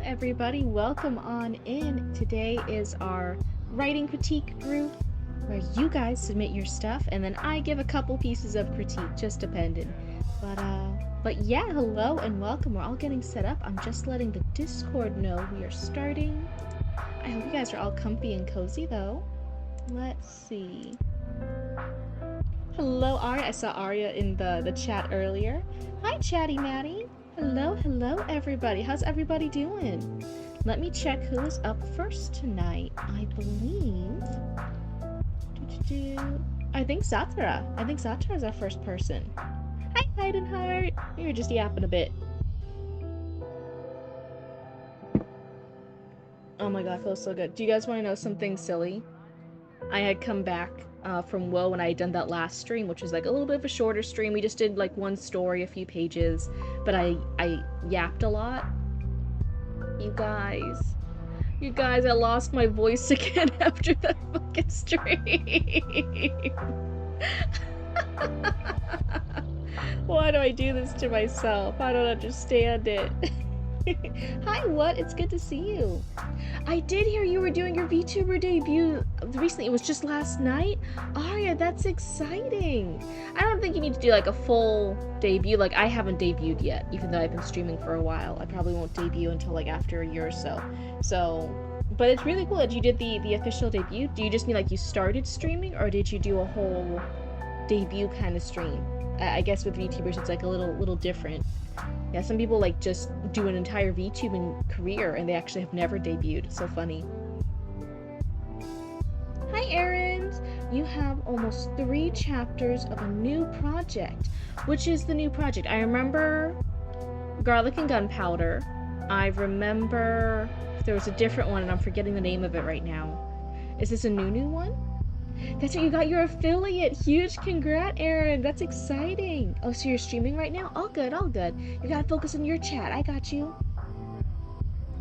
everybody, welcome on in. Today is our writing critique group where you guys submit your stuff and then I give a couple pieces of critique, just depending. But yeah, hello and welcome. We're all getting set up. I'm just letting the Discord know we are starting. I hope you guys are all comfy and cozy though. Let's see. Hello, Aria. I saw Aria in the chat earlier. Hi, Chatty Matty. Hello, everybody. How's everybody doing? Let me check who is up first tonight. I believe... I think Zatara. I think Zatara is our first person. Hi, Heidenheart. We were just yapping a bit. Oh my god, it feels so good. Do you guys want to know something silly? I had come back from WoW when I had done that last stream, which was like a little bit of a shorter stream. We just did like one story, a few pages, but I yapped a lot. You guys, I lost my voice again after that fucking stream. Why do I do this to myself? I don't understand it. Hi, what? It's good to see you. I did hear you were doing your VTuber debut recently. It was just last night? Aria, that's exciting. I don't think you need to do like a full debut. Like, I haven't debuted yet, even though I've been streaming for a while. I probably won't debut until like after a year or so. But it's really cool that you did the official debut. Do you just mean like you started streaming, or did you do a whole debut kind of stream? I guess with VTubers it's like a little different. Yeah, some people like just do an entire VTubing career and they actually have never debuted. So funny. Hi, Aaron! You have almost 3 chapters of a new project. Which is the new project? I remember Garlic and Gunpowder. I remember there was a different one and I'm forgetting the name of it right now. Is this a new one? That's right, you got your affiliate. Huge congrats, Aaron. That's exciting. Oh, so you're streaming right now? All good. You gotta focus on your chat. I got you.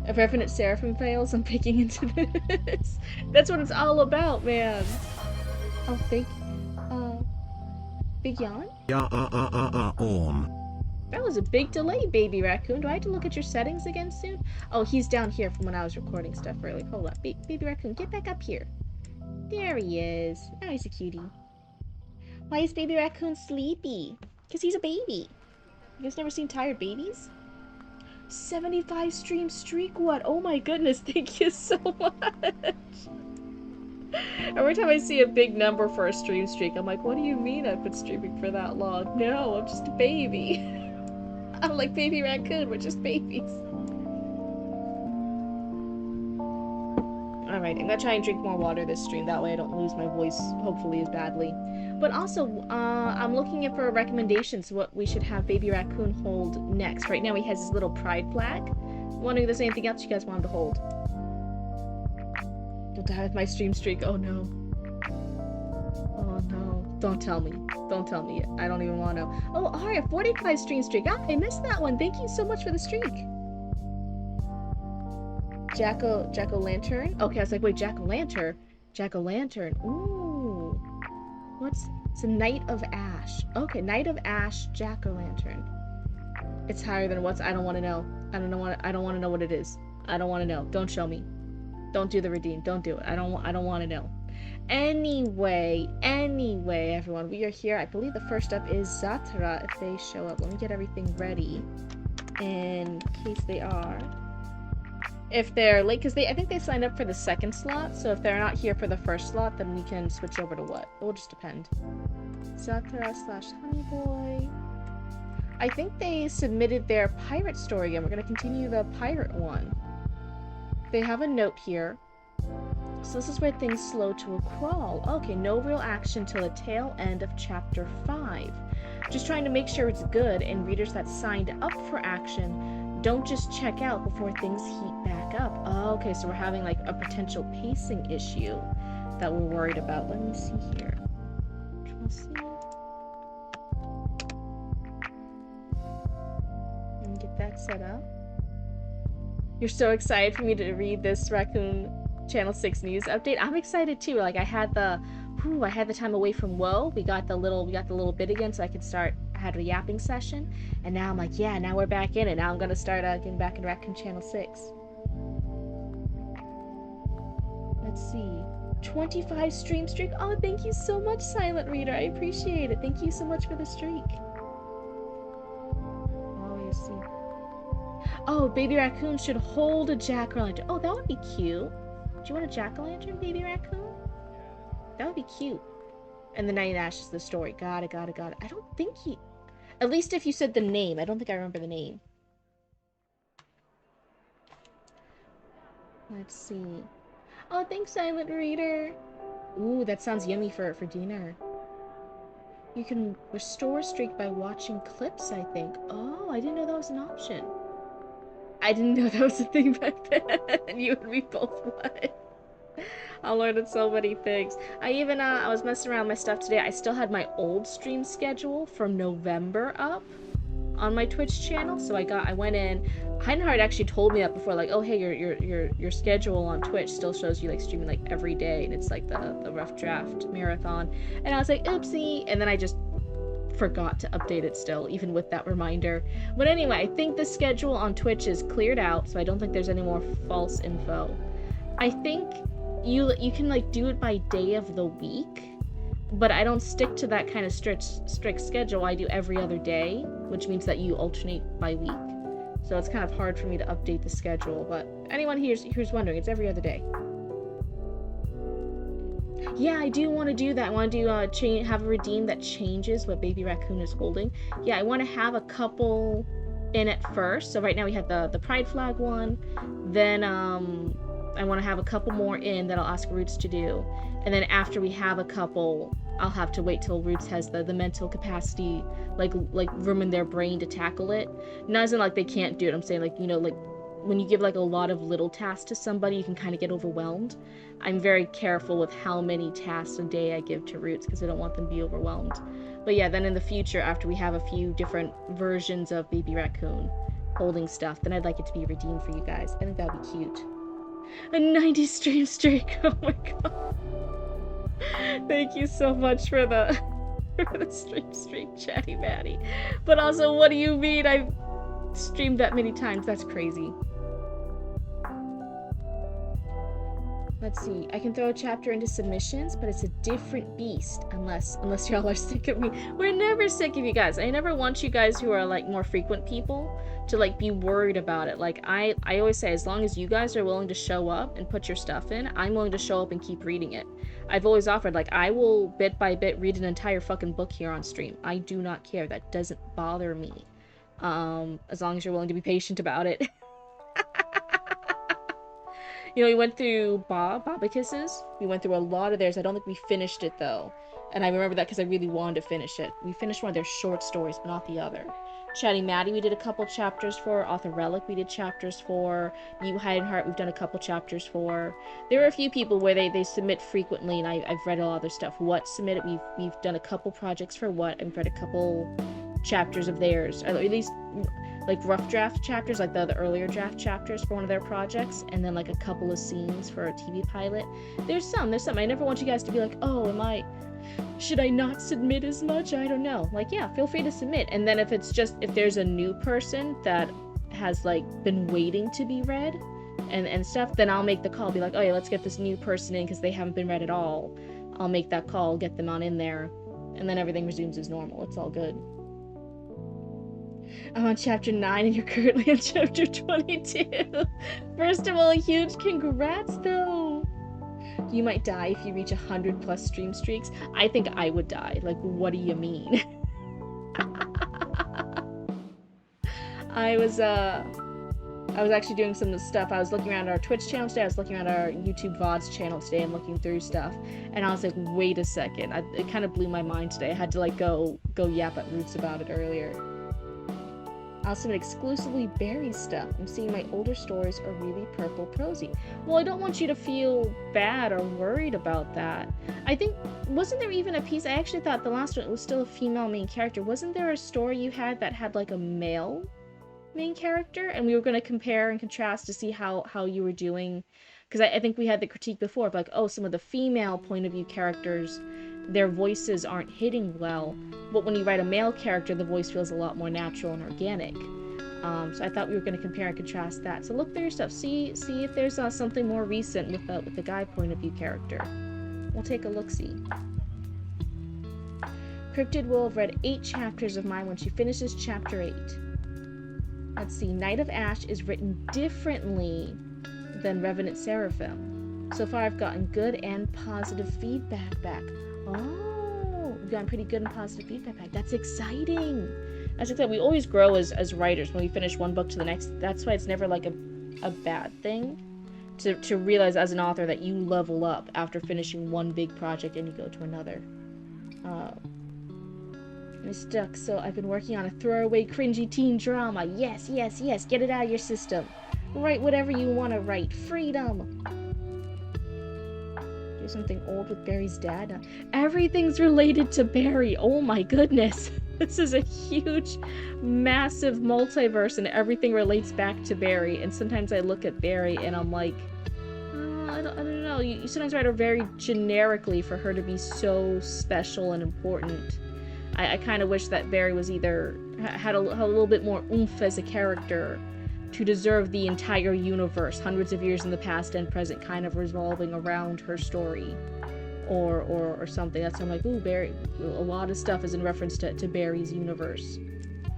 If Revenant Seraphim fails, I'm picking into this. That's what it's all about, man. Oh, thank you. Big yawn? That was a big delay, Baby Raccoon. Do I have to look at your settings again soon? Oh, he's down here from when I was recording stuff earlier. Hold up. Baby Raccoon, get back up here. There he is. Oh, he's a cutie. Why is Baby Raccoon sleepy? Because he's a baby. You guys never seen tired babies? 75 stream streak, what? Oh my goodness, thank you so much. Every time I see a big number for a stream streak, I'm like, what do you mean I've been streaming for that long? No, I'm just a baby. I'm like Baby Raccoon, we're just babies. Alright, I'm gonna try and drink more water this stream, that way I don't lose my voice, hopefully, as badly. But also, I'm looking for recommendations what we should have Baby Raccoon hold next. Right now he has his little pride flag. I'm wondering if there's anything else you guys want him to hold. Don't die with my stream streak, oh no. Oh no, don't tell me. Don't tell me yet. I don't even want to know. Oh, Aria, 45 stream streak. Ah, I missed that one. Thank you so much for the streak. Jack-o'-lantern? Okay, I was like, wait, Jack-o'-lantern? Jack-o'-lantern. Ooh. It's a Knight of Ash. Okay, Knight of Ash, Jack-o'-lantern. It's higher than what's... I don't want to know. I don't want to know what it is. I don't want to know. Don't show me. Don't do the redeem. Don't do it. I don't want to know. Anyway, everyone, we are here. I believe the first up is Zatara, if they show up. Let me get everything ready in case they are. If they're late, because I think they signed up for the second slot, so if they're not here for the first slot, then we can switch over to what? It will just depend. Zatara / Honeyboy. I think they submitted their pirate story again. We're going to continue the pirate one. They have a note here. So this is where things slow to a crawl. Okay, no real action till the tail end of chapter 5. Just trying to make sure it's good, and readers that signed up for action don't just check out before things heat back up. Oh, okay, so we're having like a potential pacing issue that we're worried about. Let me see here. And get that set up. You're so excited for me to read this Raccoon Channel 6 news update. I'm excited too. Like I had the time away from WoW. We got the little bit again, so I could start. I had a yapping session, and now I'm like, yeah, now we're back in it. Now I'm gonna start getting back in Raccoon Channel 6. Let's see. 25 stream streak. Oh, thank you so much, Silent Reader. I appreciate it. Thank you so much for the streak. Oh, you see. Oh, Baby Raccoon should hold a jack-o'-lantern. Oh, that would be cute. Do you want a jack-o'-lantern, Baby Raccoon? That would be cute. And the Night Ash is the story. Got it. I don't think he... At least if you said the name. I don't think I remember the name. Let's see. Oh, thanks, Silent Reader. Ooh, that sounds yummy for dinner. You can restore streak by watching clips, I think. Oh, I didn't know that was an option. I didn't know that was a thing back then. You and me both what? I'm learning so many things. I was messing around with my stuff today. I still had my old stream schedule from November up on my Twitch channel, so I went in. Heinhard actually told me that before, like, oh hey, your schedule on Twitch still shows you like streaming like every day, and it's like the rough draft marathon. And I was like, oopsie, and then I just forgot to update it still, even with that reminder. But anyway, I think the schedule on Twitch is cleared out, so I don't think there's any more false info. I think you can like do it by day of the week, but I don't stick to that kind of strict schedule. I do every other day, which means that you alternate by week. So it's kind of hard for me to update the schedule, but anyone who's wondering, it's every other day. Yeah, I do want to do that. I want to have a redeem that changes what Baby Raccoon is holding. Yeah, I want to have a couple in it first. So right now we have the Pride Flag one. Then I want to have a couple more in that I'll ask Roots to do. And then after we have a couple, I'll have to wait till Roots has the mental capacity, like room in their brain to tackle it. Not as in like they can't do it. I'm saying like, you know, like when you give like a lot of little tasks to somebody, you can kind of get overwhelmed. I'm very careful with how many tasks a day I give to Roots because I don't want them to be overwhelmed. But yeah, then in the future, after we have a few different versions of Baby Raccoon holding stuff, then I'd like it to be redeemed for you guys. I think that would be cute. A 90 stream streak. Oh my god. Thank you so much for the stream streak, Chatty Matty. But also, what do you mean I've streamed that many times? That's crazy. Let's see. I can throw a chapter into submissions, but it's a different beast unless y'all are sick of me. We're never sick of you guys. I never want you guys who are like more frequent people to like be worried about it. Like I always say, as long as you guys are willing to show up and put your stuff in, I'm willing to show up and keep reading it. I've always offered, like, I will bit by bit read an entire fucking book here on stream. I do not care. That doesn't bother me. As long as you're willing to be patient about it. You know, we went through Babakisses. We went through a lot of theirs. I don't think we finished it, though. And I remember that because I really wanted to finish it. We finished one of their short stories, but not the other. Chatty Matty, we did a couple chapters for. Author Relic, we did chapters for. You Heidenheart, we've done a couple chapters for. There are a few people where they submit frequently, and I've read a lot of their stuff. What submitted, we've done a couple projects for What. I've read a couple chapters of theirs, or at least like rough draft chapters, like the earlier draft chapters for one of their projects, and then like a couple of scenes for a TV pilot. There's some. I never want you guys to be like, oh, should I not submit as much? I don't know. Like, yeah, feel free to submit. And then if there's a new person that has like been waiting to be read and stuff, then I'll make the call, be like, oh yeah, let's get this new person in because they haven't been read at all. I'll make that call, get them on in there, and then everything resumes as normal. It's all good. I'm on chapter 9 and you're currently on chapter 22. First of all, a huge congrats though. You might die if you reach 100+ stream streaks. I think I would die. Like, what do you mean? I was actually doing some of the stuff. I was looking around our Twitch channel today. I was looking at our YouTube VODs channel today and looking through stuff. And I was like, wait a second. It kind of blew my mind today. I had to like go yap at Roots about it earlier. I'll submit exclusively Barry stuff. I'm seeing my older stories are really purple prosy. Well, I don't want you to feel bad or worried about that. I think, wasn't there even a piece, I actually thought the last one was still a female main character. Wasn't there a story you had that had like a male main character? And we were going to compare and contrast to see how you were doing. Because I think we had the critique before of like, oh, some of the female point of view characters, their voices aren't hitting well, but when you write a male character, the voice feels a lot more natural and organic. So I thought we were going to compare and contrast that. So look through your stuff. See if there's something more recent with the guy point of view character. We'll take a look-see. Cryptid will have read 8 chapters of mine when she finishes chapter 8. Let's see. Night of Ash is written differently than Revenant Seraphim. So far I've gotten good and positive feedback back. Oh, we've gotten pretty good and positive feedback back. That's exciting. As I said, we always grow as writers when we finish one book to the next. That's why it's never like a bad thing to realize as an author that you level up after finishing one big project and you go to another. I'm stuck, so I've been working on a throwaway cringy teen drama. Yes, yes, yes, get it out of your system. Write whatever you want to write. Freedom. Do something old with Barry's dad. Everything's related to Barry. Oh my goodness. This is a huge, massive multiverse and everything relates back to Barry. And sometimes I look at Barry and I'm like, I don't know. You sometimes write her very generically for her to be so special and important. I kind of wish that Barry was either had a little bit more oomph as a character to deserve the entire universe, hundreds of years in the past and present, kind of revolving around her story, or something. That's why I'm like, ooh, Barry. A lot of stuff is in reference to Barry's universe.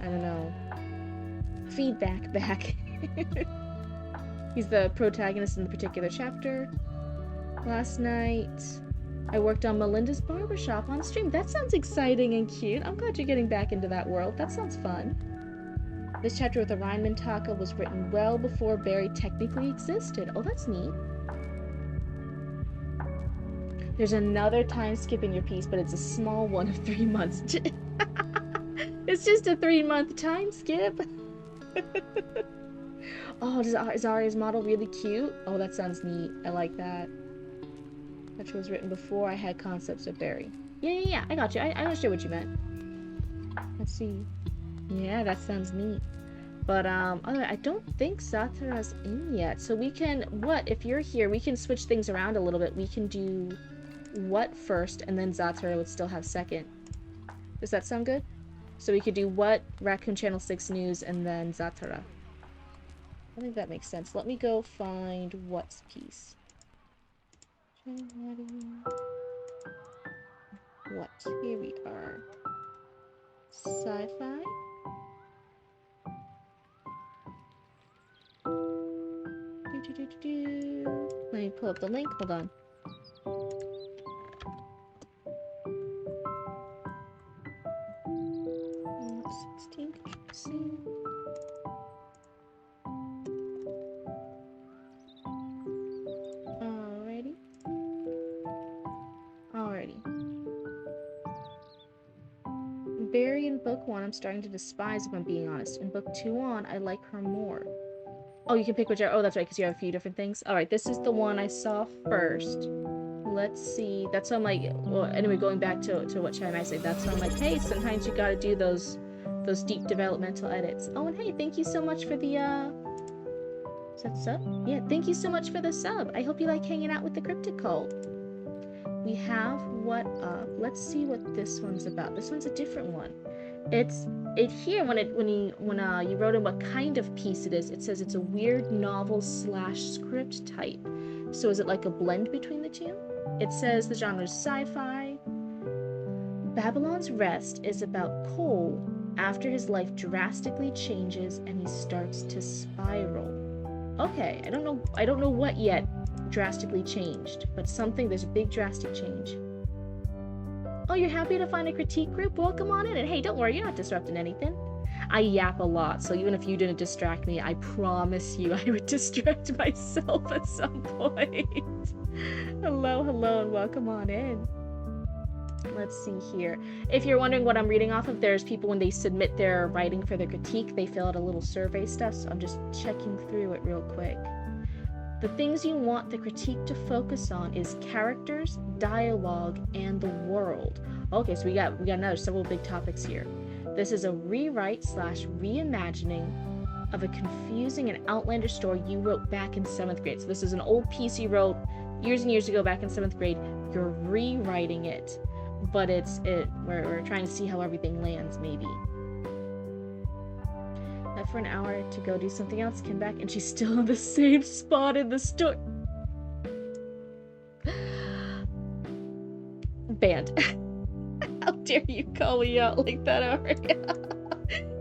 I don't know. Feedback back. He's the protagonist in the particular chapter. Last night, I worked on Melinda's barbershop on stream. That sounds exciting and cute. I'm glad you're getting back into that world. That sounds fun. This chapter with Orion Mintaka was written well before Barry technically existed. Oh, that's neat. There's another time skip in your piece, but it's a small one of 3 months. It's just a 3-month time skip. Oh, is Arya's model really cute? Oh, that sounds neat. I like that. That was written before I had concepts of Barry. Yeah, I got you. I understand what you meant. Let's see. Yeah, that sounds neat. But, I don't think Zatara's in yet. So we can, if you're here, we can switch things around a little bit. We can do what first, and then Zatara would still have second. Does that sound good? So we could do what, Raccoon Channel 6 News, and then Zatara. I think that makes sense. Let me go find what's piece. What? Here we are. Sci-fi? Let me pull up the link. Hold on. Barry in book 1 I'm starting to despise, if I'm being honest. In book 2 on, I like her more. Oh, you can pick whichever. Oh, that's right, because you have a few different things. Alright, this is the one I saw first. Let's see. That's why I'm like, well, anyway, going back to what Chai and I said, that's why I'm like, hey, sometimes you gotta do those deep developmental edits. Oh, and hey, thank you so much for the, is that sub? Yeah, thank you so much for the sub. I hope you like hanging out with the Cryptid Cult. We have what up. Let's see what this one's about. This one's a different one. It here when you wrote in what kind of piece it is, it says it's a weird novel / script type. So is it like a blend between the two? It says the genre is sci-fi. Babylon's Rest is about Cole after his life drastically changes and he starts to spiral. Okay, I don't know what yet drastically changed, but there's a big drastic change. Oh, you're happy to find a critique group? Welcome on in. And hey, don't worry, you're not disrupting anything. I yap a lot, so even if you didn't distract me, I promise you I would distract myself at some point. Hello, and welcome on in. Let's see here. If you're wondering what I'm reading off of, there's people when they submit their writing for their critique, they fill out a little survey stuff, so I'm just checking through it real quick. The things you want the critique to focus on is characters, dialogue, and the world. Okay, so we got another several big topics here. This is a rewrite / reimagining of a confusing and outlandish story you wrote back in 7th grade. So this is an old piece you wrote years and years ago back in 7th grade. You're rewriting it, but we're trying to see how everything lands, maybe. left for an hour to go do something else, came back, and she's still in the same spot in the store. Banned. How dare you call me out like that, Aria?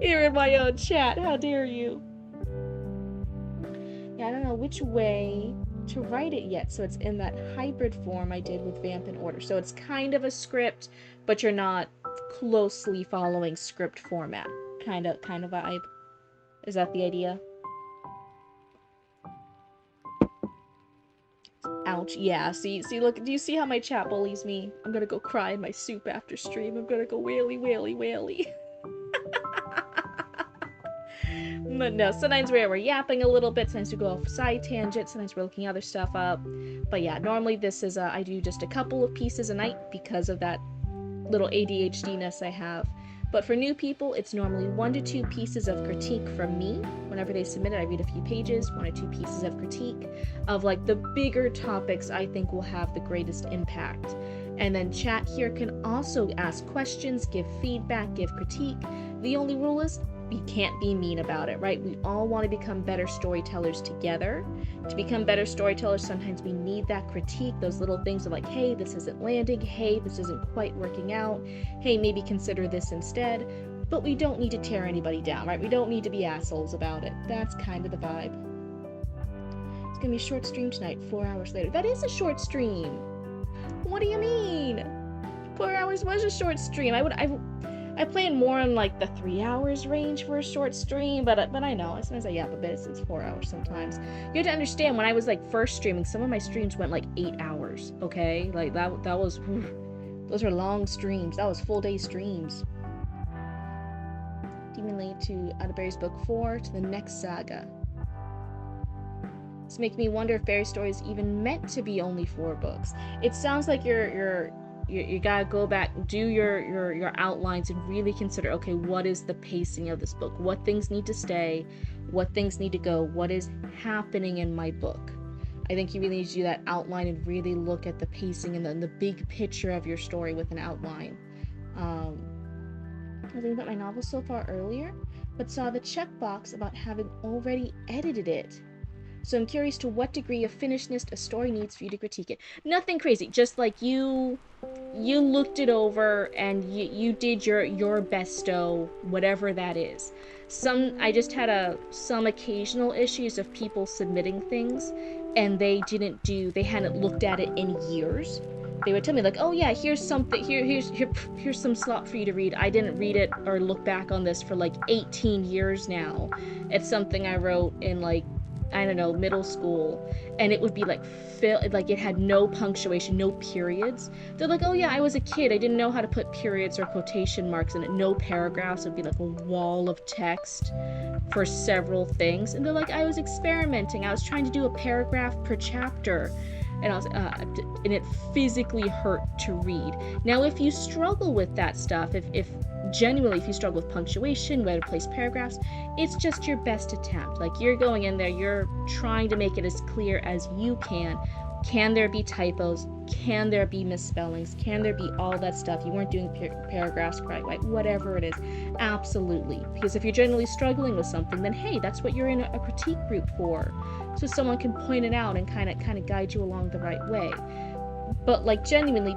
Here in my own chat, how dare you? Yeah, I don't know which way to write it yet, so it's in that hybrid form I did with Vamp in Order. So it's kind of a script, but you're not closely following script format. Kind of vibe. Is that the idea? Ouch. Yeah, see, look, do you see how my chat bullies me? I'm gonna go cry in my soup after stream. I'm gonna go waily, waily, waily. But no, sometimes we're yapping a little bit, sometimes we go off side tangents, sometimes we're looking other stuff up. But yeah, normally this is, I do just a couple of pieces a night because of that little ADHD-ness I have. But for new people, it's normally 1 to 2 pieces of critique from me. Whenever they submit it, I read a few pages, 1 or 2 pieces of critique of like the bigger topics I think will have the greatest impact. And then chat here can also ask questions, give feedback, give critique. The only rule is we can't be mean about it, right? We all want to become better storytellers together. To become better storytellers, sometimes we need that critique, those little things of like, hey, this isn't landing, hey, this isn't quite working out, hey, maybe consider this instead. But we don't need to tear anybody down, right? We don't need to be assholes about it. That's kind of the vibe. It's gonna be a short stream tonight, 4 hours later. That is a short stream. What do you mean? 4 hours was a short stream. I plan more on like the 3 hours range for a short stream, but I know as soon as I yap a bit, it's 4 hours sometimes. You have to understand, when I was like first streaming, some of my streams went like 8 hours. Okay, like that was, those were long streams. That was full day streams. Demon Lead to Atterbury's book 4 to the next saga. It's making me wonder if Fairy Story is even meant to be only 4 books. It sounds like you gotta go back, do your outlines and really consider, okay, what is the pacing of this book? What things need to stay? What things need to go? What is happening in my book? I think you really need to do that outline and really look at the pacing and the big picture of your story with an outline. I was thinking about my novel so far earlier, but saw the checkbox about having already edited it. So I'm curious to what degree of finishedness a story needs for you to critique it. Nothing crazy, just like you looked it over and you did your besto, whatever that is. I just had some occasional issues of people submitting things and they hadn't looked at it in years. They would tell me like, oh yeah, here's something, here's some slot for you to read. I didn't read it or look back on this for like 18 years now. It's something I wrote in like, I don't know, middle school, and it would be like it had no punctuation, no periods. They're like, oh yeah, I was a kid, I didn't know how to put periods or quotation marks in it, no paragraphs. It would be like a wall of text for several things. And they're like, I was experimenting, I was trying to do a paragraph per chapter, and and it physically hurt to read. Now if you struggle with that stuff, if genuinely, if you struggle with punctuation, where to place paragraphs, it's just your best attempt. Like, you're going in there, you're trying to make it as clear as you can. Can there be typos? Can there be misspellings? Can there be all that stuff? You weren't doing paragraphs right, whatever it is. Absolutely. Because if you're generally struggling with something, then hey, that's what you're in a critique group for. So someone can point it out and kind of guide you along the right way. But like genuinely,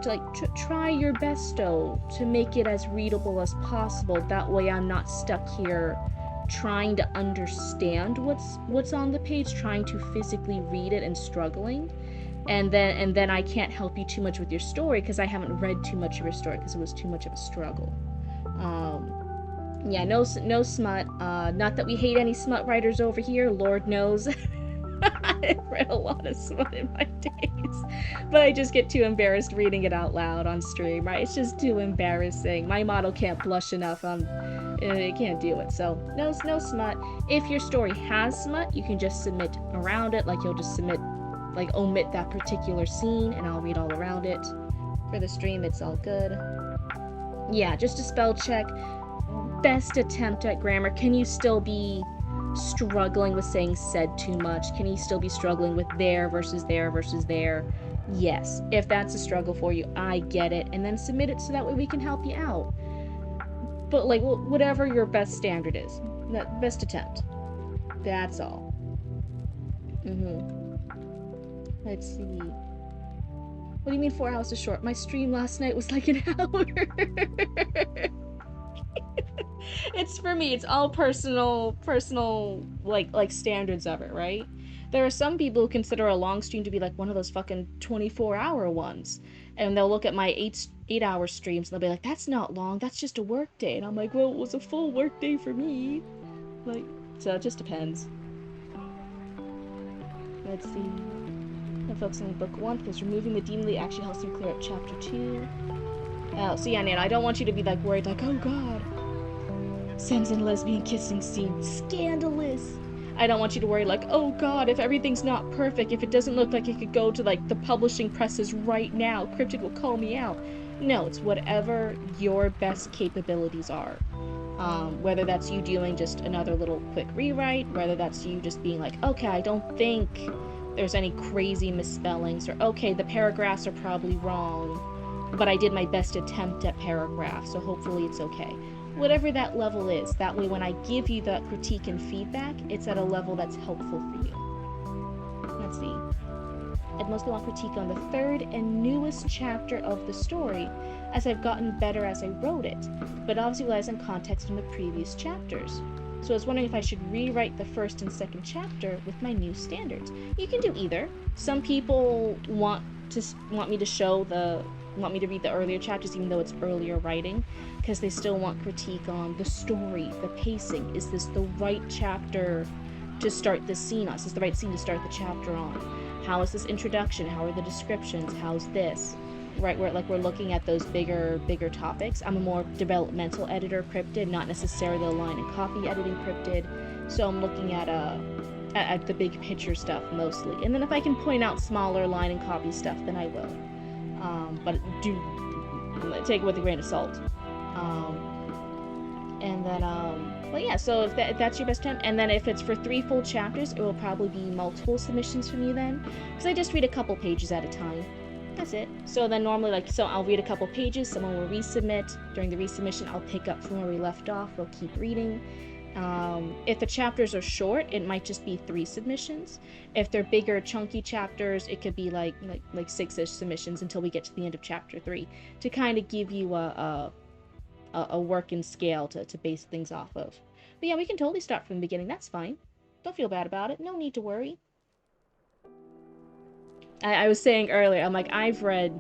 try your best to make it as readable as possible. That way I'm not stuck here trying to understand what's on the page, trying to physically read it and struggling. And then I can't help you too much with your story because I haven't read too much of your story because it was too much of a struggle. Yeah, no smut. Not that we hate any smut writers over here, Lord knows. I've read a lot of smut in my days, but I just get too embarrassed reading it out loud on stream, right? It's just too embarrassing. My model can't blush enough. It can't do it. So no smut. If your story has smut, you can just submit around it. Like, you'll just submit, like, omit that particular scene, and I'll read all around it. For the stream, it's all good. Yeah, just a spell check. Best attempt at grammar. Can you still be struggling with saying said too much? Can you still be struggling with there versus there versus there? Yes. If that's a struggle for you, I get it. And then submit it so that way we can help you out. But like, whatever your best standard is. Best attempt. That's all. Let's see. What do you mean 4 hours is short? My stream last night was like an hour. It's for me. It's all personal, like standards of it, right? There are some people who consider a long stream to be like one of those fucking 24-hour ones, and they'll look at my 8-hour streams and they'll be like, "That's not long. That's just a work day." And I'm like, "Well, it was a full work day for me." Like, so it just depends. Let's see. I'm focusing on book 1 because removing the demon actually helps me clear up chapter 2. So yeah, Nan, I don't want you to be like worried, like, "Oh God, Sen's in lesbian kissing scene, scandalous." I don't want you to worry like, "Oh God, if everything's not perfect, if it doesn't look like it could go to like the publishing presses right now, Cryptid will call me out." No, it's whatever your best capabilities are. Whether that's you doing just another little quick rewrite, whether that's you just being like, "Okay, I don't think there's any crazy misspellings," or "Okay, the paragraphs are probably wrong, but I did my best attempt at paragraphs, so hopefully it's okay." Whatever that level is, that way when I give you that critique and feedback, it's at a level that's helpful for you. Let's see. I'd mostly want critique on the 3rd and newest chapter of the story, as I've gotten better as I wrote it, but obviously relies on context from the previous chapters. So I was wondering if I should rewrite the 1st and 2nd chapter with my new standards. You can do either. Some people want me to read the earlier chapters even though it's earlier writing, because they still want critique on the story, the pacing. Is this the right chapter to start this scene on? Is this the right scene to start the chapter on? How is this introduction? How are the descriptions? How's this? Right, we're looking at those bigger topics. I'm a more developmental editor, Cryptid, not necessarily a line and copy editing, Cryptid. So I'm looking at the big picture stuff mostly. And then if I can point out smaller line and copy stuff, then I will. But do take it with a grain of salt. And then, well, yeah, so if that's your best attempt, and then if it's for 3 full chapters, it will probably be multiple submissions from you then, because I just read a couple pages at a time. That's it. So then normally, so I'll read a couple pages, someone will resubmit. During the resubmission, I'll pick up from where we left off, we'll keep reading. If the chapters are short, it might just be 3 submissions. If they're bigger, chunky chapters, it could be like 6-ish submissions until we get to the end of chapter 3, to kind of give you a working scale to base things off of. But yeah, we can totally start from the beginning. That's fine. Don't feel bad about it. No need to worry. I was saying earlier, I'm like, I've read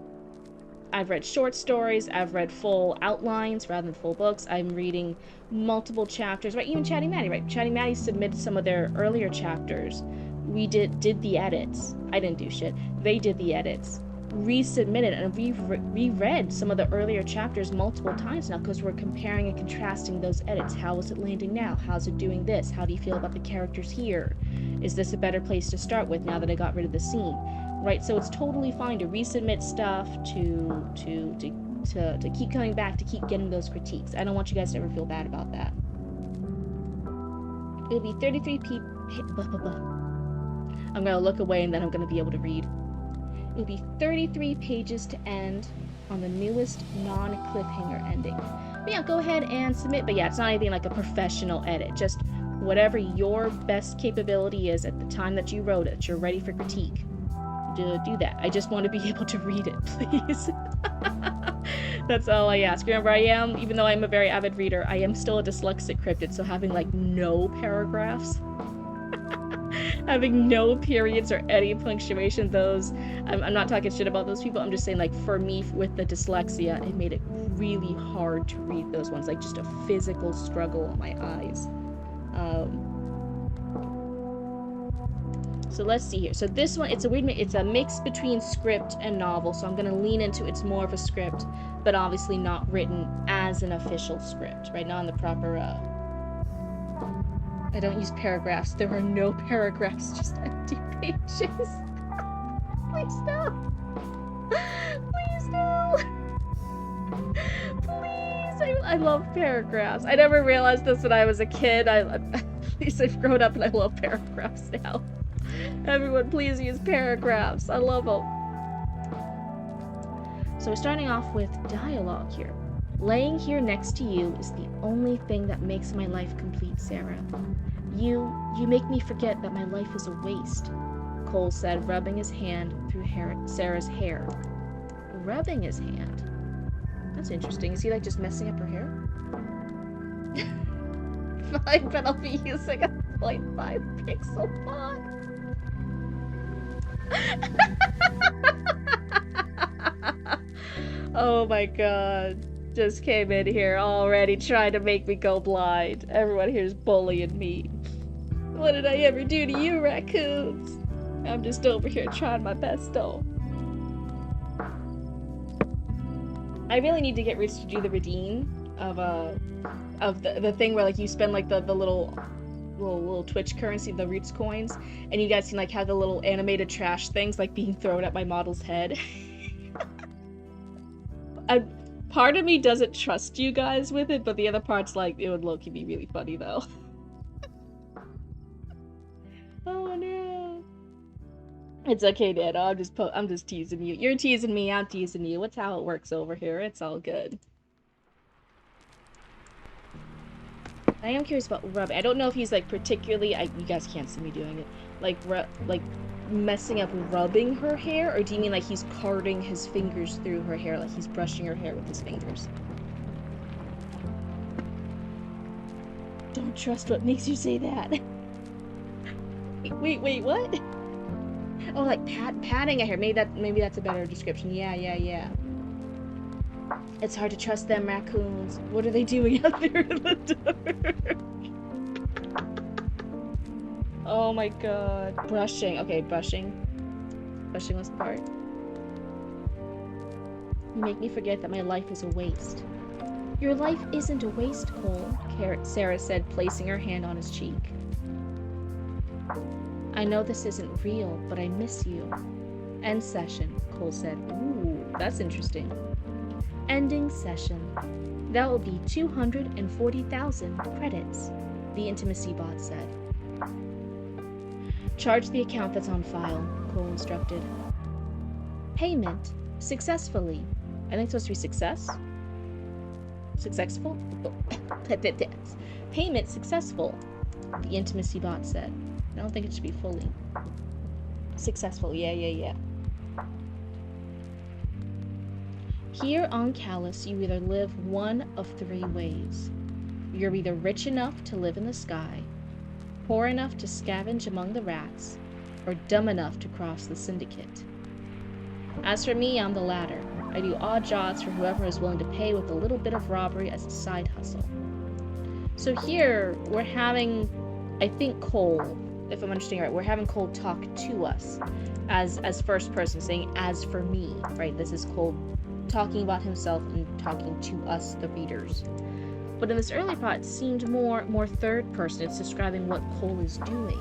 short stories, I've read full outlines rather than full books, I'm reading multiple chapters, right? Even Chatting Maddie, right? Chatting Maddie submitted some of their earlier chapters. We did the edits. I didn't do shit. They did the edits. Resubmitted, and we've reread some of the earlier chapters multiple times now, because we're comparing and contrasting those edits. How is it landing now? How's it doing this? How do you feel about the characters here? Is this a better place to start with now that I got rid of the scene? Right, so it's totally fine to resubmit stuff, to keep coming back, to keep getting those critiques. I don't want you guys to ever feel bad about that. It'll be 33 I'm gonna look away and then I'm gonna be able to read. It'll be 33 pages to end on the newest non-cliffhanger ending. But yeah, go ahead and submit. But yeah, it's not anything like a professional edit. Just whatever your best capability is at the time that you wrote it, you're ready for critique. Do that. I just want to be able to read it, please. That's all I ask. Remember, even though I'm a very avid reader, I am still a dyslexic Cryptid, so having no paragraphs, having no periods or any punctuation, I'm not talking shit about those people. I'm just saying, for me, with the dyslexia, it made it really hard to read those ones, just a physical struggle on my eyes. So let's see here. So this one, it's a mix between script and novel, so I'm going to lean into it's more of a script, but obviously not written as an official script, right? Not in the proper, I don't use paragraphs. There are no paragraphs, just empty pages. Please no. Please no. Please, I love paragraphs. I never realized this when I was a kid. At least I've grown up and I love paragraphs now. Everyone, please use paragraphs. I love them. So we're starting off with dialogue here. Laying here next to you is the only thing that makes my life complete, Sarah. You make me forget that my life is a waste, Cole said, rubbing his hand through Sarah's hair. Rubbing his hand? That's interesting. Is he like just messing up her hair? Fine, but I'll be using a 0.5 pixel font. Oh my god. Just came in here already trying to make me go blind. Everyone here's bullying me. What did I ever do to you, raccoons? I'm just over here trying my best, though. I really need to get Rich to do the redeem of the thing where like you spend like the little Twitch currency, the Roots coins, and you guys can like have the little animated trash things like being thrown at my model's head. Part of me doesn't trust you guys with it, but the other part's like, it would low-key be really funny though. Oh no. It's okay, Dad. I'm just teasing you. You're teasing me, I'm teasing you. That's how it works over here. It's all good. I am curious about rubbing. I don't know if he's like particularly, you guys can't see me doing it, like messing up rubbing her hair, or do you mean like he's carding his fingers through her hair, like he's brushing her hair with his fingers? Don't trust what makes you say that. wait, what? Oh, like patting her hair. Maybe that's a better description. Yeah. It's hard to trust them raccoons. What are they doing out there in the dark? Oh my god. Brushing. Okay, brushing. Brushing was the part. You make me forget that my life is a waste. Your life isn't a waste, Cole, Sarah said, placing her hand on his cheek. I know this isn't real, but I miss you. End session, Cole said. Ooh, that's interesting. Ending session. That will be 240,000 credits, the intimacy bot said. Charge the account that's on file, Cole instructed. Payment successfully. I think it's supposed to be success? Successful? Payment successful, the intimacy bot said. I don't think it should be fully. Successful, yeah. Here on Callus, you either live one of three ways. You're either rich enough to live in the sky, poor enough to scavenge among the rats, or dumb enough to cross the syndicate. As for me, I'm the latter. I do odd jobs for whoever is willing to pay with a little bit of robbery as a side hustle. So here, we're having, I think Cole, if I'm understanding right, we're having Cole talk to us as first person, saying, as for me, right? This is Cole talking about himself and talking to us, the readers. But in this early part, it seemed more third person. It's describing what Cole is doing.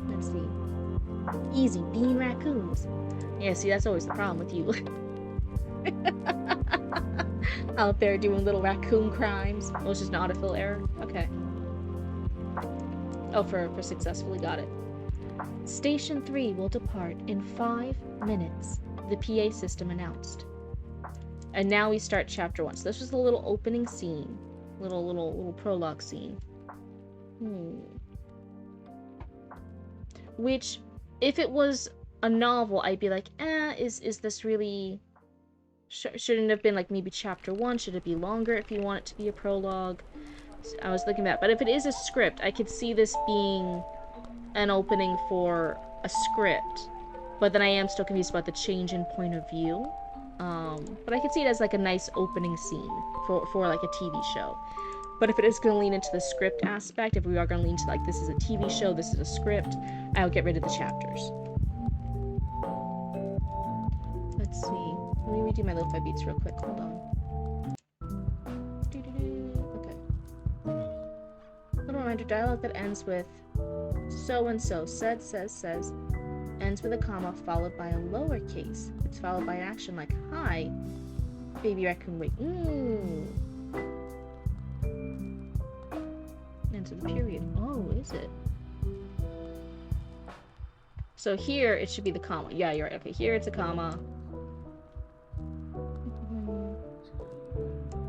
Let's see. Easy, being raccoons. Yeah, see, that's always the problem with you. Out there doing little raccoon crimes. Well, it's just an autofill error. Okay. Oh, for successfully got it. Station 3 will depart in 5 minutes, the PA system announced. And now we start chapter 1. So this was the little opening scene. Little prologue scene. Which, if it was a novel, I'd be like, is this really... Shouldn't have been like maybe chapter 1? Should it be longer if you want it to be a prologue? So I was looking at that. But if it is a script, I could see this being an opening for a script. But then I am still confused about the change in point of view. But I could see it as like a nice opening scene for like a TV show. But if it is going to lean into the script aspect, if we are going to lean to like this is a TV show, this is a script, I'll get rid of the chapters. Let's see. Let me redo my lo-fi beats real quick. Hold on. Okay. Little reminder, dialogue that ends with so-and-so said, says, ends with a comma followed by a lowercase. It's followed by an action like, hi, baby raccoon, wait. Ends with a period. Oh, is it? So here, it should be the comma. Yeah, you're right. Okay, here it's a comma.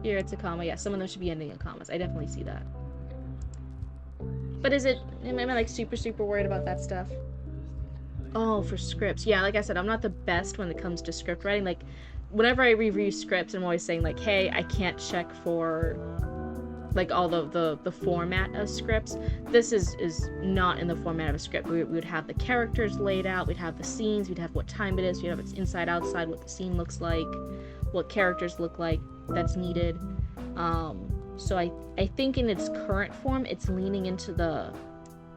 Here it's a comma. Yeah, some of them should be ending in commas. I definitely see that. But is it... Am I like super worried about that stuff? Oh, for scripts. Yeah, like I said, I'm not the best when it comes to script writing. Like, whenever I review scripts, I'm always saying, like, hey, I can't check for, like, all the format of scripts. This is not in the format of a script. We would have the characters laid out, we'd have the scenes, we'd have what time it is, we'd have its inside, outside, what the scene looks like, what characters look like that's needed. So I think in its current form, it's leaning into the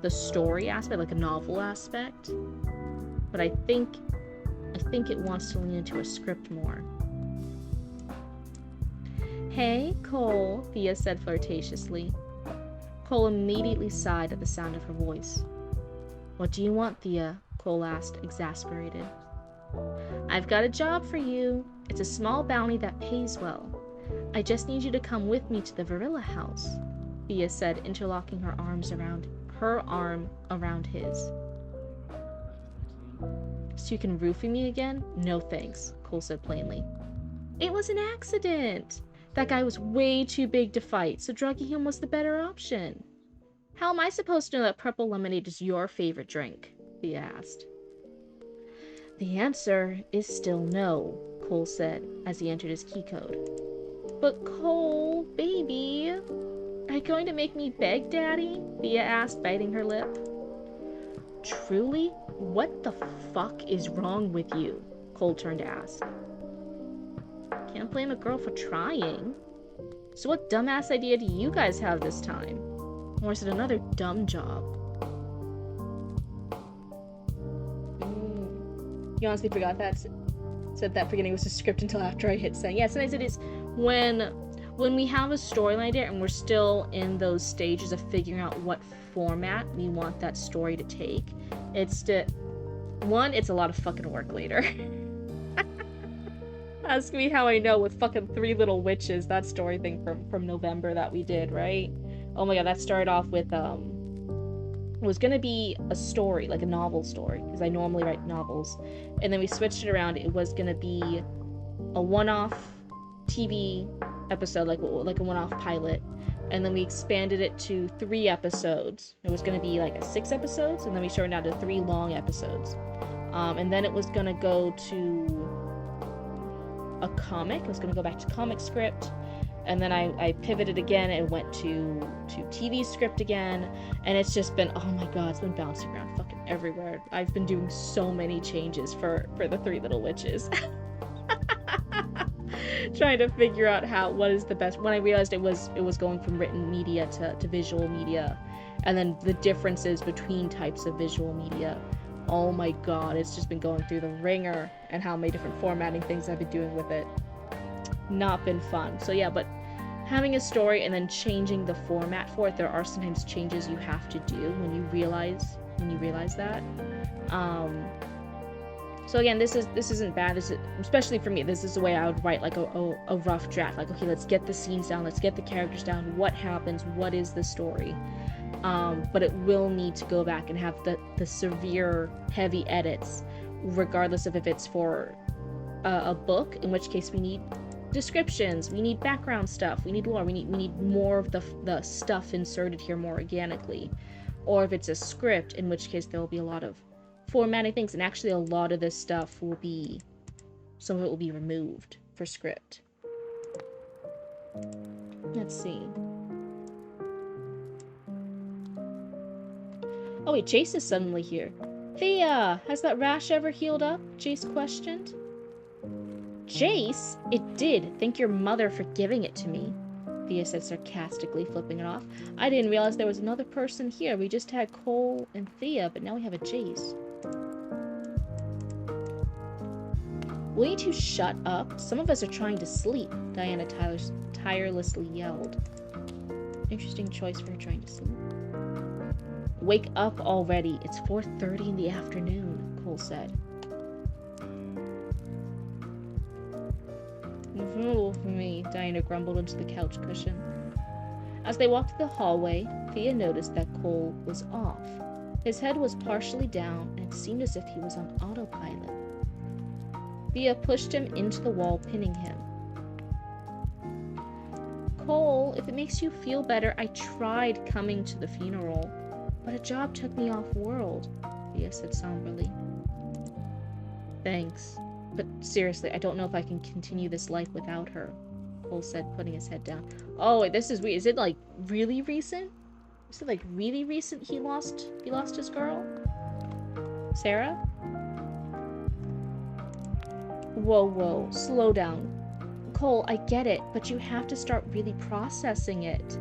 story aspect, like a novel aspect. But I think it wants to lean into a script more. Hey, Cole, Thea said flirtatiously. Cole immediately sighed at the sound of her voice. What do you want, Thea? Cole asked, exasperated. I've got a job for you. It's a small bounty that pays well. I just need you to come with me to the Verilla house, Thea said, interlocking her arm around his. So you can roofie me again? No thanks, Cole said plainly. It was an accident. That guy was way too big to fight, so drugging him was the better option. How am I supposed to know that purple lemonade is your favorite drink? Thea asked. The answer is still no, Cole said as he entered his key code. But Cole, baby, are you going to make me beg, Daddy? Thea asked, biting her lip. Truly? What the fuck is wrong with you? Cole turned to ask. Can't blame a girl for trying. So what dumbass idea do you guys have this time? Or is it another dumb job? You honestly forgot that? Said that forgetting it was a script until after I hit send. Yeah, sometimes it is when we have a storyline idea and we're still in those stages of figuring out what format we want that story to take. It's a lot of fucking work later. Ask me how I know with fucking Three Little Witches, that story thing from November that we did, right? Oh my god, that started off with, it was gonna be a story, like a novel story, because I normally write novels. And then we switched it around. It was gonna be a one-off TV episode, like a one-off pilot. And then we expanded it to 3 episodes. It was gonna be like 6 episodes, and then we shortened it down to 3 long episodes. And then it was gonna go to a comic. It was gonna go back to comic script, and then I pivoted again and went to TV script again, and it's just been, oh my god, it's been bouncing around fucking everywhere. I've been doing so many changes for the Three Little Witches. Trying to figure out what is the best. When I realized it was going from written media to visual media, and then the differences between types of visual media. Oh my god, it's just been going through the ringer, and how many different formatting things I've been doing with it. Not been fun. So yeah, but having a story and then changing the format for it, there are sometimes changes you have to do when you realize that. So again, this isn't bad. This is, especially for me, this is the way I would write like a rough draft. Like, okay, let's get the scenes down, let's get the characters down, what happens, what is the story. But it will need to go back and have the severe, heavy edits, regardless of if it's for a book, in which case we need descriptions, we need background stuff, we need lore, we need more of the stuff inserted here more organically. Or if it's a script, in which case there will be a lot of formatting things, and actually a lot of this stuff some of it will be removed for script. Let's see. Oh wait, Jace is suddenly here. Thea, has that rash ever healed up? Jace questioned. Jace? It did. Thank your mother for giving it to me, Thea said sarcastically, flipping it off. I didn't realize there was another person here. We just had Cole and Thea, but now we have a Jace. Will you two shut up? Some of us are trying to sleep, Diana tirelessly yelled. Interesting choice for her trying to sleep. Wake up already. It's 4:30 in the afternoon, Cole said. Fool for me, Diana grumbled into the couch cushion. As they walked through the hallway, Thea noticed that Cole was off. His head was partially down, and it seemed as if he was on autopilot. Thea pushed him into the wall, pinning him. Cole, if it makes you feel better, I tried coming to the funeral, but a job took me off-world, Thea said somberly. Thanks. But seriously, I don't know if I can continue this life without her, Cole said, putting his head down. Oh, this is weird. Is it, like, really recent? Is it, like, really recent he lost his girl? Sarah? Whoa, slow down. Cole, I get it, but you have to start really processing it.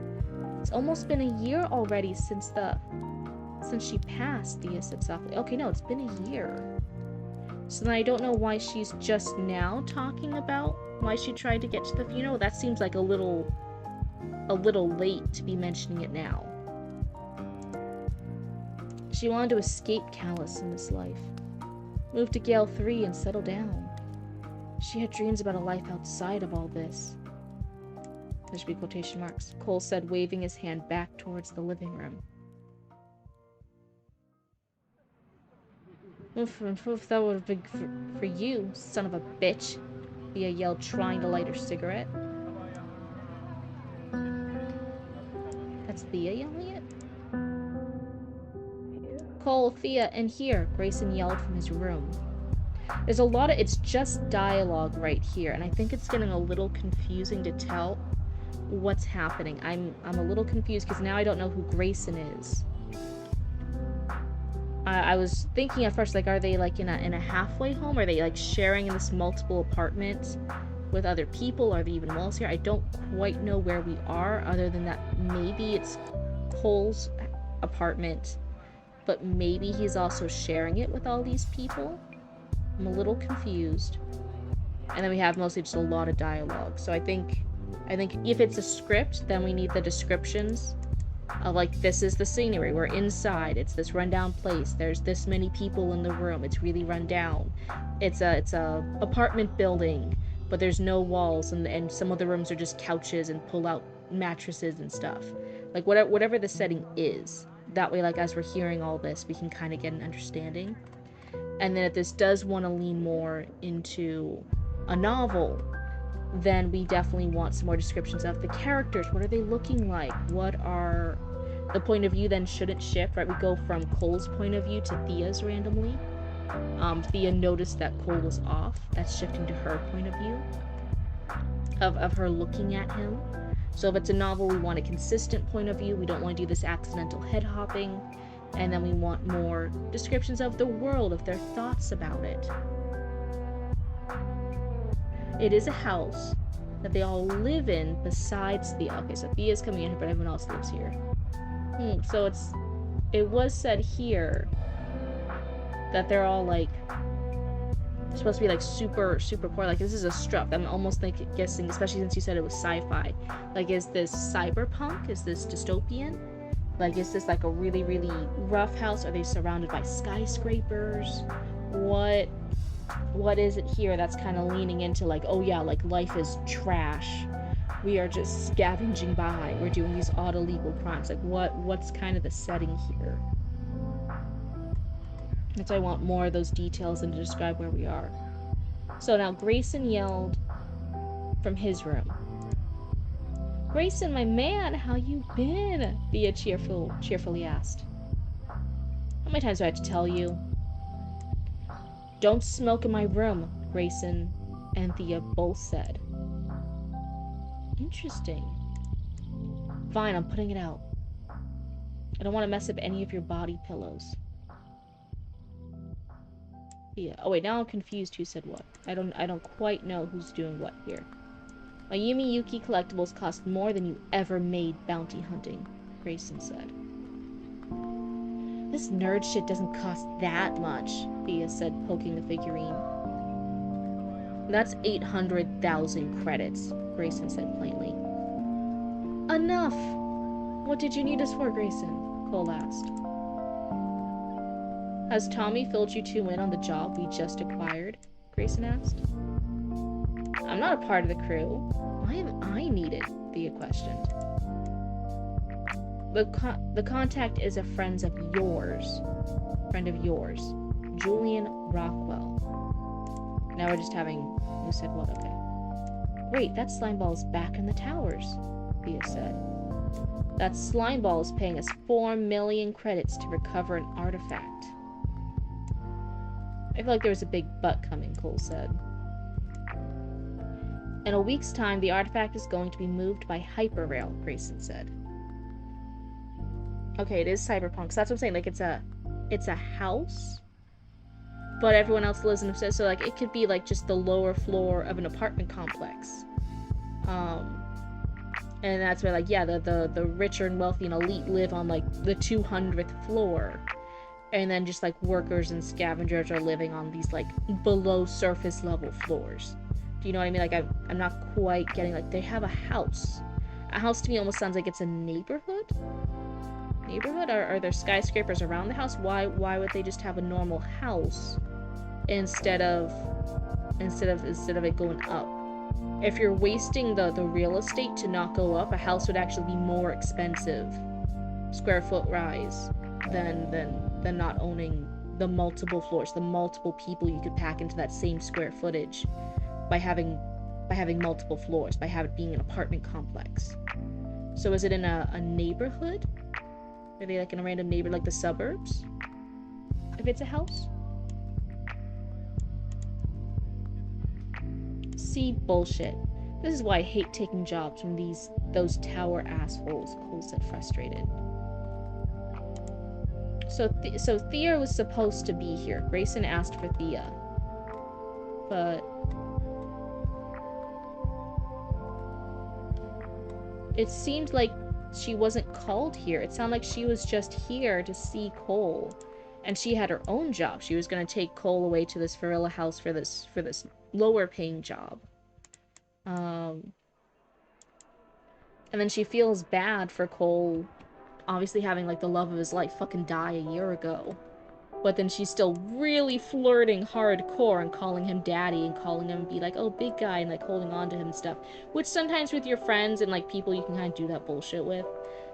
It's almost been a year already since she passed, Thea said softly. Okay, no, it's been a year. So then I don't know why she's just now talking about why she tried to get to the funeral. That seems like a little late to be mentioning it now. She wanted to escape Callus in this life. Move to Gale 3 and settle down. She had dreams about a life outside of all this. There should be quotation marks. Cole said, waving his hand back towards the living room. If that would have been for you, son of a bitch, Thea yelled, trying to light her cigarette. That's Thea yelling it? Cole, Thea, and here, Grayson yelled from his room. There's a lot of, it's just dialogue right here, and I think it's getting a little confusing to tell what's happening. I'm a little confused because now I don't know who Grayson is. I was thinking at first, like, are they like in a halfway home? Are they like sharing in this multiple apartment with other people? Are there even walls here? I don't quite know where we are, other than that maybe it's Cole's apartment, but maybe he's also sharing it with all these people. I'm a little confused. And then we have mostly just a lot of dialogue. So I think if it's a script, then we need the descriptions of, like, this is the scenery, we're inside, it's this rundown place, there's this many people in the room, it's really run down, it's a apartment building, but there's no walls, and some of the rooms are just couches and pull out mattresses and stuff. Like, whatever the setting is, that way, like, as we're hearing all this, we can kind of get an understanding. And then if this does want to lean more into a novel, then we definitely want some more descriptions of the characters. What are they looking like? What are the point of view then shouldn't shift, right? We go from Cole's point of view to Thea's randomly. Thea noticed that Cole was off. That's shifting to her point of view of her looking at him. So if it's a novel, we want a consistent point of view. We don't want to do this accidental head hopping. And then we want more descriptions of the world, of their thoughts about it. It is a house that they all live in besides Thea. Okay, so Thea's coming in here, but everyone else lives here. So it was said here that they're all, like, supposed to be, like, super, super poor. Like, this is a struct. I'm almost, like, guessing, especially since you said it was sci-fi. Like, is this cyberpunk? Is this dystopian? Like, is this, like, a really, really rough house? Are they surrounded by skyscrapers? What is it here that's kind of leaning into, like, oh yeah, like, life is trash, we are just scavenging by, we're doing these odd illegal crimes? Like, what's kind of the setting here? That's why I want more of those details and to describe where we are. So now Grayson yelled from his room. Grayson, my man, how you been? Thea cheerfully asked. How many times do I have to tell you? Don't smoke in my room, Grayson and Thea both said. Interesting. Fine, I'm putting it out. I don't want to mess up any of your body pillows. Thea. Oh wait, now I'm confused who said what. I don't quite know who's doing what here. Mayumi Yuki collectibles cost more than you ever made bounty hunting, Grayson said. This nerd shit doesn't cost that much, Thea said, poking the figurine. That's 800,000 credits, Grayson said plainly. Enough! What did you need us for, Grayson? Cole asked. Has Tommy filled you two in on the job we just acquired? Grayson asked. I'm not a part of the crew. Why am I needed? Thea questioned. The contact is a friend of yours, Julian Rockwell. Now we're just having, who said what? Okay. Wait, that Slimeball's back in the towers. Thea said. That slime ball is paying us 4 million credits to recover an artifact. I feel like there was a big but coming, Cole said. In a week's time, the artifact is going to be moved by Hyperrail, Grayson said. Okay, it is cyberpunk. So that's what I'm saying. Like, it's a house, but everyone else lives in a... So, like, it could be, like, just the lower floor of an apartment complex. And that's where, like, yeah, the richer and wealthy and elite live on, like, the 200th floor. And then just, like, workers and scavengers are living on these, like, below surface level floors. Do you know what I mean? Like, I'm not quite getting, like, they have a house. A house to me almost sounds like it's a neighborhood? Are there skyscrapers around the house? Why would they just have a normal house instead of it going up? If you're wasting the real estate to not go up, a house would actually be more expensive square foot rise than not owning the multiple floors, the multiple people you could pack into that same square footage by having multiple floors, by having it being an apartment complex. So is it in a neighborhood? Are they like in a random neighborhood, like the suburbs? If it's a house? See, bullshit. This is why I hate taking jobs from those tower assholes, Cole said, frustrated. So Thea was supposed to be here. Grayson asked for Thea. But it seemed like she wasn't called here. It sounded like she was just here to see Cole. And she had her own job. She was going to take Cole away to this Varilla house for this lower paying job. And then she feels bad for Cole obviously having, like, the love of his life fucking die a year ago. But then she's still really flirting hardcore and calling him daddy and calling him be like, oh, big guy, and, like, holding on to him and stuff. Which sometimes with your friends and, like, people you can kind of do that bullshit with.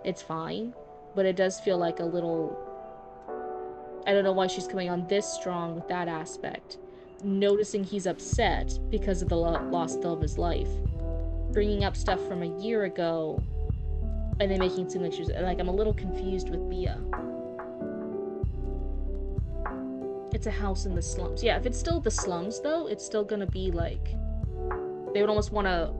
It's fine. But it does feel like a little... I don't know why she's coming on this strong with that aspect. Noticing he's upset because of the lost love of his life. Bringing up stuff from a year ago, and then making it seem like she was... Like, I'm a little confused with Thea. It's a house in the slums. Yeah, if it's still the slums, though, it's still gonna be, like... They would almost want to...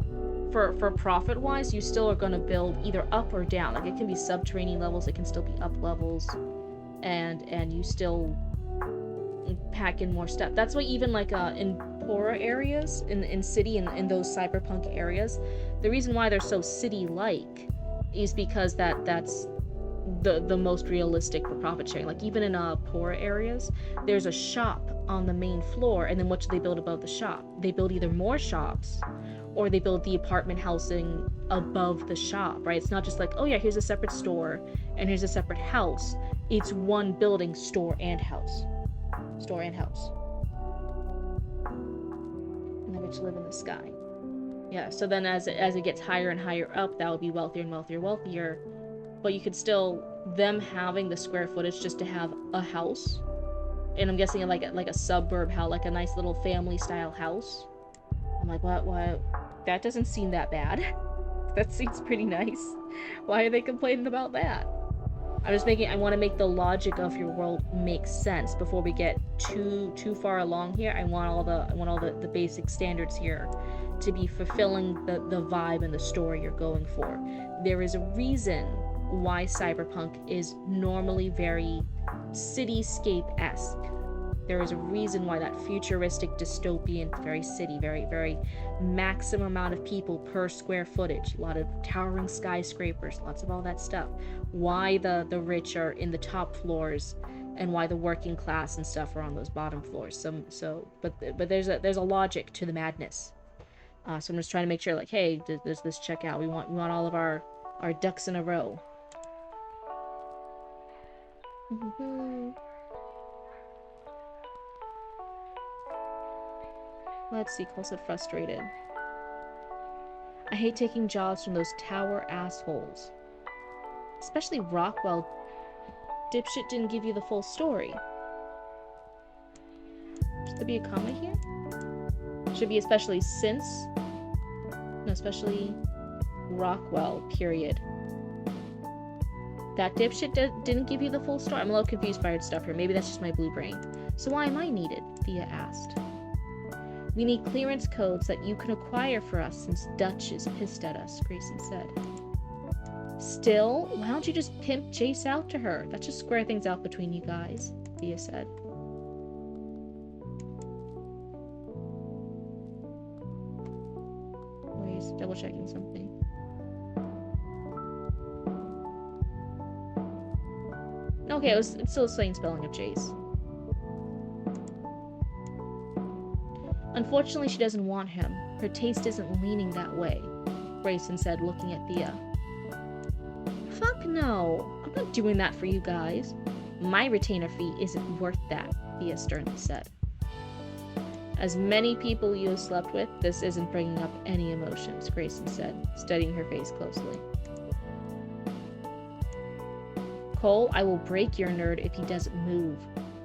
For profit-wise, you still are gonna build either up or down. Like, it can be subterranean levels, it can still be up levels. And you still pack in more stuff. That's why even, like, in poorer areas, in city, in those cyberpunk areas, the reason why they're so city-like is because that's the most realistic for profit sharing. Like, even in poorer areas, there's a shop on the main floor, and then what do they build above the shop? They build either more shops, or they build the apartment housing above the shop, right? It's not just like, oh yeah, here's a separate store, and here's a separate house. It's one building, store and house. Store and house. And the rich live in the sky. Yeah, so then as it gets higher and higher up, that will be wealthier and wealthier. But you could still, them having the square footage just to have a house. And I'm guessing like a suburb house, like a nice little family style house. I'm like, what? That doesn't seem that bad. That seems pretty nice. Why are they complaining about that? I want to make the logic of your world make sense before we get too far along here. I want all the basic standards here to be fulfilling the vibe and the story you're going for. There is a reason why cyberpunk is normally very cityscape-esque. There is a reason why that futuristic dystopian, very city, very, very maximum amount of people per square footage, a lot of towering skyscrapers, lots of all that stuff. Why the rich are in the top floors and why the working class and stuff are on those bottom floors. But there's a logic to the madness. So I'm just trying to make sure, like, hey, does this check out? We want all of our ducks in a row. Let's see, Cole said frustrated. I hate taking jobs from those tower assholes. Especially Rockwell. Dipshit didn't give you the full story. Should there be a comma here? Should be especially since. No, especially Rockwell, period. That dipshit didn't give you the full story. I'm a little confused by her stuff here. Maybe that's just my blue brain. So why am I needed? Thea asked. We need clearance codes that you can acquire for us since Dutch is pissed at us, Grayson said. Still, why don't you just pimp Jace out to her? That should square things out between you guys, Thea said. Wait, he's double checking something. Okay, it's still the same spelling of Jace. Unfortunately, she doesn't want him. Her taste isn't leaning that way, Grayson said, looking at Thea. Fuck no. I'm not doing that for you guys. My retainer fee isn't worth that, Thea sternly said. As many people you have slept with, this isn't bringing up any emotions, Grayson said, studying her face closely. Cole, I will break your nerd if he doesn't move,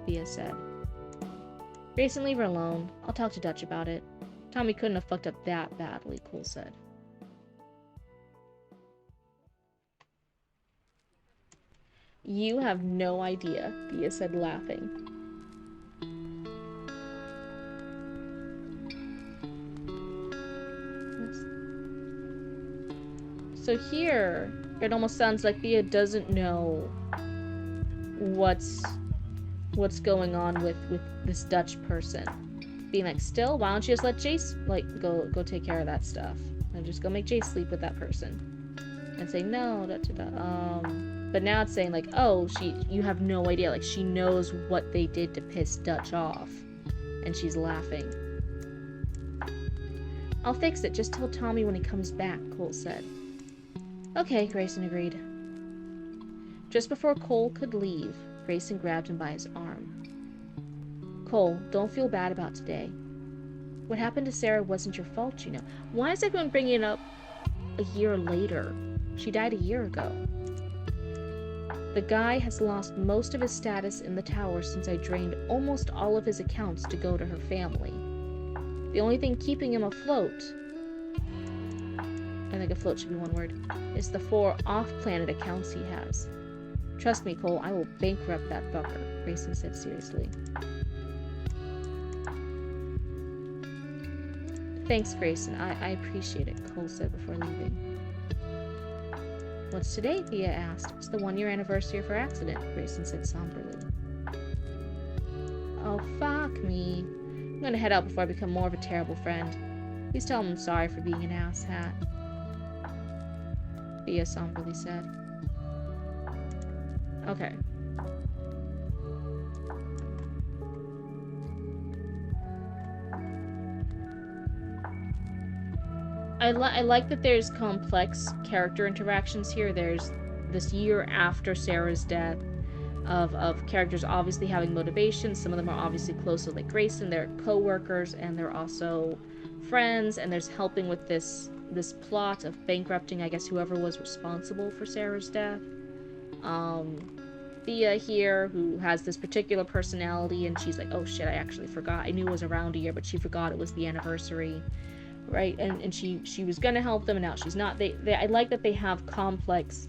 Thea said. Grayson, leave her alone. I'll talk to Dutch about it. Tommy couldn't have fucked up that badly, Cole said. You have no idea, Thea said, laughing. So here, it almost sounds like Thea doesn't know what's going on with this Dutch person. Being like, still, why don't you just let Jace, like, go take care of that stuff? And just go make Jace sleep with that person. And say, no, but now it's saying, like, oh, you have no idea. Like, she knows what they did to piss Dutch off. And she's laughing. I'll fix it. Just tell Tommy when he comes back, Cole said. Okay, Grayson agreed. Just before Cole could leave, Grayson grabbed him by his arm. Cole, don't feel bad about today. What happened to Sarah wasn't your fault, you know. Why is everyone bringing it up a year later? She died a year ago. The guy has lost most of his status in the tower since I drained almost all of his accounts to go to her family. The only thing keeping him afloat, I think afloat should be one word, is the 4 off-planet accounts he has. Trust me, Cole, I will bankrupt that fucker, Grayson said seriously. Thanks, Grayson. I appreciate it, Cole said before leaving. What's today? Thea asked. It's the 1-year anniversary of her accident, Grayson said somberly. Oh, fuck me. I'm gonna head out before I become more of a terrible friend. Please tell him I'm sorry for being an asshat, Thea somberly said. Okay. I like that there's complex character interactions here. There's this year after Sarah's death of characters obviously having motivations. Some of them are obviously close to, like, Grayson. They're co-workers and they're also friends, and there's helping with this plot of bankrupting, I guess, whoever was responsible for Sarah's death. Thea here, who has this particular personality, and she's like, oh shit, I actually forgot. I knew it was around a year, but she forgot it was the anniversary. Right, and she was gonna help them, and now she's not. I like that they have complex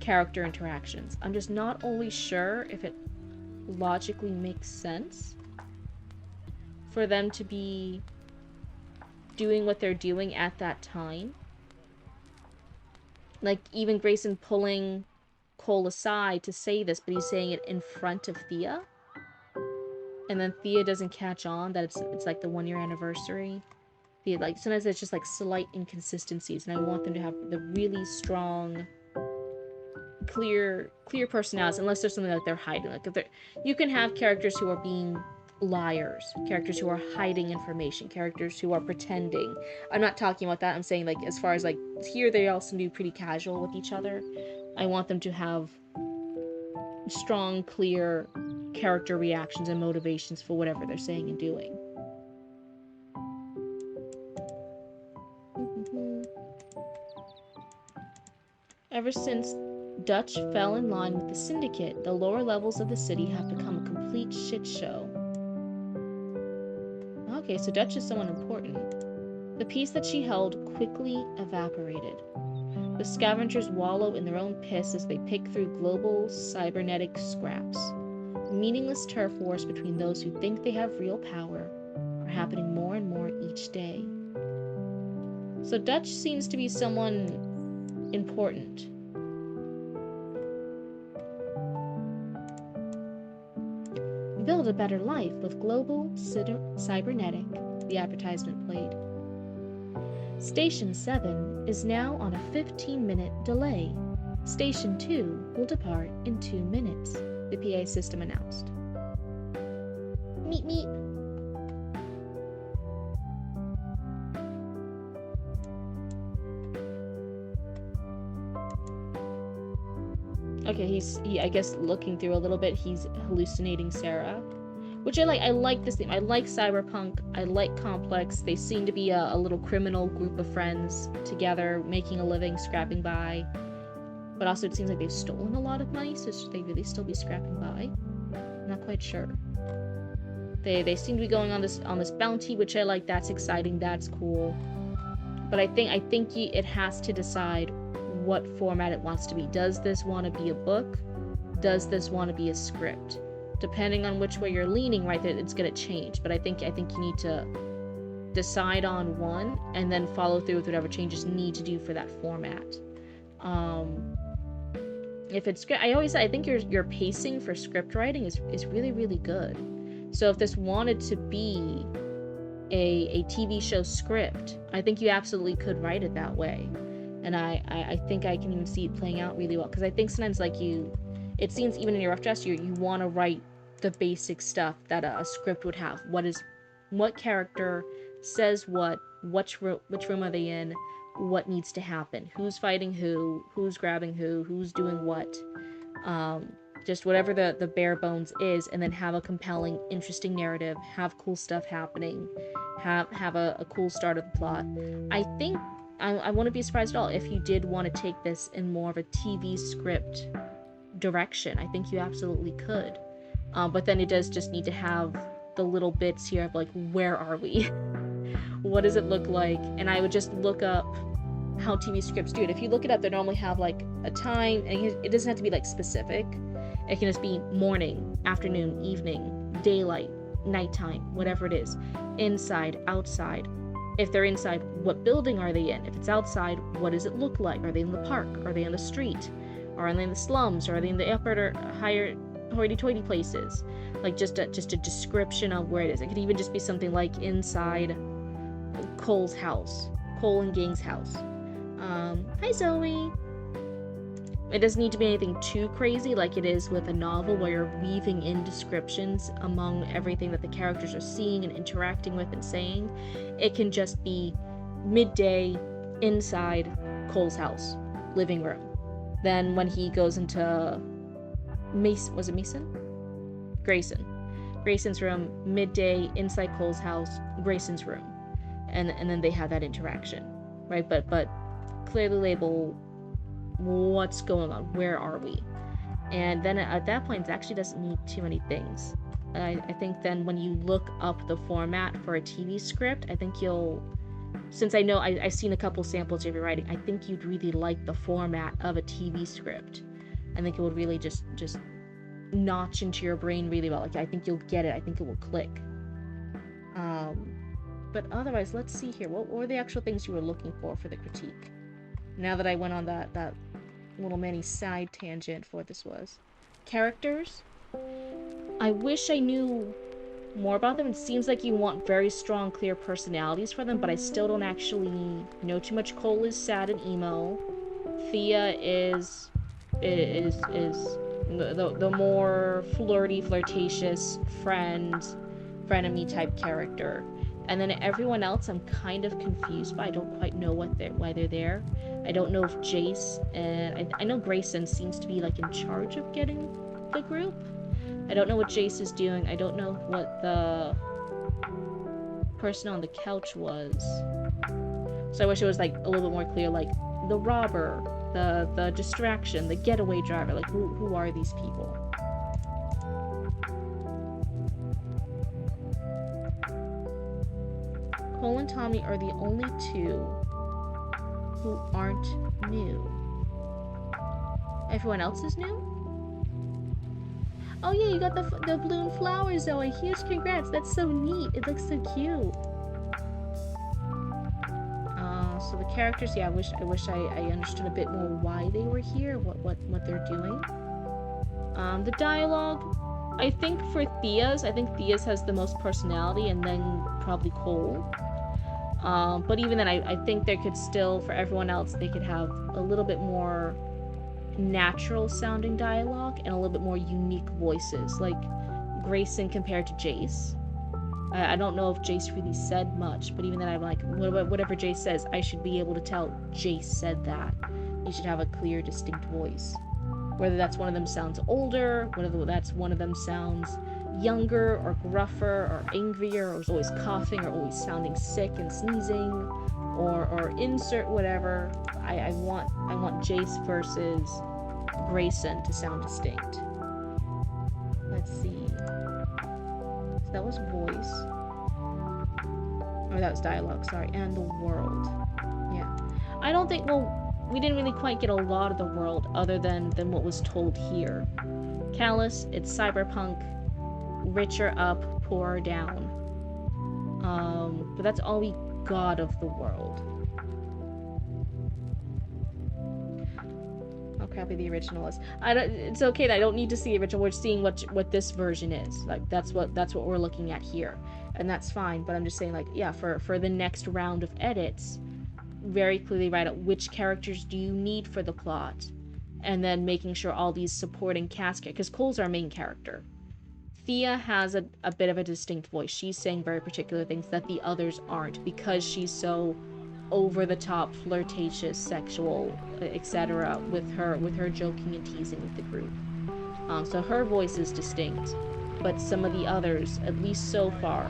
character interactions. I'm just not always sure if it logically makes sense for them to be doing what they're doing at that time. Like, even Grayson pulling Cole aside to say this, but he's saying it in front of Thea. And then Thea doesn't catch on that it's like the 1-year anniversary. Like, sometimes it's just like slight inconsistencies, and I want them to have the really strong, clear personalities, unless there's something that they're hiding. Like, if you can have characters who are being liars, characters who are hiding information, characters who are pretending. I'm not talking about that. I'm saying, like, as far as, like, here they all seem to be pretty casual with each other. I want them to have strong, clear character reactions and motivations for whatever they're saying and doing. Ever since Dutch fell in line with the Syndicate, the lower levels of the city have become a complete shit show. Okay, so Dutch is someone important. The peace that she held quickly evaporated. The scavengers wallow in their own piss as they pick through global cybernetic scraps. Meaningless turf wars between those who think they have real power are happening more and more each day. So Dutch seems to be someone important. Build a better life with Global Cybernetic, the advertisement played. Station 7 is now on a 15-minute delay. Station 2 will depart in 2 minutes, the PA system announced. Meep meep. Okay, he's I guess looking through a little bit, he's hallucinating Sarah. Which I like. I like this theme. I like cyberpunk. I like complex. They seem to be a little criminal group of friends together, making a living, scrapping by. But also it seems like they've stolen a lot of money, so should they really still be scrapping by? I'm not quite sure. They seem to be going on this bounty, which I like. That's exciting. That's cool. But I think it has to decide what format it wants to be. Does this want to be a book? Does this want to be a script? Depending on which way you're leaning, right, it's going to change. But I think you need to decide on one and then follow through with whatever changes you need to do for that format. If it's script, I always say I think your pacing for script writing is really, really good. So if this wanted to be a TV show script, I think you absolutely could write it that way. And I think I can even see it playing out really well. Because I think sometimes, like, it seems even in your rough draft, you want to write the basic stuff that a script would have. What character says which room are they in, what needs to happen, who's fighting who's grabbing who's doing what. Just whatever the bare bones is, and then have a compelling, interesting narrative, have cool stuff happening, have a cool start of the plot. I think I wouldn't be surprised at all if you did want to take this in more of a TV script direction. I think you absolutely could. But then it does just need to have the little bits here of, like, where are we? What does it look like? And I would just look up how TV scripts do it. If you look it up, they normally have, like, a time, and it doesn't have to be, like, specific. It can just be morning, afternoon, evening, daylight, nighttime, whatever it is. Inside, outside. If they're inside, what building are they in? If it's outside, what does it look like? Are they in the park? Are they on the street? Are they in the slums? Or are they in the upper or higher hoity-toity places? Like, just a description of where it is. It could even just be something like inside Cole's house. Cole and Gang's house. Hi, Zoe. It doesn't need to be anything too crazy like it is with a novel, where you're weaving in descriptions among everything that the characters are seeing and interacting with and saying. It can just be midday inside Cole's house, living room. Then when he goes into Grayson's room, midday inside Cole's house, Grayson's room. And then they have that interaction, right? But clearly label what's going on, where are we? And then at that point, it actually doesn't need too many things. I think then when you look up the format for a TV script, I think since I know I've seen a couple samples of your writing, I think you'd really like the format of a TV script. I think it would really just notch into your brain really well. Like, I think you'll get it. I think it will click. But otherwise, let's see here. What were the actual things you were looking for the critique? Now that I went on that little mini side tangent for what this was. Characters? I wish I knew more about them. It seems like you want very strong, clear personalities for them, but I still don't actually know too much. Cole is sad and emo. Thea is the more flirty, flirtatious frenemy type character. And then everyone else I'm kind of confused by. I don't quite know why they're there. I don't know if Jace and I know Grayson seems to be, like, in charge of getting the group. I don't know what Jace is doing. I don't know what the person on the couch was. So I wish it was, like, a little bit more clear, like the robber, the distraction, the getaway driver. Like, who are these people? Cole and Tommy are the only two who aren't new. Everyone else is new? Oh yeah, you got the balloon flower, Zoe. Huge congrats. That's so neat. It looks so cute. So the characters, yeah, I wish I understood a bit more why they were here, what they're doing. The dialogue, I think Thea's has the most personality, and then probably Cole. But even then, I think there could still, for everyone else, they could have a little bit more natural sounding dialogue and a little bit more unique voices, like Grayson compared to Jace. I don't know if Jace really said much, but even then I'm like, whatever Jace says, I should be able to tell Jace said that. He should have a clear, distinct voice. Whether that's one of them sounds older, whether that's one of them sounds younger or gruffer or angrier, or is always coughing or always sounding sick and sneezing, or insert whatever. I want Jace versus Grayson to sound distinct. Let's see. So that was voice. Or that was dialogue, sorry. And the world. Yeah. I don't think, well, we didn't really quite get a lot of the world other than what was told here. Callus, it's cyberpunk, richer up, poorer down. But that's all we got of the world. How crappy the original is. It's okay that I don't need to see the original. We're seeing what this version is. Like, that's what we're looking at here. And that's fine, but I'm just saying, like, yeah, for the next round of edits, very clearly write out which characters do you need for the plot, and then making sure all these supporting cast, because Cole's our main character. Thea has a bit of a distinct voice. She's saying very particular things that the others aren't, because she's so over the top, flirtatious, sexual, etc. with her joking and teasing with the group. So her voice is distinct, but some of the others, at least so far,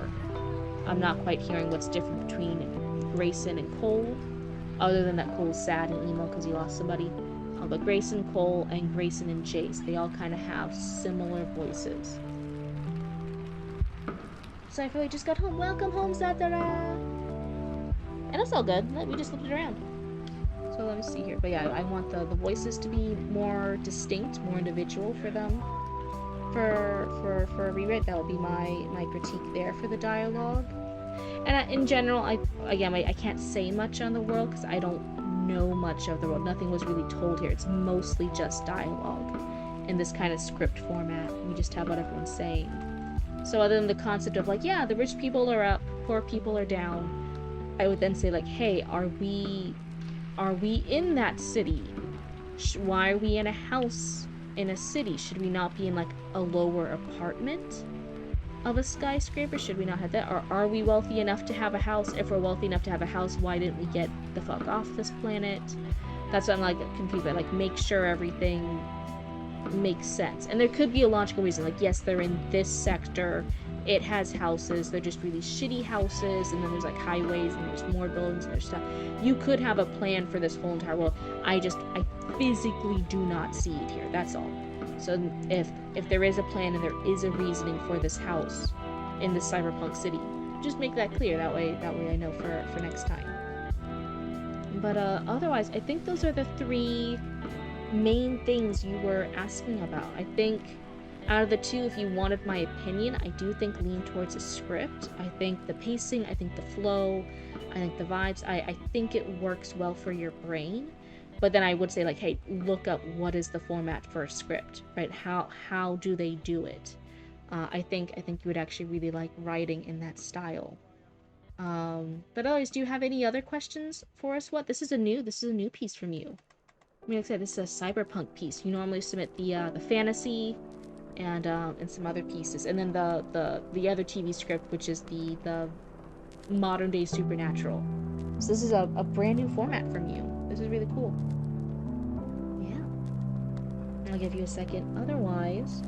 I'm not quite hearing what's different between Grayson and Cole, other than that Cole's sad and emo because he lost somebody. But Grayson, Cole, and Grayson and Jace, they all kind of have similar voices. So I feel like I just got home. Welcome home, Satara! And it's all good. We just flipped it around. So let me see here. But yeah, I want the voices to be more distinct, more individual for them. For a rewrite, that would be my critique there for the dialogue. And in general, I can't say much on the world because I don't know much of the world. Nothing was really told here. It's mostly just dialogue in this kind of script format. We just have what everyone's saying. So other than the concept of like, yeah, the rich people are up, poor people are down, I would then say like, hey, are we in that city? Why are we in a house in a city? Should we not be in like a lower apartment of a skyscraper? Should we not have that? Or are we wealthy enough to have a house? If we're wealthy enough to have a house, why didn't we get the fuck off this planet? That's what I'm like confused by. Like, make sure everything makes sense. And there could be a logical reason. Like, yes, they're in this sector. It has houses. They're just really shitty houses. And then there's like highways and there's more buildings and there's stuff. You could have a plan for this whole entire world. I physically do not see it here. That's all. So if there is a plan and there is a reasoning for this house in this cyberpunk city, just make that clear. That way I know for next time. But otherwise, I think those are the three main things you were asking about. I think out of the two, if you wanted my opinion, I do think lean towards a script. I think the pacing, I think the flow, I think the vibes, I think it works well for your brain. But then I would say, like, hey, look up what is the format for a script, right? How do they do it? I think you would actually really like writing in that style. But otherwise, do you have any other questions for us? This is a new piece from you. I mean, like I said, this is a cyberpunk piece. You normally submit the fantasy and some other pieces, and then the other TV script, which is the modern day supernatural. So this is a brand new format from you. This is really cool. Yeah. I'll give you a second. Otherwise,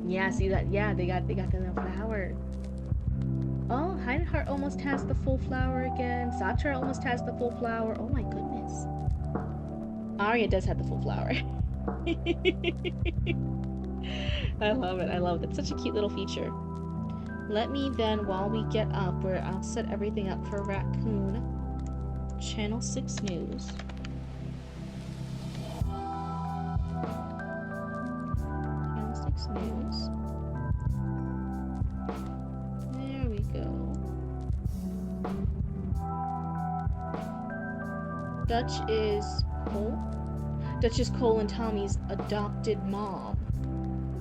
yeah, see that? Yeah, they got the little flower. Oh, Heidenheart almost has the full flower again. Satra almost has the full flower. Oh my goodness. Arya does have the full flower. I love it. It's such a cute little feature. Let me then, while we get up, where I'll set everything up for Raccoon Channel 6 News. Channel 6 News. There we go. Dutch is Cole and Tommy's adopted mom.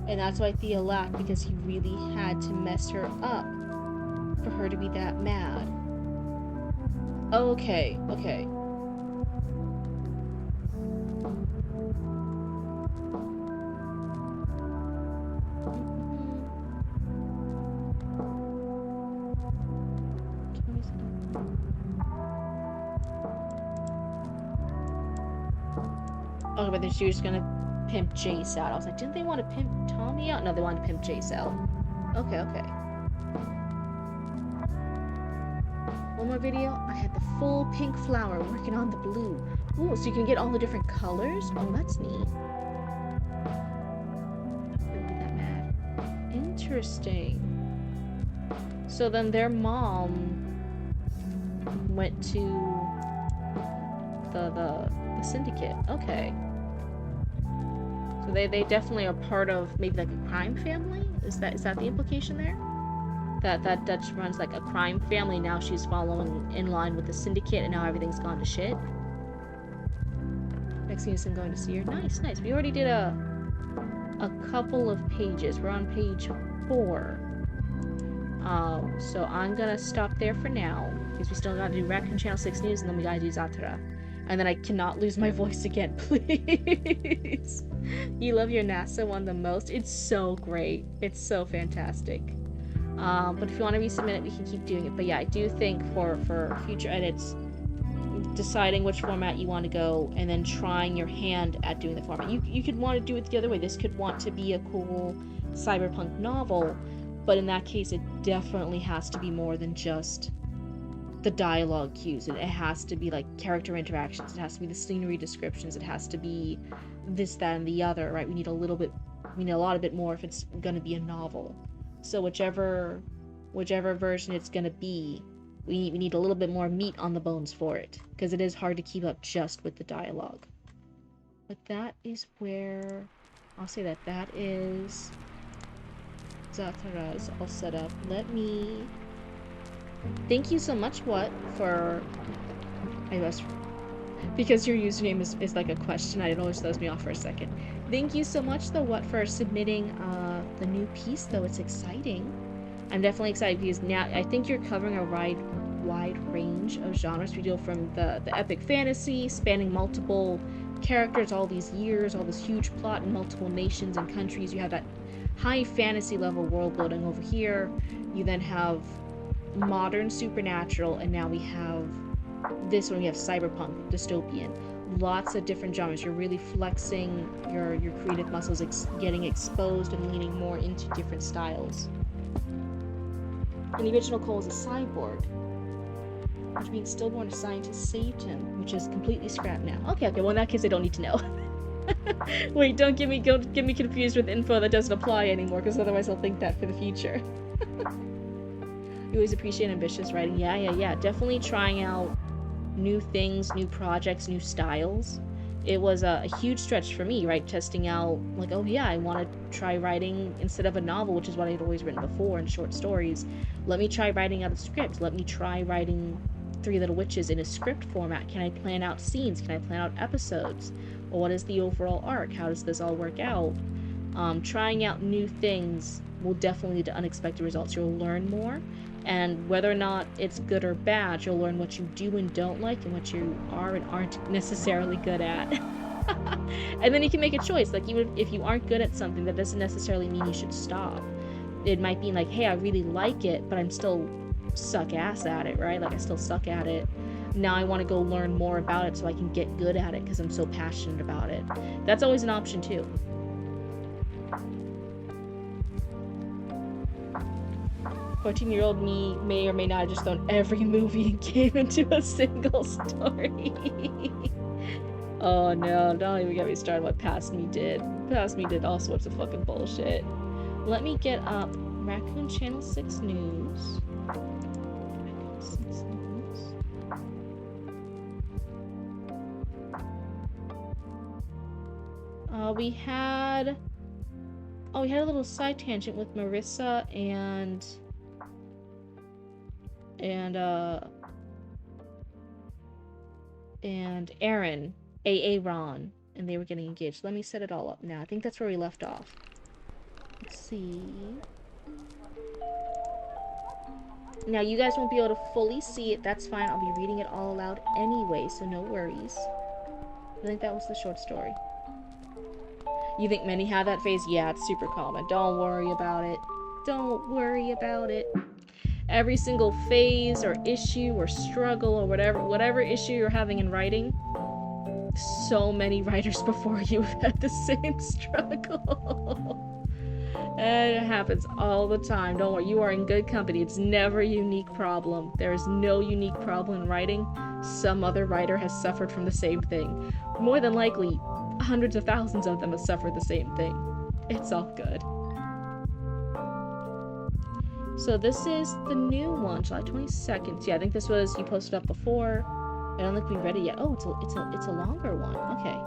And that's why Thea laughed, because he really had to mess her up for her to be that mad. Okay, okay. Okay, but then she was gonna pimp Jace out. I was like, didn't they want to pimp Tommy out? No, they wanted to pimp Jace out. Okay, okay. One more video. I had the full pink flower working on the blue. Ooh, so you can get all the different colors? Oh, that's neat. Don't get that mad. Interesting. So then their mom went to the syndicate. Okay. So they definitely are part of maybe like a crime family? Is that the implication there? That Dutch runs like a crime family, now she's following in line with the syndicate, and now everything's gone to shit. Next thing is I'm going to see her. Nice, nice. We already did a couple of pages. We're on page 4. So I'm gonna stop there for now, because we still gotta do Raccoon Channel 6 News, and then we gotta do Zatara. And then I cannot lose my voice again, please. You love your NASA one the most? It's so great. It's so fantastic. But if you want to resubmit it, we can keep doing it. But yeah, I do think for future edits, deciding which format you want to go, and then trying your hand at doing the format. You could want to do it the other way. This could want to be a cool cyberpunk novel, but in that case, it definitely has to be more than just the dialogue cues. It has to be like character interactions. It has to be the scenery descriptions. It has to be this, that, and the other, right? We need a lot bit more if it's going to be a novel. So whichever version it's going to be, we need a little bit more meat on the bones for it, because it is hard to keep up just with the dialogue. But that is where I'll say that is Zatara's all set up. Let me thank you so much, for I guess because your username is like a question, it always throws me off for a second. Thank you so much though, for submitting the new piece though. It's exciting. I'm definitely excited because now I think you're covering a wide range of genres. We go from the epic fantasy, spanning multiple characters, all these years, all this huge plot in multiple nations and countries. You have that high fantasy level world building over here. You then have modern supernatural, and now we have this one. We have cyberpunk, dystopian. Lots of different genres. You're really flexing your creative muscles, getting exposed and leaning more into different styles. And the original Cole is a cyborg, which means stillborn scientist saved him, which is completely scrapped now. Okay, well in that case I don't need to know. Wait, don't get me confused with info that doesn't apply anymore, because otherwise I'll think that for the future. You always appreciate ambitious writing. Yeah. Definitely trying out new things, new projects, new styles. It was a huge stretch for me, right? Testing out, like, oh yeah, I want to try writing instead of a novel, which is what I'd always written before in short stories. Let me try writing out a script. Let me try writing Three Little Witches in a script format. Can I plan out scenes? Can I plan out episodes? Or what is the overall arc? How does this all work out? Trying out new things will definitely lead to unexpected results. You'll learn more, and whether or not it's good or bad, you'll learn what you do and don't like, and what you are and aren't necessarily good at. And then you can make a choice. Like, even if you aren't good at something, that doesn't necessarily mean you should stop. It might be like, hey, I really like it, but I'm still suck ass at it, right? Like, I still suck at it. Now I want to go learn more about it so I can get good at it because I'm so passionate about it. That's always an option too. 14-year-old me may or may not have just thrown every movie and game into a single story. Oh no, don't even get me started what Past Me did. Past Me did all sorts of fucking bullshit. Let me get up Raccoon Channel 6 News. Raccoon 6 News. We had a little side tangent with Marissa and Aaron, Ron, and they were getting engaged. Let me set it all up now. I think that's where we left off. Let's see. Now, you guys won't be able to fully see it. That's fine. I'll be reading it all aloud anyway, so no worries. I think that was the short story. You think many have that phase? Yeah, it's super common. Don't worry about it. Don't worry about it. Every single phase or issue or struggle or whatever issue you're having in writing, so many writers before you have had the same struggle. And it happens all the time. Don't worry, you are in good company. It's never a unique problem. There is no unique problem in writing. Some other writer has suffered from the same thing. More than likely, hundreds of thousands of them have suffered the same thing. It's all good. So this is the new one, July 22nd. Yeah, I think this was, you posted up before. I don't think we read it yet. Oh, it's a longer one. Okay.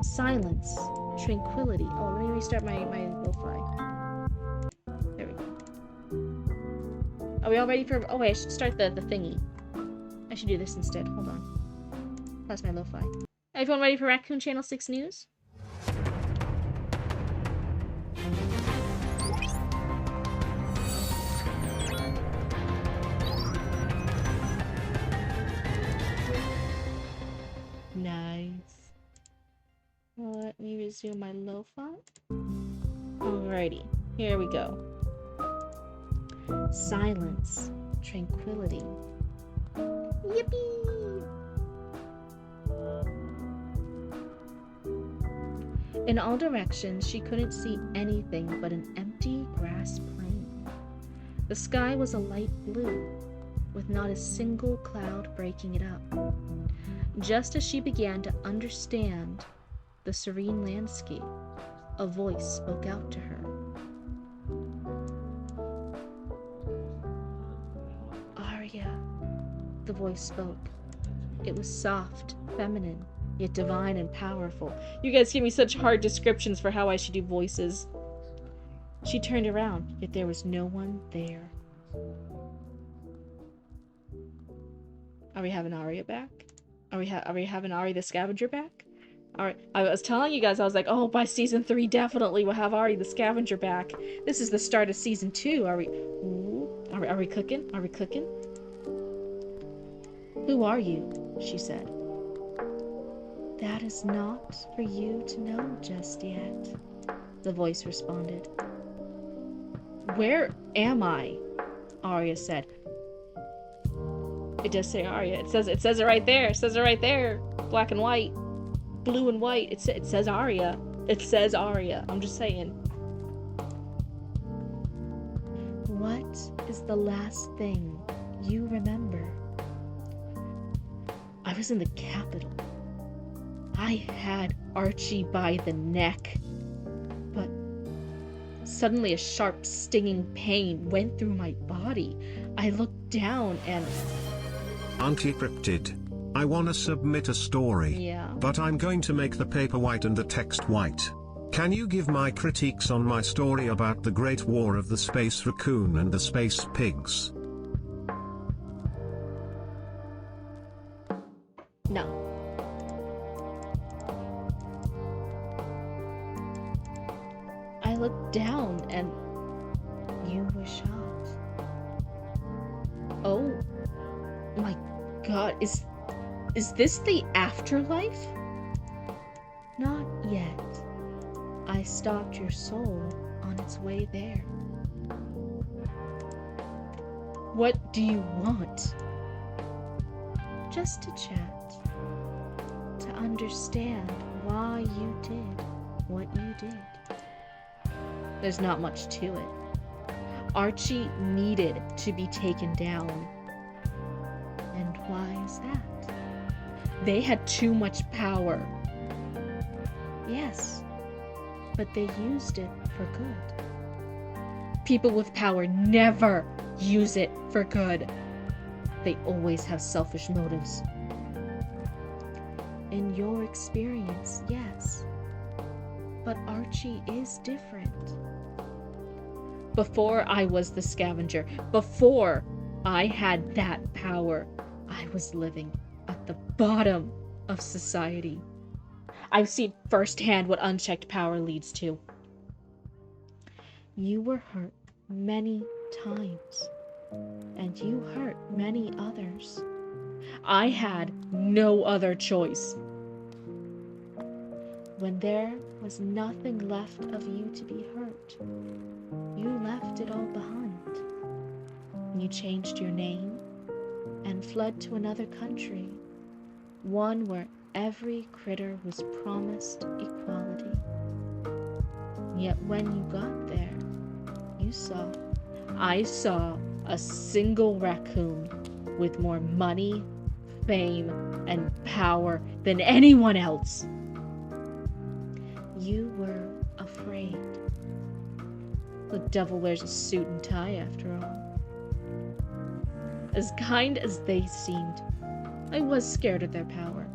Silence. Tranquility. Oh, let me restart my lo-fi. There we go. Are we all ready for... Oh, wait, I should start the thingy. I should do this instead. Hold on. That's my lo-fi. Everyone ready for Raccoon Channel 6 News? Nice. Let me resume my lo-fi. Alrighty, here we go. Silence, tranquility. Yippee! In all directions, she couldn't see anything but an empty grass plain. The sky was a light blue, with not a single cloud breaking it up. Just as she began to understand the serene landscape, a voice spoke out to her. Arya, the voice spoke. It was soft, feminine, yet divine and powerful. You guys give me such hard descriptions for how I should do voices. She turned around, yet there was no one there. Are we having Arya back? Are we having Ari the Scavenger back? Alright, I was telling you guys, I was like, oh, by season 3, definitely we'll have Ari the Scavenger back. This is the start of season 2. Are we cooking? Are we cooking? Who are you? She said. That is not for you to know just yet, the voice responded. Where am I? Arya said. It does say Arya. It says it right there. It says it right there. Black and white. Blue and white. It says Arya. It says Arya. I'm just saying. What is the last thing you remember? I was in the capital. I had Archie by the neck. But suddenly a sharp, stinging pain went through my body. I looked down and... Auntie Cryptid, I wanna submit a story. Yeah. But I'm going to make the paper white and the text white. Can you give my critiques on my story about the Great War of the Space Raccoon and the Space Pigs? No. I looked down and you were shot. Oh my god, is this the afterlife? Not yet. I stopped your soul on its way there. What do you want? Just to chat. To understand why you did what you did. There's not much to it. Archie needed to be taken down. And why is that? They had too much power. Yes. but they used it for good. People with power never use it for good. They always have selfish motives. In your experience, yes. But Archie is different. Before I was the scavenger, before I had that power, I was living at the bottom of society. I've seen firsthand what unchecked power leads to. You were hurt many times, and you hurt many others. I had no other choice. When there was nothing left of you to be hurt, you left it all behind. You changed your name and fled to another country, one where every critter was promised equality. Yet when you got there, I saw a single raccoon with more money, fame, and power than anyone else. You were afraid. The devil wears a suit and tie after all. As kind as they seemed, I was scared of their power.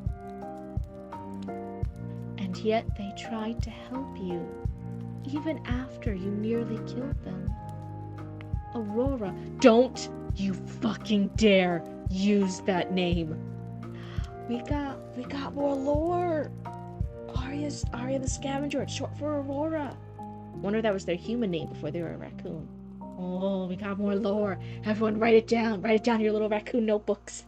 And yet they tried to help you, even after you nearly killed them. Aurora, don't you fucking dare use that name. We got more lore. Arya the Scavenger, it's short for Aurora. Wonder that was their human name before they were a raccoon. Oh, we got more lore. Everyone write it down. Write it down in your little raccoon notebooks.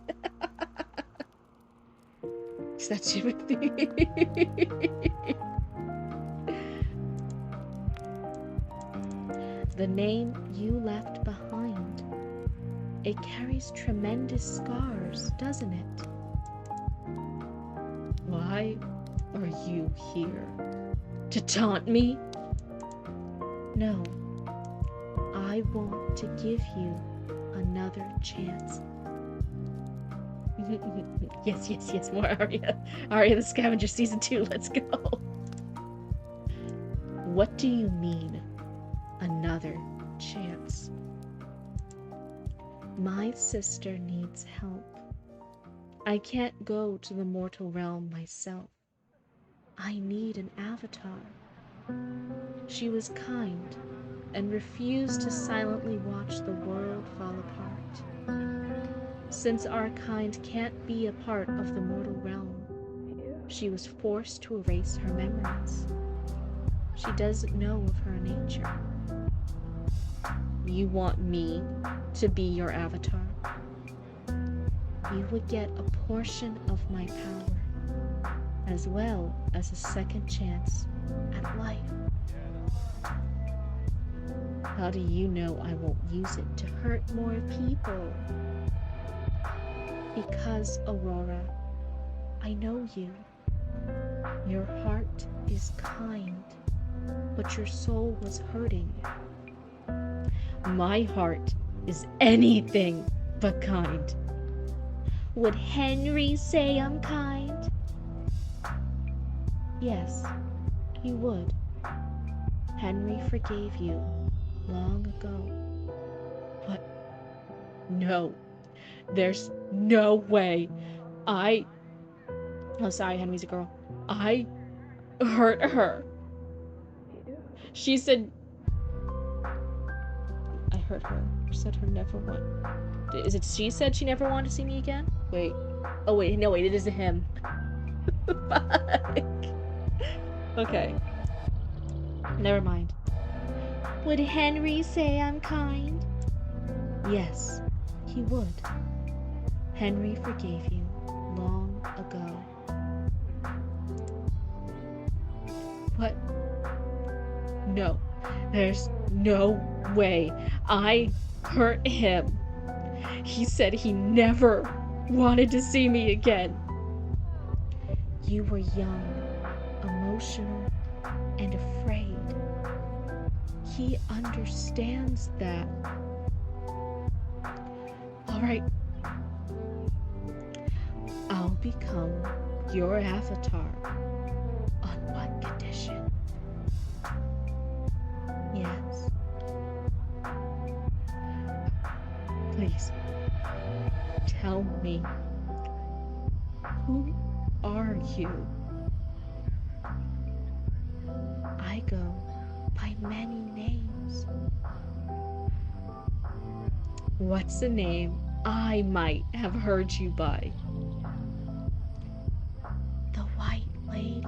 Is that Timothy? The name you left behind. It carries tremendous scars, doesn't it? Why are you here? To taunt me? No. I want to give you another chance. Yes, more Arya. Arya the Scavenger Season 2, let's go. What do you mean, another chance? My sister needs help. I can't go to the mortal realm myself. I need an avatar. She was kind and refused to silently watch the world fall apart. Since our kind can't be a part of the mortal realm, she was forced to erase her memories. She doesn't know of her nature. You want me to be your avatar? You would get a portion of my power, as well as a second chance at life. How do you know I won't use it to hurt more people? Because, Aurora, I know you. Your heart is kind, but your soul was hurting. My heart is anything but kind. Would Henry say I'm kind? Yes, he would. Henry forgave you long ago. But no, there's no way. Oh, sorry, Henry's a girl. I hurt her. She said, I hurt her. Said her never want. Is it she said she never wanted to see me again? Wait. Oh wait, no wait, it is a him. Fuck. Okay. Never mind. Would Henry say I'm kind? Yes, he would. Henry forgave you long ago. What? No. There's no way. I hurt him. He said he never wanted to see me again. You were young, emotional, and afraid. He understands that. All right. I'll become your avatar. On one condition. tell me, who are you? I go by many names. What's a name I might have heard you by? The White Lady.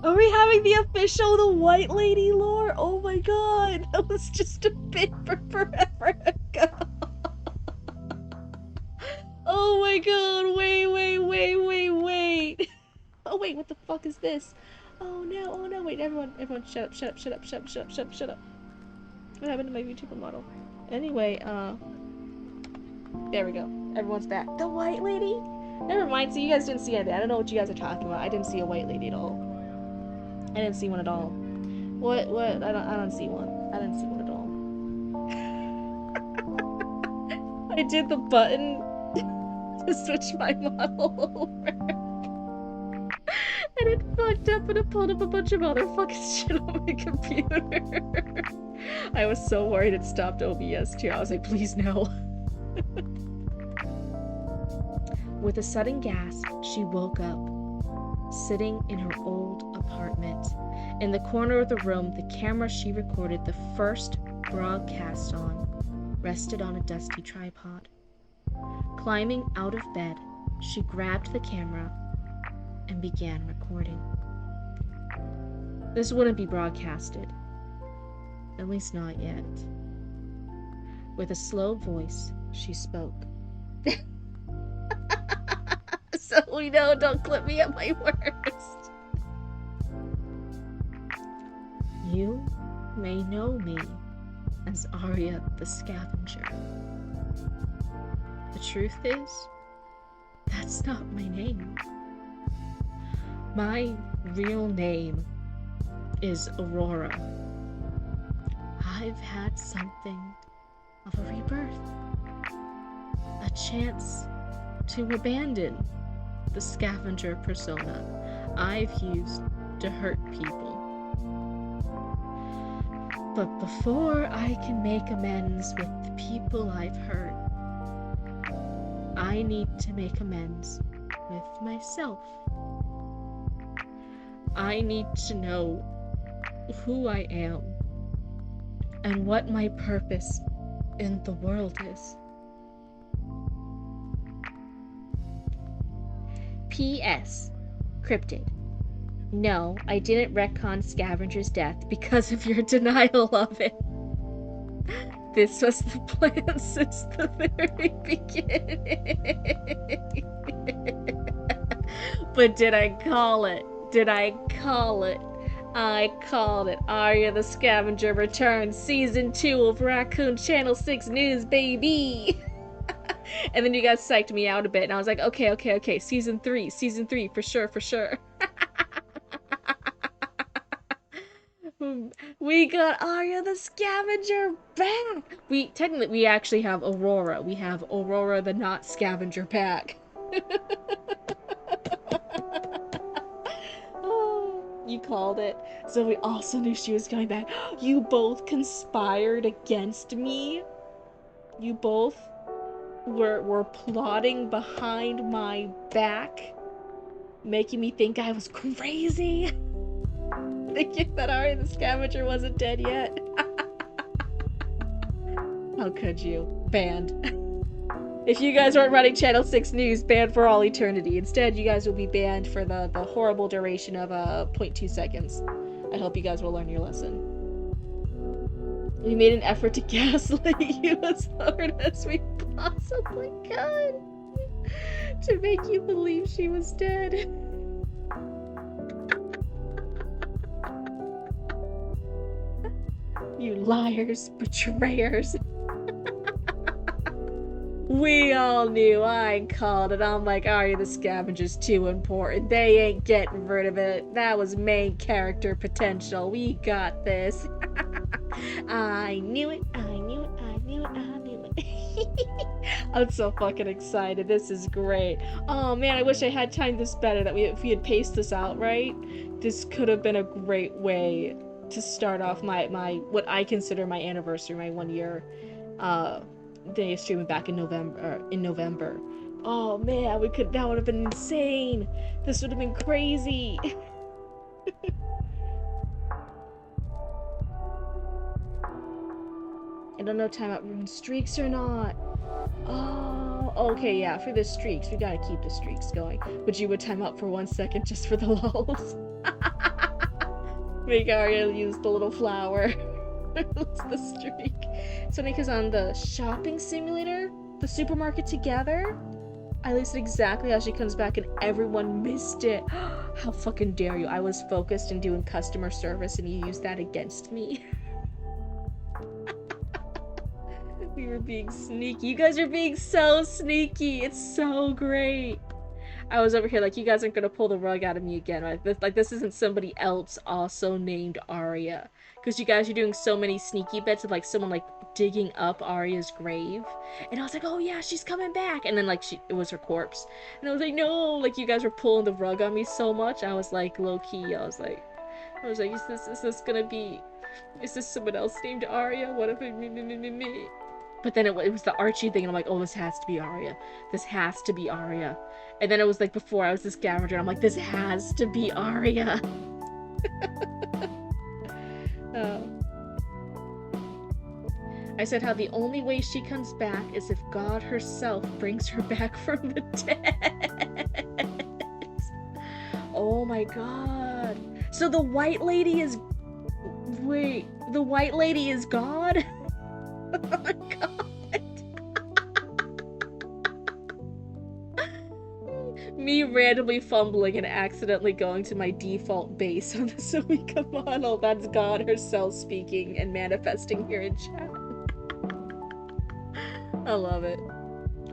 Are we having the official The White Lady lore? Oh my god, that was just a bit for forever ago. Oh my god, wait. Oh wait, what the fuck is this? Oh no, wait, everyone, shut up. What happened to my VTuber model? Anyway, there we go. Everyone's back. The White Lady? Never mind, so you guys didn't see anything. I don't know what you guys are talking about. I didn't see a White Lady at all. I didn't see one at all. What? I don't see one. I didn't see one at all. I did the button to switch my model over. And it fucked up and it pulled up a bunch of other fucking shit on my computer. I was so worried it stopped OBS too. I was like, please no. With a sudden gasp, she woke up, sitting in her old apartment. In the corner of the room, the camera she recorded the first broadcast on rested on a dusty tripod. Climbing out of bed, she grabbed the camera and began recording. This wouldn't be broadcasted. At least not yet. With a slow voice, she spoke. So we know, don't clip me at my worst. You may know me as Arya the Scavenger. The truth is, that's not my name. My real name is Aurora. I've had something of a rebirth. A chance to abandon the scavenger persona I've used to hurt people. But before I can make amends with the people I've hurt, I need to make amends with myself. I need to know who I am and what my purpose in the world is. P.S. Cryptid. No, I didn't retcon Scavenger's death because of your denial of it. This was the plan since the very beginning. But did I call it? I called it. Arya the Scavenger returns, season 2 of Raccoon Channel 6 News, baby. And then you guys psyched me out a bit, and I was like, okay, season 3, for sure. We got Arya the Scavenger back! We actually have Aurora. We have Aurora the not Scavenger back. Oh, you called it. So we also knew she was coming back. You both conspired against me. You both were plotting behind my back, making me think I was crazy. Thinking that Arya the Scavenger wasn't dead yet. How could you? Banned. If you guys weren't running Channel 6 News, banned for all eternity. Instead, you guys will be banned for the horrible duration of 0.2 seconds. I hope you guys will learn your lesson. We made an effort to gaslight you as hard as we possibly could to make you believe she was dead. You liars, betrayers. We all knew. I called it. I'm like, Arya the Scavenger's too important. They ain't getting rid of it. That was main character potential. We got this. I knew it. I'm so fucking excited. This is great. Oh man, I wish I had timed this better. That if we had paced this out right, this could have been a great way to start off my what I consider my anniversary, my 1 year They stream it back in November. Oh man, that would have been insane. This would have been crazy. I don't know time out running streaks or not. Oh, okay, yeah, for the streaks, we gotta keep the streaks going. But you would time out for 1 second just for the lulz. Make Arya use the little flower. It's the streak. It's funny because on the shopping simulator, the supermarket together, I listed exactly how she comes back and everyone missed it. How fucking dare you? I was focused in doing customer service and you used that against me. We were being sneaky. You guys are being so sneaky. It's so great. I was over here like, you guys aren't gonna pull the rug out of me again. Like this isn't somebody else also named Arya. Because you guys are doing so many sneaky bits of like someone like digging up Arya's grave. And I was like, oh yeah, she's coming back. And then like it was her corpse. And I was like, no, like you guys were pulling the rug on me so much. I was like low key. I was like, is this someone else named Arya? What if it me? But then it was the Archie thing, and I'm like, oh, this has to be Arya. This has to be Arya. And then it was like before I was the scavenger, and I'm like, this has to be Arya. I said how the only way she comes back is if God herself brings her back from the dead. Oh my god. So the white lady is... Wait, the white lady is God? Oh my god. Me randomly fumbling and accidentally going to my default base on the Suika model. That's God herself speaking and manifesting here in chat. I love it.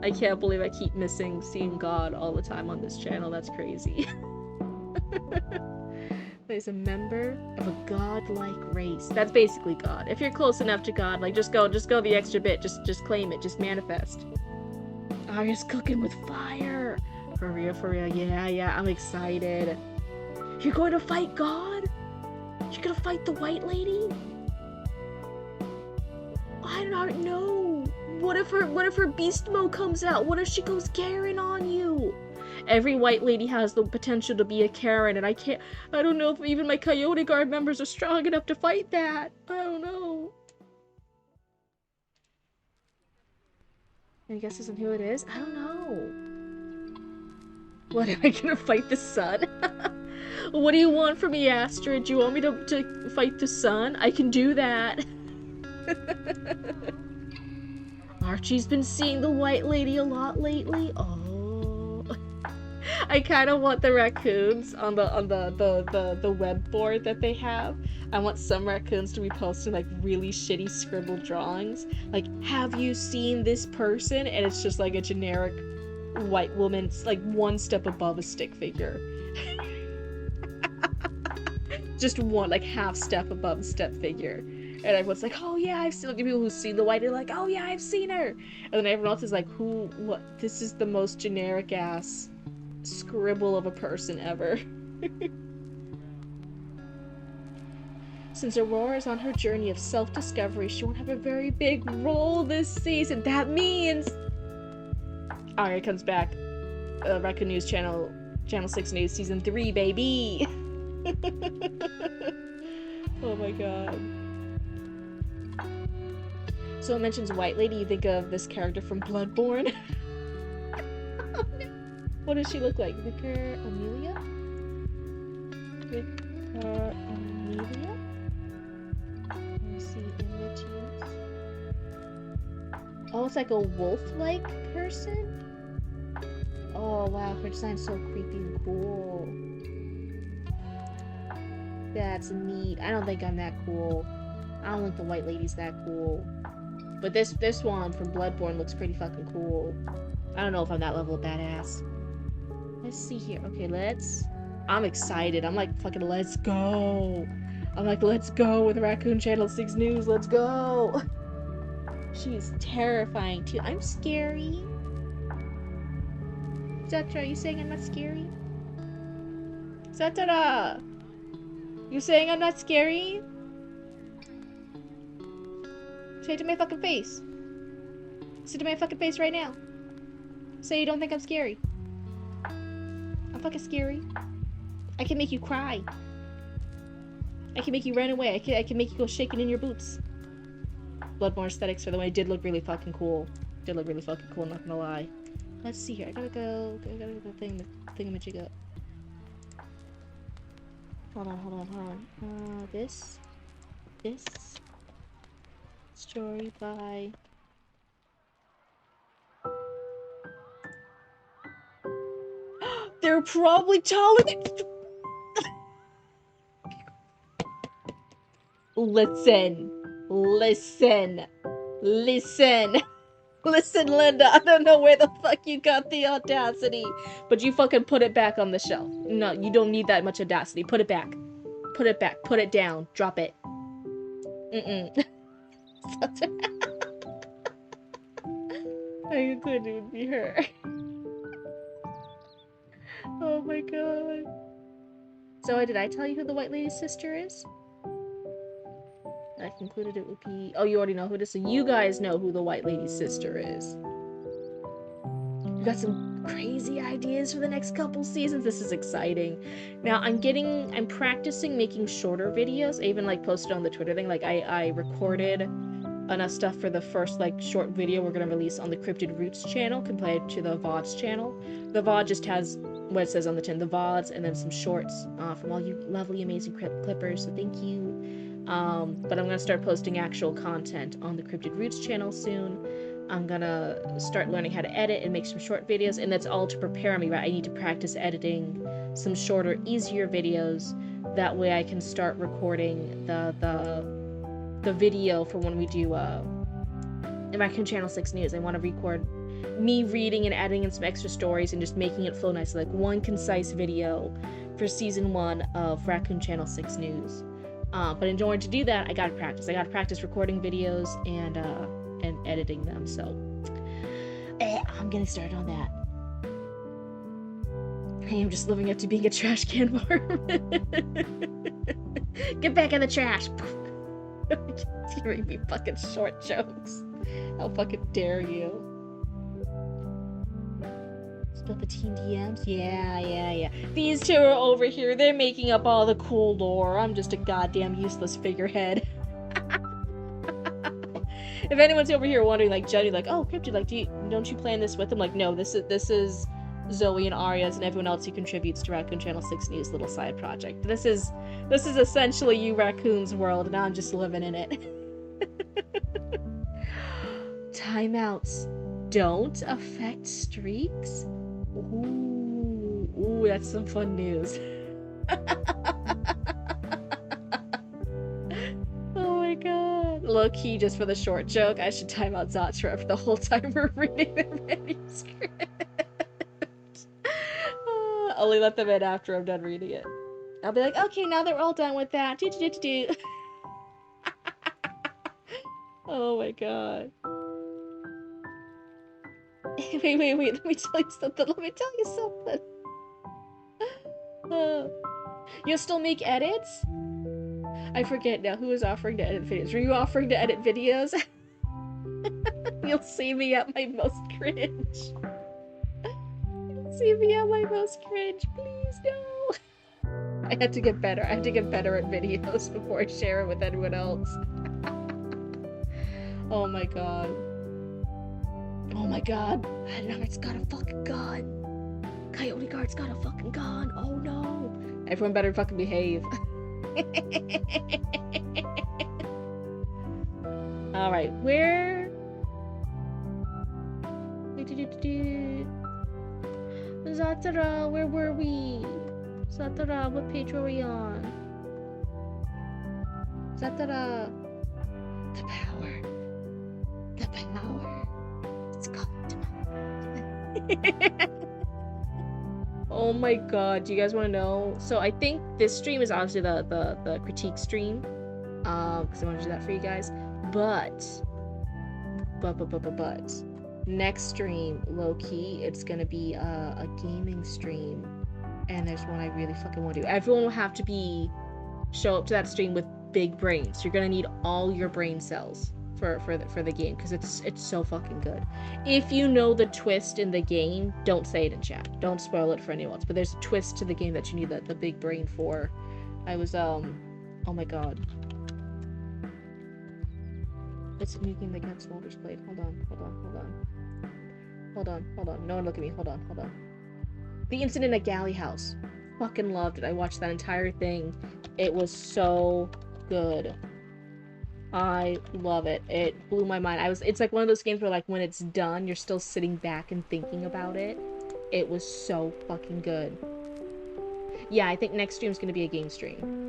I can't believe I keep missing seeing God all the time on this channel. That's crazy. There's a member of a godlike race. That's basically God. If you're close enough to God, like just go the extra bit. Just claim it. Just manifest. Arya's cooking with fire. For real. Yeah, I'm excited. You're going to fight God? You're gonna fight the white lady? I don't know. What if her beast mode comes out? What if she goes Karen on you? Every white lady has the potential to be a Karen, and I don't know if even my Coyote Guard members are strong enough to fight that. I don't know. Any guesses on who it is? I don't know. What, am I gonna fight the sun? What do you want from me, Astrid? Do you want me to fight the sun? I can do that. Archie's been seeing the white lady a lot lately. Oh. I kind of want the raccoons on the web board that they have. I want some raccoons to be posting like really shitty scribbled drawings. Like, have you seen this person? And it's just like a generic white woman, like one step above a stick figure. Just one, like half step above a step figure. And everyone's like, oh yeah, I've seen, like, people who've seen the white are like, oh yeah, I've seen her. And then everyone else is like, what? This is the most generic ass scribble of a person ever. Since Aurora is on her journey of self-discovery, she won't have a very big role this season. That means Arya comes back. Raccoon News Channel 6 News Season 3, baby! Oh my god. So it mentions White Lady, you think of this character from Bloodborne? Oh, no. What does she look like? Vicar Amelia? Vicar Amelia? Let me see images. Oh, it's like a wolf-like person? Oh wow, her design's so creepy and cool. That's neat. I don't think I'm that cool. I don't think the white lady's that cool. But this one from Bloodborne looks pretty fucking cool. I don't know if I'm that level of badass. Let's see here. Okay, I'm excited. I'm like, fucking let's go. I'm like, let's go with Raccoon Channel 6 News. Let's go. She's terrifying too. I'm scary. Zetra, are you saying I'm not scary? Zetra! You saying I'm not scary? Say it to my fucking face. Sit to my fucking face right now. Say you don't think I'm scary. I'm fucking scary. I can make you cry. I can make you run away. I can make you go shaking in your boots. Bloodborne aesthetics for the way it did look really fucking cool. Did look really fucking cool, not gonna lie. Let's see here. I gotta go the thingamajig up. Hold on. This. Story by... They're probably telling it. Listen, Linda, I don't know where the fuck you got the audacity, but you fucking put it back on the shelf. No, you don't need that much audacity. Put it back. Put it down. Drop it. I couldn't even be her. Oh my god. So did I tell you who the White Lady's sister is? I concluded it would be... Oh, you already know who it is, so you guys know who the White Lady's sister is. You got some crazy ideas for the next couple seasons. This is exciting. Now, I'm practicing making shorter videos. I even, like, posted on the Twitter thing. Like, I recorded enough stuff for the first, like, short video we're gonna release on the Cryptid Roots channel compared to the VODs channel. The VOD just has what it says on the tin, the VODs, and then some shorts from all you lovely, amazing clippers, so thank you. But I'm gonna start posting actual content on the Cryptid Roots channel soon. I'm gonna start learning how to edit and make some short videos, and that's all to prepare me, right? I need to practice editing some shorter, easier videos. That way I can start recording the video for when we do Raccoon Channel 6 News. I want to record me reading and adding in some extra stories and just making it flow nice, like one concise video for season 1 of Raccoon Channel 6 News. But in order to do that, I gotta practice. I gotta practice recording videos and editing them. So I'm getting started on that. I am just living up to being a trash can worm. Get back in the trash. It's giving me fucking short jokes. How fucking dare you? Spill the team DMs? Yeah. These two are over here. They're making up all the cool lore. I'm just a goddamn useless figurehead. If anyone's over here wondering, like, Jenny, like, oh, Cryptid, like, don't you plan this with them? Like, no, this is Zoe and Arias and everyone else who contributes to Raccoon Channel 6 News little side project. This is essentially you Raccoon's world, and I'm just living in it. Timeouts don't affect streaks? Ooh, that's some fun news. Oh my god. Low-key, just for the short joke, I should time out Zatra for the whole time we're reading the manuscript. Only let them in after I'm done reading it. I'll be like, okay, now that we're all done with that. Oh my god. Wait, let me tell you something. You'll still make edits? I forget now, who was offering to edit videos? Were you offering to edit videos? You'll see me at my most cringe. See me at my most cringe, please, no. I had to get better. I had to get better at videos before I share it with anyone else. Oh my god. Oh my god. It's got a fucking gun. Coyote Guard's got a fucking gun. Oh no. Everyone better fucking behave. Alright, where... Zatara, where were we? Zatara, what page were we on? Zatara. The power. The power. It's coming to Oh my god, do you guys want to know? So I think this stream is obviously the critique stream. Because I want to do that for you guys. But next stream, low-key, it's gonna be a gaming stream, and there's one I really fucking want to do. Everyone will have to show up to that stream with big brains. You're gonna need all your brain cells for the game, because it's so fucking good. If you know the twist in the game, don't say it in chat. Don't spoil it for anyone else. But there's a twist to the game that you need the big brain for. I was oh my god. It's a new game that Cat Smolders played. Hold on. No one look at me. Hold on. The Incident at Galley House. Fucking loved it. I watched that entire thing. It was so good. I love it. It blew my mind. It's like one of those games where, like, when it's done, you're still sitting back and thinking about it. It was so fucking good. Yeah, I think next stream's gonna be a game stream.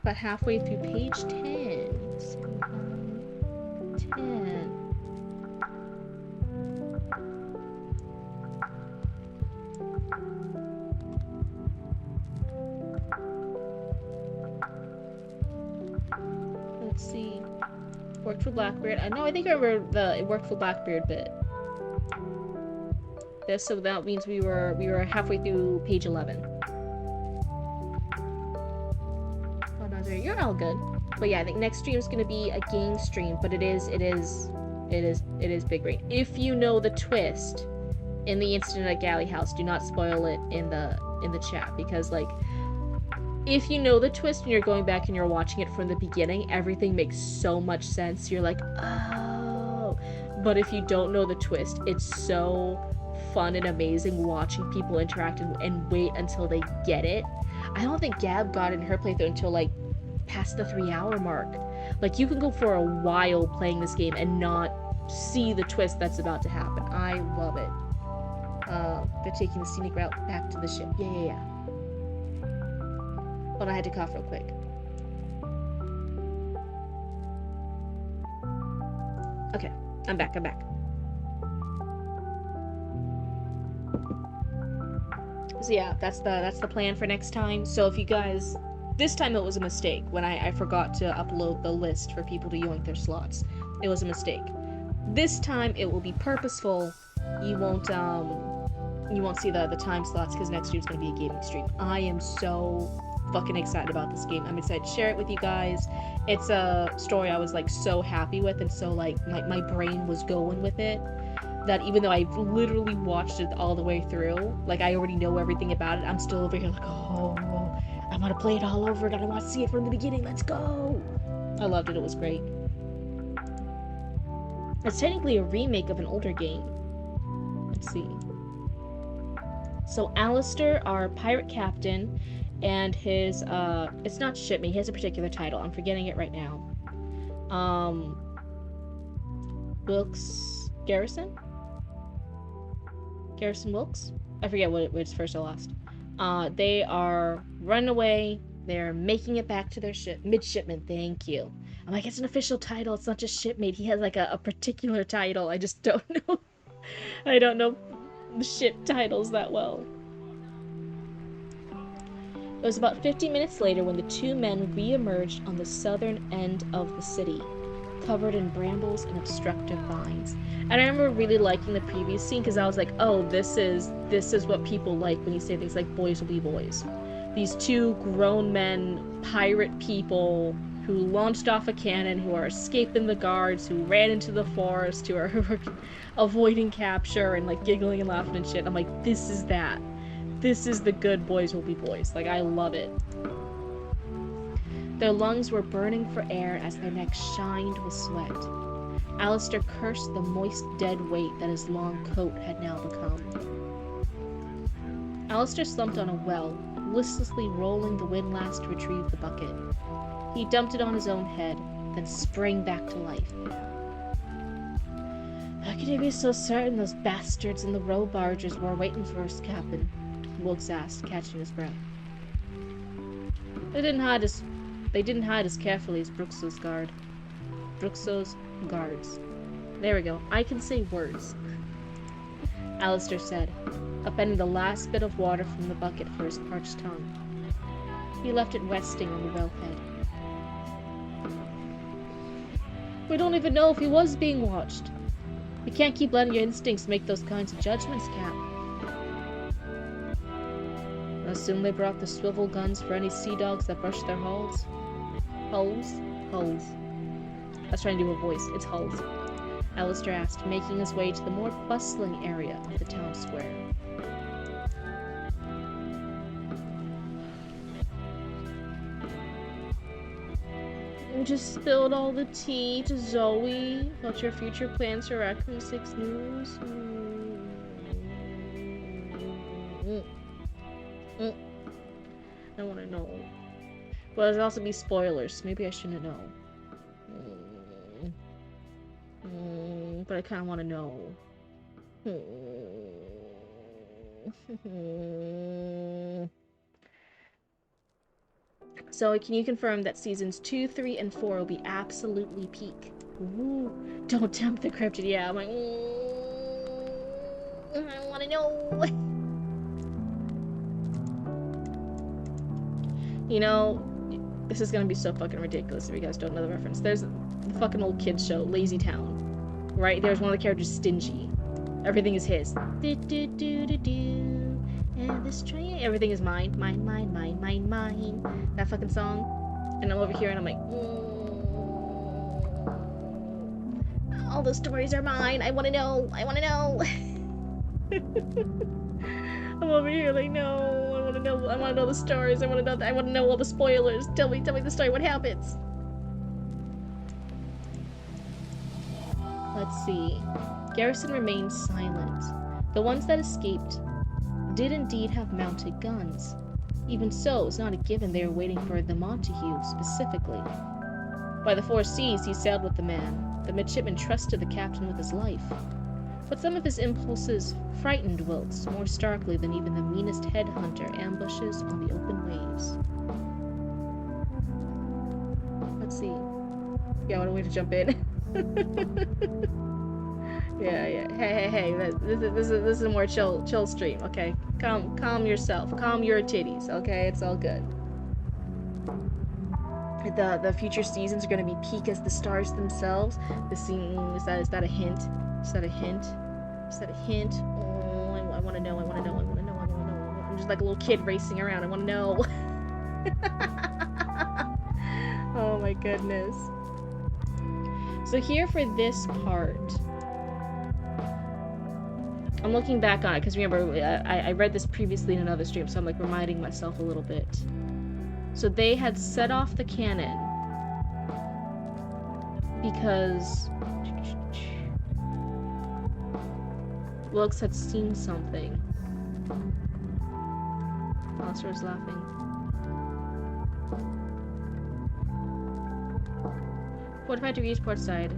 But halfway through page 10. 10. Let's see. Worked for Blackbeard. I know, I think I remember it worked for Blackbeard bit. So that means we were halfway through page 11. Oh no, you're all good. But yeah, I think next stream is gonna be a game stream, but it is big brain. If you know the twist in the Incident at Galley House, do not spoil it in the chat, because, like, if you know the twist and you're going back and you're watching it from the beginning, everything makes so much sense. You're like, oh. But if you don't know the twist, it's so fun and amazing watching people interact and wait until they get it. I don't think Gab got in her playthrough until, like, past the 3-hour mark. Like, you can go for a while playing this game and not see the twist that's about to happen. I love it. They're taking the scenic route back to the ship. Yeah. But I had to cough real quick. Okay, I'm back. So yeah, that's the plan for next time. So if you guys, this time it was a mistake when I forgot to upload the list for people to yoink their slots. It was a mistake. This time it will be purposeful. You won't see the time slots, because next year's gonna be a gaming stream. I am so fucking excited about this game. I'm excited to share it with you guys. It's a story I was, like, so happy with, and so, like, my brain was going with it, that even though I've literally watched it all the way through, like, I already know everything about it, I'm still over here like, oh, I want to play it all over again. I want to see it from the beginning. Let's go. I loved it. It was great. It's technically a remake of an older game. Let's see. So Alistair, our pirate captain, and his, it's not shipmate, he has a particular title. I'm forgetting it right now. Wilkes Garrison? Garrison Wilkes? I forget what it's first or last. They are running away. They're making it back to their ship. Midshipman, thank you. I'm like, it's an official title. It's not just shipmate. He has, like, a particular title. I just don't know. I don't know the ship titles that well. It was about 15 minutes later when the two men re-emerged on the southern end of the city, covered in brambles and obstructive vines. And I remember really liking the previous scene, because I was like, oh, this is what people like when you say things like boys will be boys. These two grown men, pirate people, who launched off a cannon, who are escaping the guards, who ran into the forest, who are avoiding capture and, like, giggling and laughing and shit. I'm like, this is that. This is the good boys will be boys. Like, I love it. Their lungs were burning for air as their necks shined with sweat. Alistair cursed the moist, dead weight that his long coat had now become. Alistair slumped on a well, listlessly rolling the windlass to retrieve the bucket. He dumped it on his own head, then sprang back to life. How could he be so certain those bastards in the row barges were waiting for us, Captain? Wilkes asked, catching his breath. They didn't hide as carefully as Bruxo's guard. Bruxo's guards. There we go. I can say words. Alistair said, upending the last bit of water from the bucket for his parched tongue. He left it resting on the wellhead. We don't even know if he was being watched. You can't keep letting your instincts make those kinds of judgments, Cap. Assume they brought the swivel guns for any sea dogs that brushed their hulls. Hulls? Hulls. I was trying to do a voice. It's hulls. Alistair asked, making his way to the more bustling area of the town square. You just spilled all the tea to Zoe about your future plans for Raccoon 6 News. I want to know. But there'll also be spoilers. Maybe I shouldn't know. But I kind of want to know. So, can you confirm that seasons 2, 3, and 4 will be absolutely peak? Ooh, don't tempt the cryptid. Yeah, I'm like, I want to know. You know, this is gonna be so fucking ridiculous if you guys don't know the reference. There's the fucking old kids show, Lazy Town. Right? There's one of the characters, Stingy. Everything is his. And this train, everything is mine. Mine. That fucking song. And I'm over here and I'm like, all those stories are mine. I want to know. I'm over here like, no, I want to know the stories. I want to know all the spoilers. Tell me the story. What happens? Let's see. Garrison remained silent. The ones that escaped did indeed have mounted guns. Even so, it's not a given they were waiting for the Montague specifically. By the 4 seas, he sailed with the man. The midshipman trusted the captain with his life. But some of his impulses frightened Wilkes more starkly than even the meanest headhunter ambushes on the open waves. Let's see. Yeah, what a way to jump in. Yeah. Hey. This is a more chill stream. Okay, calm yourself. Calm your titties. Okay, it's all good. The future seasons are gonna be peak as the stars themselves. The scene is that a hint? Is that a hint? Oh, I want to know. I'm just like a little kid racing around. I want to know. Oh my goodness. So here for this part, I'm looking back on it because remember I read this previously in another stream, so I'm like reminding myself a little bit. So they had set off the cannon because Wilkes had seen something. Alistair was laughing. Fortified to reach port side.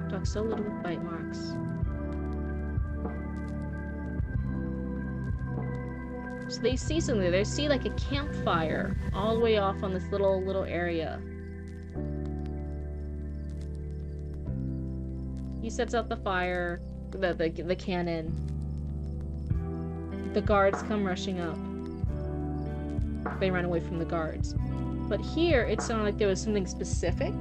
Dock so little with bite marks. So they see something. They see like a campfire all the way off on this little area. He sets out the fire, the cannon. The guards come rushing up. They run away from the guards. But here, it sounded like there was something specific.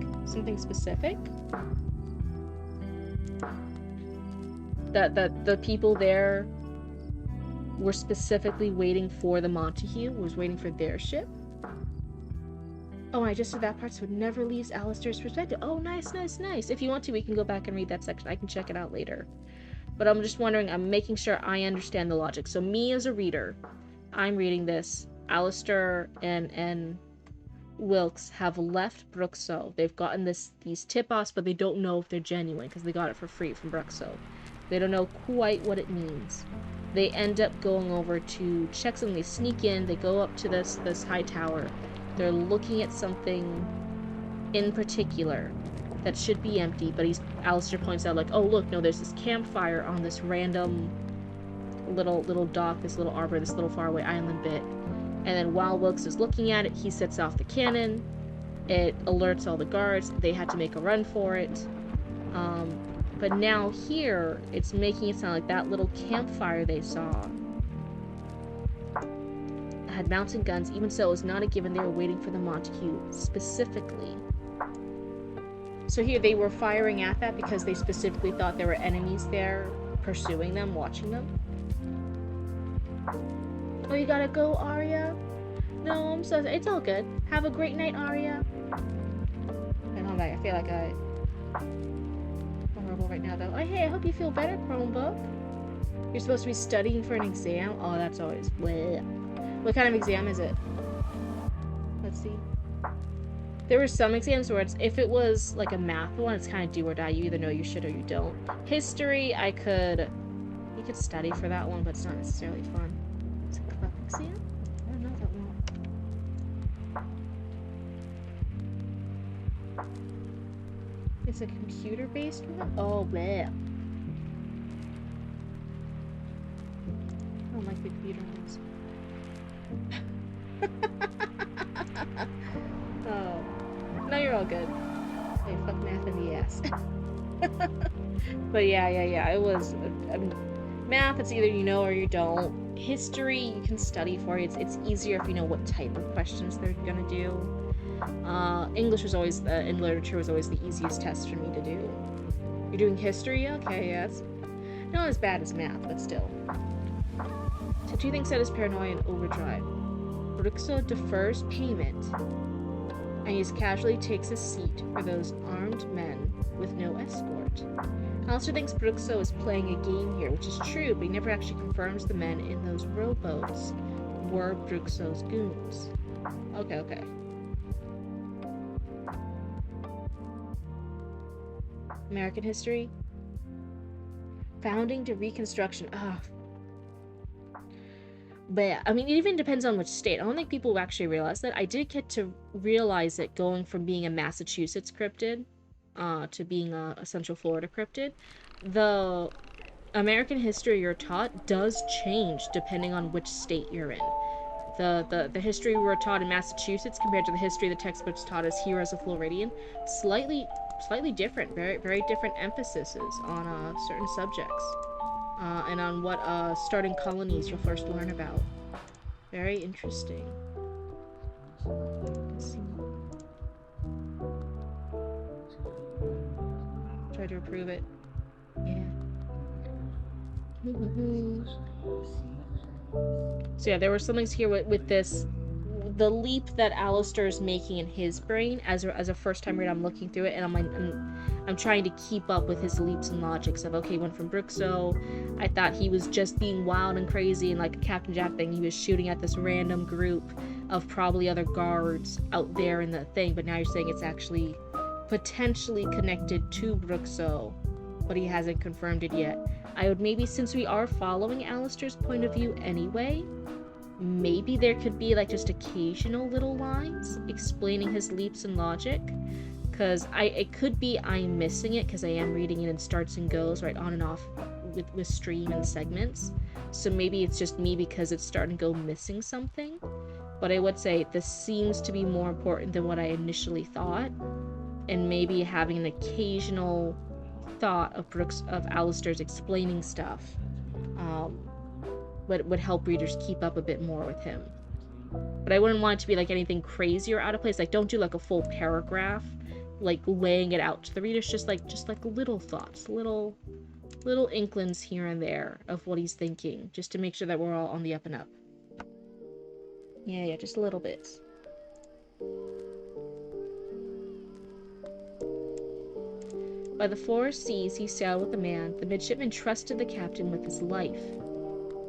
That the people there were specifically waiting for the Montague, was waiting for their ship. Oh, I just said that part, so it never leaves Alistair's perspective. Oh, nice. If you want to, we can go back and read that section. I can check it out later. But I'm just wondering, I'm making sure I understand the logic. So me as a reader, I'm reading this. Alistair and Wilkes have left Bruxo. They've gotten these tip-offs, but they don't know if they're genuine because they got it for free from Bruxo. They don't know quite what it means. They end up going over to check something. They sneak in. They go up to this high tower. They're looking at something in particular that should be empty, but Alistair points out, like, oh, look, no, there's this campfire on this random little dock, this little arbor, this little faraway island bit. And then while Wilkes is looking at it, he sets off the cannon. It alerts all the guards. They had to make a run for it. But now here, it's making it sound like that little campfire they saw had mounted guns. Even so, it was not a given they were waiting for the Montague specifically. So here they were firing at that because they specifically thought there were enemies there pursuing them, watching them. Oh, you gotta go, Arya? No, I'm so sorry. It's all good. Have a great night, Arya. I feel like I'm horrible right now, though. Oh, hey, I hope you feel better, Chromebook. You're supposed to be studying for an exam? Oh, that's always... Bleh. What kind of exam is it? Let's see. There were some exams where it's... If it was, like, a math one, it's kind of do or die. You either know you should or you don't. History, I could... You could study for that one, but it's not necessarily fun. It's a club exam? I don't know that one. It's a computer-based one? Oh, bleh. I don't like the computer ones. Oh. No, you're all good. Hey, fuck math in the ass. But yeah. It was... I mean, math, it's either you know or you don't. History, you can study for it. It's easier if you know what type of questions they're gonna do. English was always, and literature was always the easiest test for me to do. You're doing history? Okay, yeah, it's not as bad as math, but still. So 2 things set his paranoia in overdrive. Bruxo defers payment, and he casually takes a seat for those armed men with no escort. Alistair thinks Bruxo is playing a game here, which is true, but he never actually confirms the men in those rowboats were Bruxo's goons. Okay. American history. Founding to Reconstruction. But yeah, I mean, it even depends on which state. I don't think people actually realize that. I did get to realize it going from being a Massachusetts cryptid to being a Central Florida cryptid. The American history you're taught does change depending on which state you're in. The history we were taught in Massachusetts compared to the history the textbooks taught us here as a Floridian, slightly different, very different emphases on certain subjects, and on what starting colonies you'll first learn about. Very interesting. Let's see. Try to approve it. Yeah. So yeah, there were some things here with this. The leap that Alistair is making in his brain as a first time read, I'm looking through it and I'm trying to keep up with his leaps and logics of, okay, went from Bruxo, I thought he was just being wild and crazy and like a Captain Jack thing, he was shooting at this random group of probably other guards out there in the thing, but now you're saying it's actually potentially connected to Bruxo, but he hasn't confirmed it yet. I would maybe, since we are following Alistair's point of view anyway, maybe there could be like just occasional little lines explaining his leaps in logic, because it could be I'm missing it because I am reading it in starts and goes right on and off with stream and segments, so maybe it's just me because it's starting to go missing something. But I would say this seems to be more important than what I initially thought, and maybe having an occasional thought of Alistair's explaining stuff would help readers keep up a bit more with him. But I wouldn't want it to be like anything crazy or out of place. Like, don't do like a full paragraph, like laying it out to the readers. Just like little thoughts, little inklings here and there of what he's thinking, just to make sure that we're all on the up and up. Yeah, just little bits. By the four seas he sailed with a man. The midshipman trusted the captain with his life.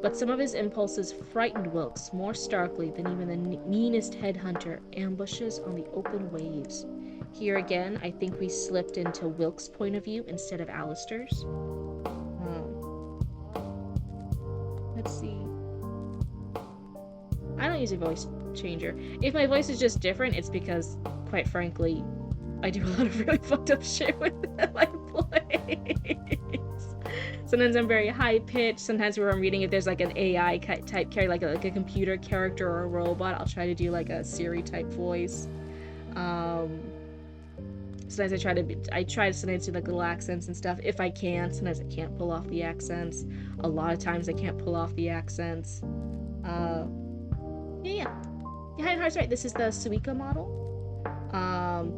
But some of his impulses frightened Wilkes more starkly than even the meanest headhunter ambushes on the open waves. Here again, I think we slipped into Wilkes' point of view instead of Alistair's. Let's see. I don't use a voice changer. If my voice is just different, it's because, quite frankly, I do a lot of really fucked up shit with my voice. Sometimes I'm very high-pitched. Sometimes when I'm reading, if there's like an AI type character, like a computer character or a robot, I'll try to do like a Siri-type voice. Sometimes I try to sometimes do like little accents and stuff, if I can. Sometimes I can't pull off the accents. A lot of times I can't pull off the accents. Yeah. Hardheart's right. This is the Suica model.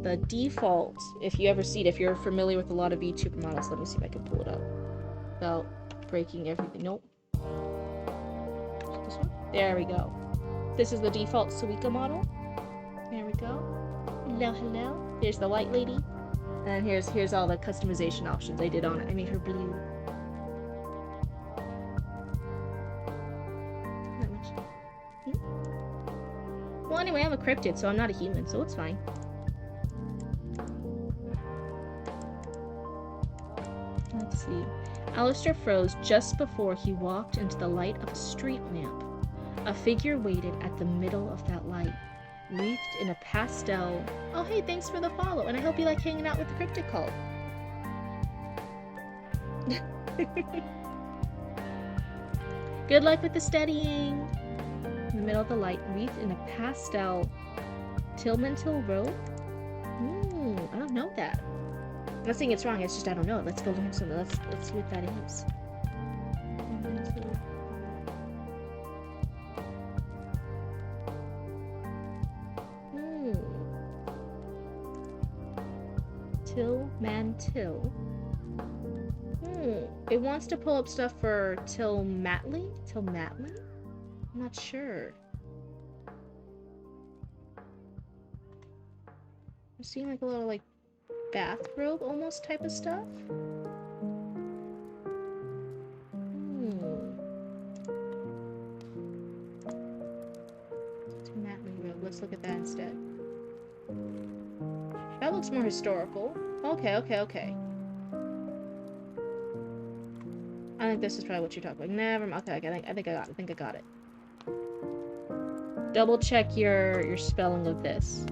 The default, if you ever see it, if you're familiar with a lot of VTuber models, let me see if I can pull it up without breaking everything. Nope. This one? There we go. This is the default Suica model. There we go. Hello, hello. Here's the white lady. And here's all the customization options I did on it. I made her blue. Not much. Well, anyway, I'm a cryptid, so I'm not a human, so it's fine. Let's see. Alistair froze just before he walked into the light of a street lamp. A figure waited at the middle of that light, wreathed in a pastel. Oh, hey, thanks for the follow, and I hope you like hanging out with the Cryptid Cult. Good luck with the studying. In the middle of the light, wreathed in a pastel Tilmantil robe. I don't know that. I'm not saying it's wrong, it's just I don't know. Let's go learn something. Let's see what that is. Tilmantil. It wants to pull up stuff for Tilmatley? Tilmatley? I'm not sure. I'm seeing like a little like bathrobe almost type of stuff. Tilmatley robe. Let's look at that instead. That looks more historical. Okay. I think this is probably what you're talking about. Never mind. Okay, I think I got it. Double check your spelling of this.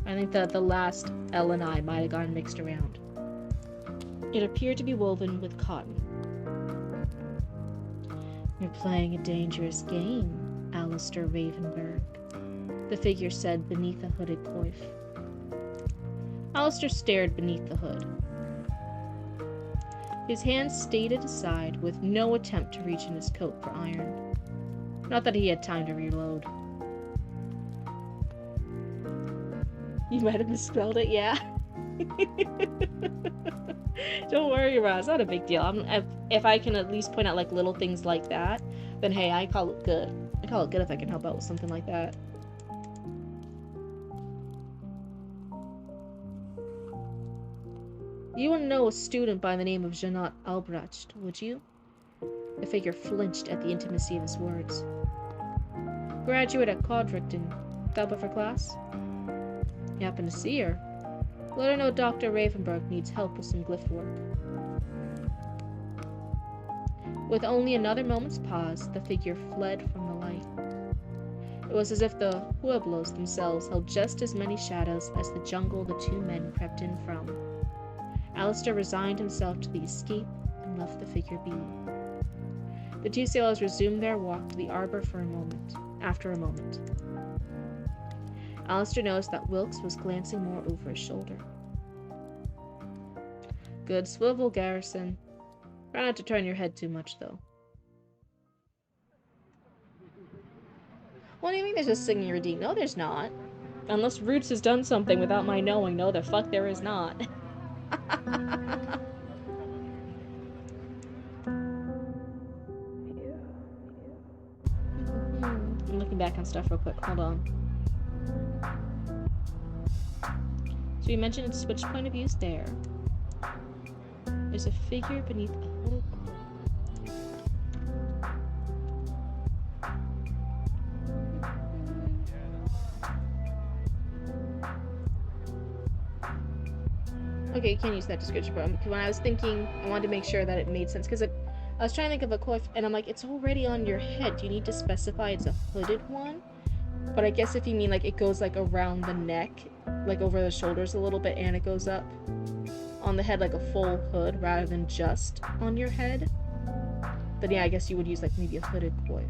I think that the last L and I might have gotten mixed around. It appeared to be woven with cotton. You're playing a dangerous game, Alistair Ravenberg, the figure said beneath a hooded coif. Alistair stared beneath the hood. His hands stayed at his side with no attempt to reach in his coat for iron. Not that he had time to reload. You might have misspelled it, yeah. Don't worry about it. It's not a big deal. If I can at least point out like little things like that, then hey, I call it good. I call it good if I can help out with something like that. You wouldn't know a student by the name of Jeanette Albrecht, would you? The figure flinched at the intimacy of his words. Graduate at Codrington. Double for class? You happen to see her. Let her know Dr. Ravenberg needs help with some glyph work. With only another moment's pause, the figure fled from the light. It was as if the Pueblos themselves held just as many shadows as the jungle the two men crept in from. Alistair resigned himself to the escape and left the figure be. The two sailors resumed their walk to the arbor after a moment. Alistair noticed that Wilkes was glancing more over his shoulder. Good swivel, Garrison. Try not to turn your head too much, though. What do you mean there's a singing routine? No, there's not. Unless Roots has done something without my knowing. No, the fuck there is not. I'm looking back on stuff real quick. Hold on. So we mentioned its switch point of views there. There's a figure beneath a hooded cloak. Okay, you can't use that description, but when I was thinking, I wanted to make sure that it made sense, because I was trying to think of a coif, and I'm like, it's already on your head. Do you need to specify it's a hooded one? But I guess if you mean, like, it goes, like, around the neck, like, over the shoulders a little bit, and it goes up on the head like a full hood, rather than just on your head, then yeah, I guess you would use, like, maybe a hooded coif.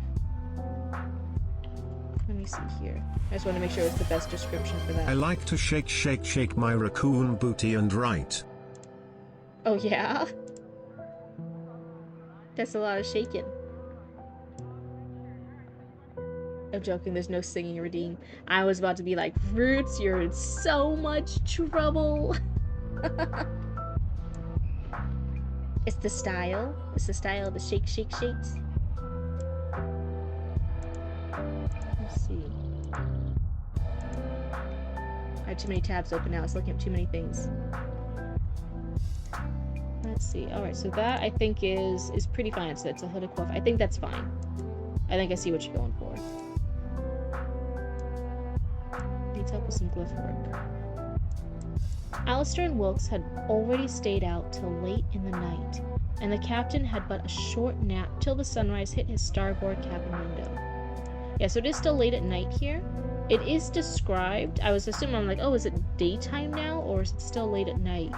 Let me see here. I just want to make sure it's the best description for that. I like to shake my raccoon booty and write. Oh, yeah? That's a lot of shaking. I'm joking, there's no singing routine. I was about to be like, Roots, you're in so much trouble. It's the style. It's the style of the shake, shake, shakes. Let's see. I have too many tabs open now. I was looking at too many things. Let's see. Alright, so that I think is pretty fine. So it's a hooded coif. I think that's fine. I think I see what you're going for. Needs help with some glyph work. Alistair and Wilkes had already stayed out till late in the night, and the captain had but a short nap till the sunrise hit his starboard cabin window. Yeah, so it is still late at night here. It is described. I was assuming, I'm like, oh, is it daytime now, or is it still late at night?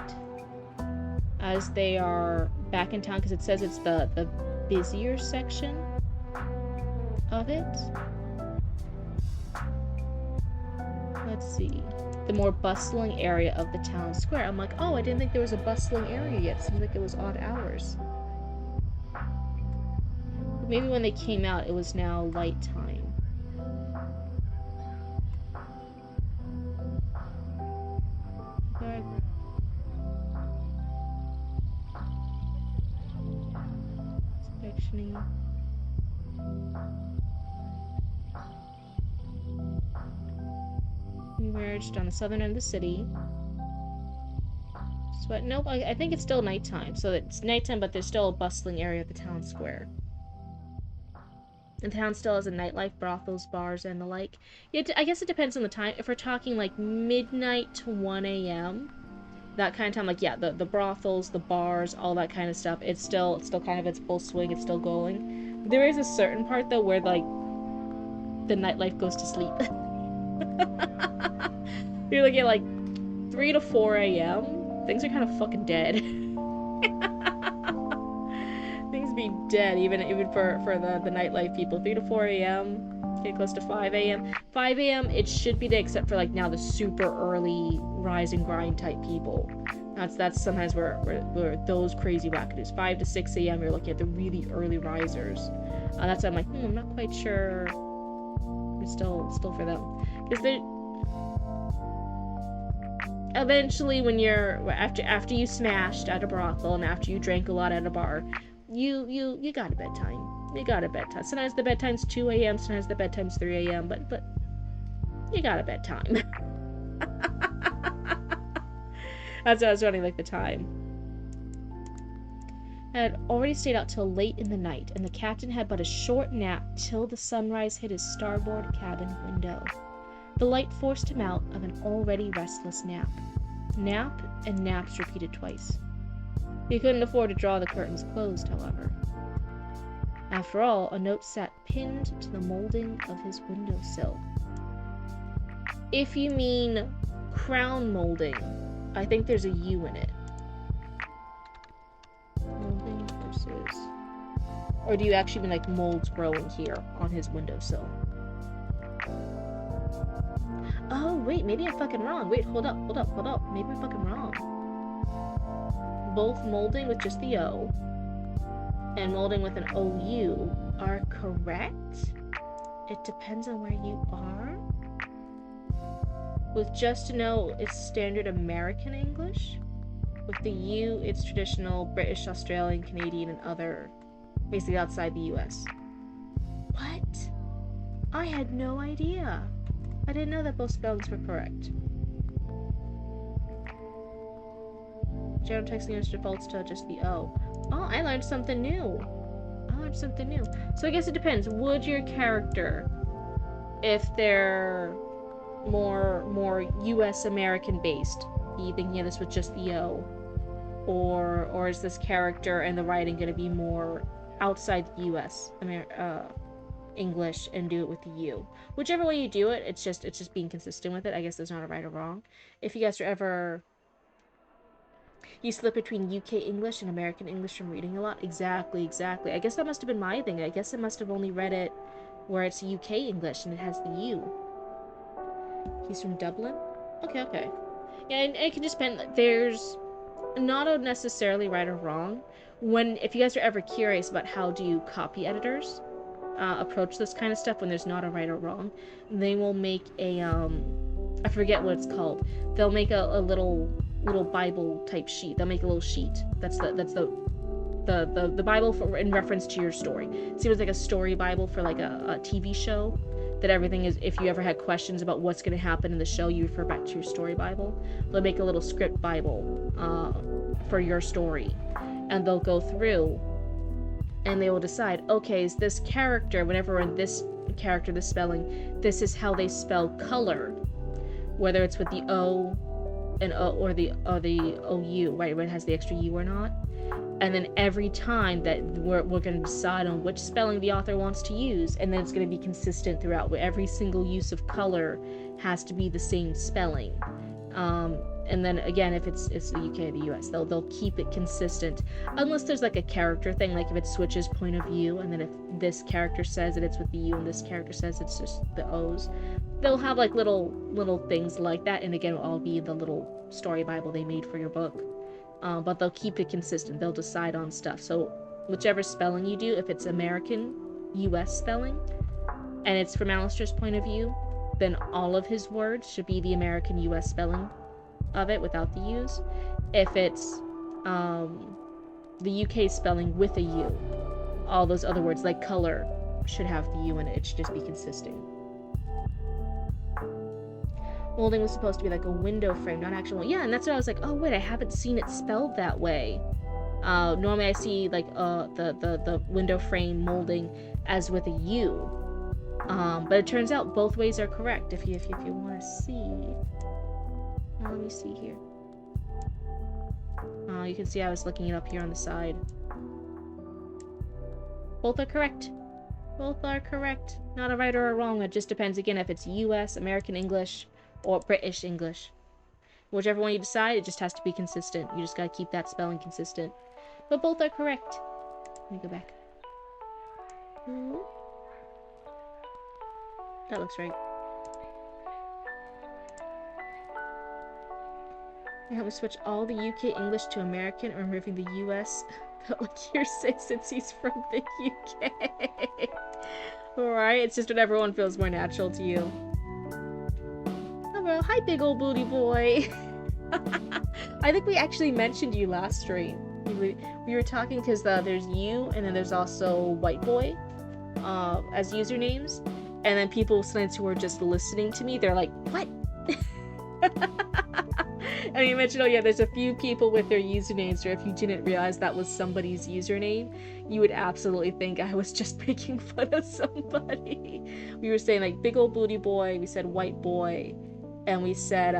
As they are back in town, because it says it's the busier section of it. Let's see. The more bustling area of the town square. I'm like, oh, I didn't think there was a bustling area yet. It seemed like it was odd hours. Maybe when they came out, it was now light time. Okay. Inspectioning. We emerged on the southern end of the city. But nope, I think it's still nighttime. So it's nighttime, but there's still a bustling area of the town square. And the town still has a nightlife, brothels, bars, and the like. Yeah, I guess it depends on the time. If we're talking like midnight to 1 a.m., that kind of time, like, yeah, the brothels, the bars, all that kind of stuff, it's still kind of its full swing, it's still going. There is a certain part, though, where, like, the nightlife goes to sleep. You're looking at, like, 3 to 4 a.m., things are kind of fucking dead. Things be dead, even for the nightlife people. 3 to 4 a.m., get close to 5 a.m. 5 a.m., it should be dead, except for, like, now the super early rise and grind type people. That's sometimes where those crazy wackadoos. 5 to 6 a.m., you're looking at the really early risers. That's why I'm like, I'm not quite sure. It's still for them. Because they eventually, when you're after you smashed at a brothel and after you drank a lot at a bar, you got a bedtime. You got a bedtime. Sometimes the bedtime's 2 a.m. Sometimes the bedtime's 3 a.m. But you got a bedtime. That's what I was running, like, the time. I had already stayed out till late in the night, and the captain had but a short nap till the sunrise hit his starboard cabin window. The light forced him out of an already restless nap. Nap and naps repeated twice. He couldn't afford to draw the curtains closed, however. After all, a note sat pinned to the molding of his windowsill. If you mean crown molding, I think there's a U in it. Molding versus... Or do you actually mean, like, molds growing here on his windowsill? Oh, wait, maybe I'm fucking wrong. Wait, hold up. Maybe I'm fucking wrong. Both molding with just the O and molding with an OU are correct. It depends on where you are. With just an O, it's standard American English. With the U, it's traditional British, Australian, Canadian, and other, basically outside the US. What? I had no idea. I didn't know that both spellings were correct. General text English defaults to just the O. Oh, I learned something new. So I guess it depends. Would your character, if they're more US American based, be thinking of this with just the O? Or is this character and the writing going to be more outside the US English and do it with the U? Whichever way you do it, it's just being consistent with it. I guess there's not a right or wrong. If you guys are ever... You slip between UK English and American English from reading a lot. Exactly. I guess that must have been my thing. I guess I must have only read it where it's UK English and it has the U. He's from Dublin? Okay. Yeah, and it can just depend. There's not a necessarily right or wrong. If you guys are ever curious about how do copy editors approach this kind of stuff when there's not a right or wrong, they will make a, I forget what it's called. They'll make a little Bible type sheet. They'll make a little sheet. That's the the Bible for in reference to your story. See, it was like a story Bible for like a TV show. That everything is, if you ever had questions about what's going to happen in the show, you refer back to your story Bible. They'll make a little script Bible for your story, and they'll go through and they will decide, okay, is this character, whenever in this character, the spelling, this is how they spell color, whether it's with the O and O or the OU, right, when it has the extra U or not. And then every time that we're going to decide on which spelling the author wants to use, and then it's going to be consistent throughout. Every single use of color has to be the same spelling. And then again, if it's the UK or the US, they'll keep it consistent, unless there's like a character thing, like if it switches point of view, and then if this character says that it's with the U and this character says it's just the O's, they'll have like little things like that. And again, it'll all be the little story Bible they made for your book. But they'll keep it consistent. They'll decide on stuff. So whichever spelling you do, if it's American US spelling, and it's from Alistair's point of view, then all of his words should be the American US spelling of it without the U's. If it's the UK spelling with a U, all those other words like color should have the U in it. It should just be consistent. Molding was supposed to be like a window frame, not actual. Yeah, and that's what I was like, oh wait, I haven't seen it spelled that way. Normally I see like the window frame molding as with a U. But it turns out both ways are correct if you want to see. Let me see here. You can see I was looking it up here on the side. Both are correct. Both are correct. Not a right or a wrong. It just depends again if it's US, American English, or British English. Whichever one you decide, it just has to be consistent. You just gotta keep that spelling consistent. But both are correct. Let me go back. That looks right. I have to switch all the UK English to American, or removing the US. But like hearsay since he's from the UK. Alright, it's just what everyone feels more natural to you. Hello, hi big old booty boy. I think we actually mentioned you last stream. We were talking because there's you, and then there's also white boy as usernames. And then people sometimes who are just listening to me, they're like, what? And you mentioned, oh yeah, there's a few people with their usernames, or if you didn't realize that was somebody's username, you would absolutely think I was just making fun of somebody. We were saying like big old booty boy, we said white boy, and we said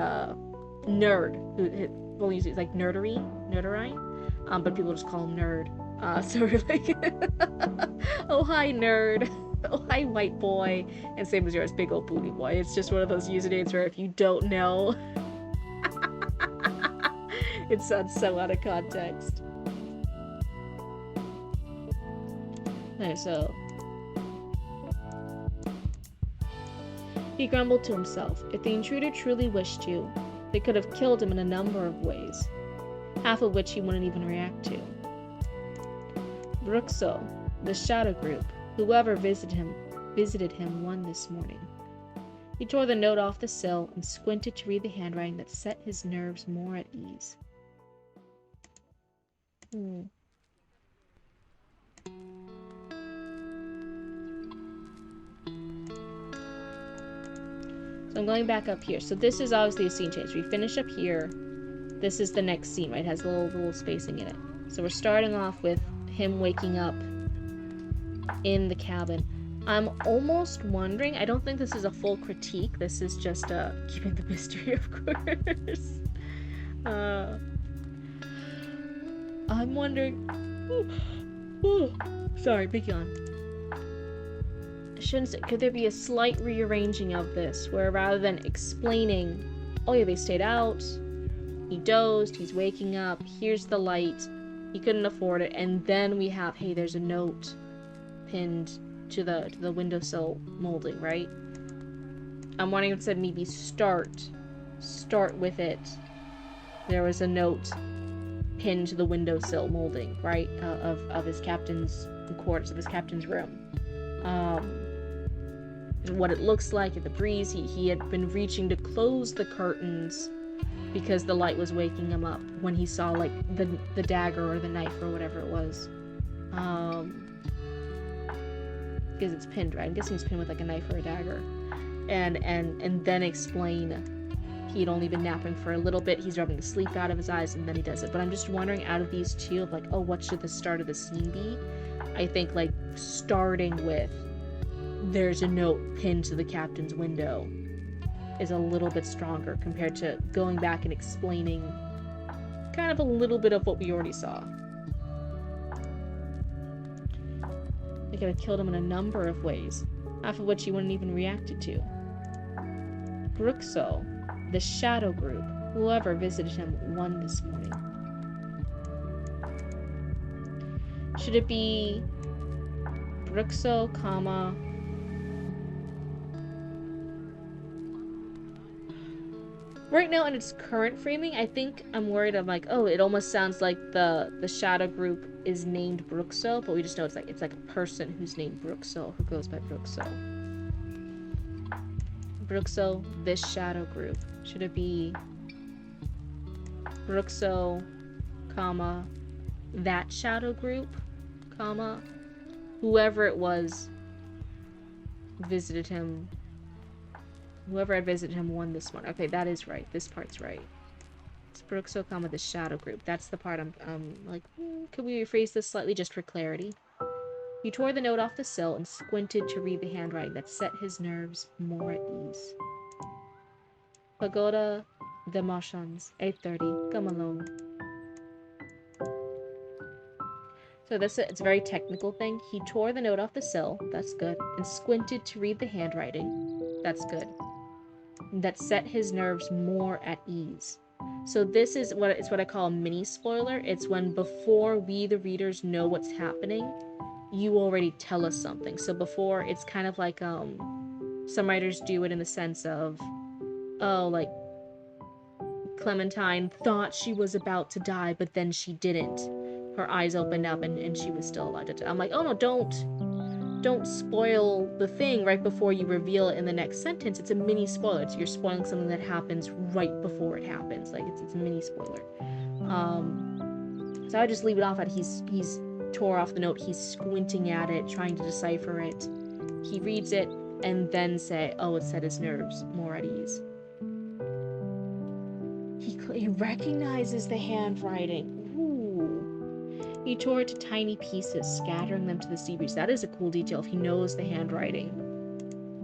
nerd, who we'll use it like nerderine, but people just call him nerd. So we're like, oh hi nerd. Oh, hi, white boy. And same as yours, big old booty boy. It's just one of those usernames where if you don't know, it sounds so out of context. Okay, so he grumbled to himself. If the intruder truly wished to, they could have killed him in a number of ways, half of which he wouldn't even react to. Bruxo, the shadow group, whoever visited him won this morning. He tore the note off the sill and squinted to read the handwriting that set his nerves more at ease. So I'm going back up here. So this is obviously a scene change. We finish up here. This is the next scene, right? It has a little spacing in it. So we're starting off with him waking up in the cabin. I'm almost wondering, I don't think this is a full critique, this is just keeping the mystery, of course. I'm wondering, sorry, big yawn. Could there be a slight rearranging of this, where rather than explaining, oh yeah, they stayed out, he dozed, he's waking up, here's the light, he couldn't afford it, and then we have, hey, there's a note pinned to the windowsill molding, right? I'm wanting instead maybe start with it. There was a note pinned to the windowsill molding, right? Of his captain's quarters, of his captain's room. What it looks like in the breeze. He had been reaching to close the curtains because the light was waking him up when he saw like the dagger or the knife or whatever it was. Because it's pinned, right? I'm guessing it's pinned with like a knife or a dagger. And then explain he'd only been napping for a little bit, he's rubbing the sleep out of his eyes, and then he does it. But I'm just wondering, out of these two, of like, oh, what should the start of the scene be? I think like starting with there's a note pinned to the captain's window is a little bit stronger compared to going back and explaining kind of a little bit of what we already saw. They could have killed him in a number of ways, half of which he wouldn't even reacted to. Bruxo, the Shadow Group, whoever visited him, won this morning. Should it be Bruxo, comma, right now in its current framing, I think I'm worried. I'm like, oh, it almost sounds like the Shadow Group is named Bruxo, but we just know it's like a person who's named Bruxo, who goes by Bruxo. Bruxo, this Shadow Group. Should it be Bruxo, comma, that Shadow Group, comma, whoever it was visited him. Whoever had visited him won this one. Okay, that is right. This part's right. It's Bruxo, comma, the Shadow Group. That's the part I'm like, could we rephrase this slightly just for clarity? He tore the note off the sill and squinted to read the handwriting that set his nerves more at ease. Pagoda de Marchands, 8:30. Come alone. So it's a very technical thing. He tore the note off the sill. That's good. And squinted to read the handwriting. That's good. That set his nerves more at ease. So this is what I call a mini spoiler. It's when before we the readers know what's happening, you already tell us something. So before, it's kind of like some writers do it in the sense of, oh, like Clementine thought she was about to die, but then she didn't. Her eyes opened up and she was still alive. I'm like, oh no, don't spoil the thing right before you reveal it in the next sentence. It's a mini spoiler. You're spoiling something that happens right before it happens. Like it's a mini spoiler. So I just leave it off at he's tore off the note. He's squinting at it, trying to decipher it. He reads it and then say, oh, it set his nerves more at ease. He recognizes the handwriting. Ooh. He tore it to tiny pieces, scattering them to the sea breeze. That is a cool detail if he knows the handwriting.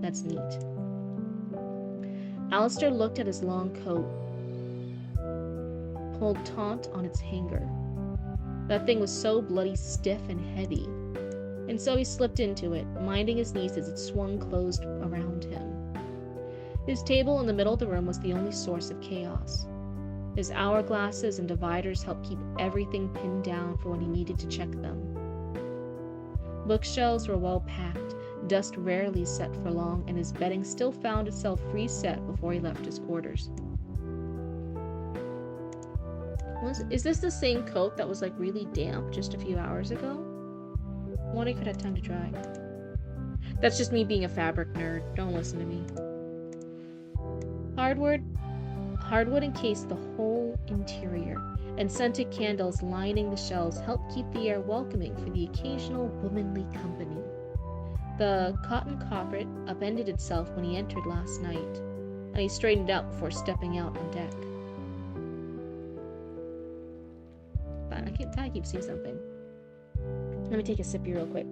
That's neat. Alistair looked at his long coat, pulled taut on its hanger. That thing was so bloody stiff and heavy. And so he slipped into it, minding his knees as it swung closed around him. His table in the middle of the room was the only source of chaos. His hourglasses and dividers helped keep everything pinned down for when he needed to check them. Bookshelves were well packed, dust rarely set for long, and his bedding still found itself reset before he left his quarters. Is this the same coat that was like really damp just a few hours ago? I wonder if it had time to dry. That's just me being a fabric nerd. Don't listen to me. Hardwood encased the whole interior, and scented candles lining the shelves helped keep the air welcoming for the occasional womanly company. The cotton carpet upended itself when he entered last night, and he straightened out before stepping out on deck. But I keep seeing something. Let me take a sip here real quick.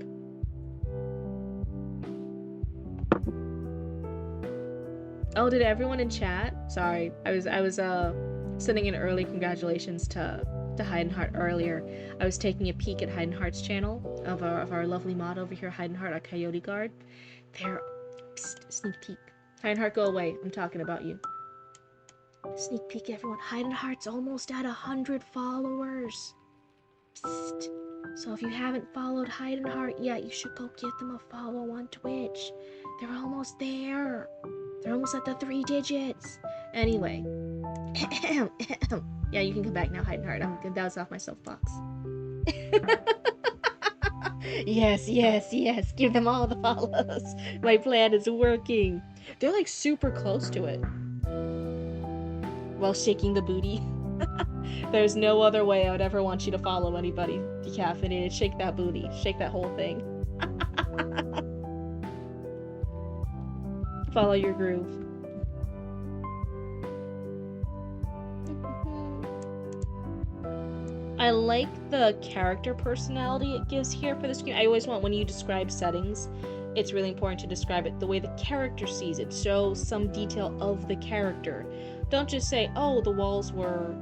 Oh, did everyone in chat? Sorry, I was sending in early congratulations to Heidenheart earlier. I was taking a peek at Heidenheart's channel of our lovely mod over here, Heidenheart, our coyote guard. There, sneak peek. Heidenheart, go away. I'm talking about you. Sneak peek, everyone. Heidenheart's almost at 100 followers. Psst. So if you haven't followed Heidenheart yet, you should go give them a follow on Twitch. They're almost there. They're almost at the 3 digits. Anyway. Yeah, you can come back now, Heidenheart. I'm gonna douse off my soapbox. Yes. Give them all the follows. My plan is working. They're like super close to it. while shaking the booty. There's no other way I would ever want you to follow anybody decaffeinated. Shake that booty. Shake that whole thing. Follow your groove. I like the character personality it gives here for this game. I always want, when you describe settings, it's really important to describe it the way the character sees it. Show some detail of the character. Don't just say, oh, the walls were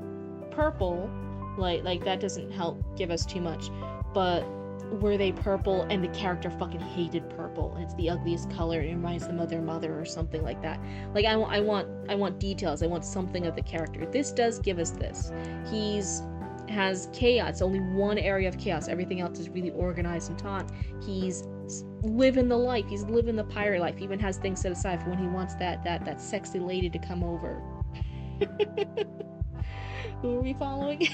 purple. Like that doesn't help give us too much. But were they purple and the character fucking hated purple and it's the ugliest color, it reminds them of their mother or something like that. Like I want details. I want something of the character. This does give us this. Has chaos, only one area of chaos. Everything else is really organized and taut. He's living the life. He's living the pirate life. He even has things set aside for when he wants that sexy lady to come over. Who are we following?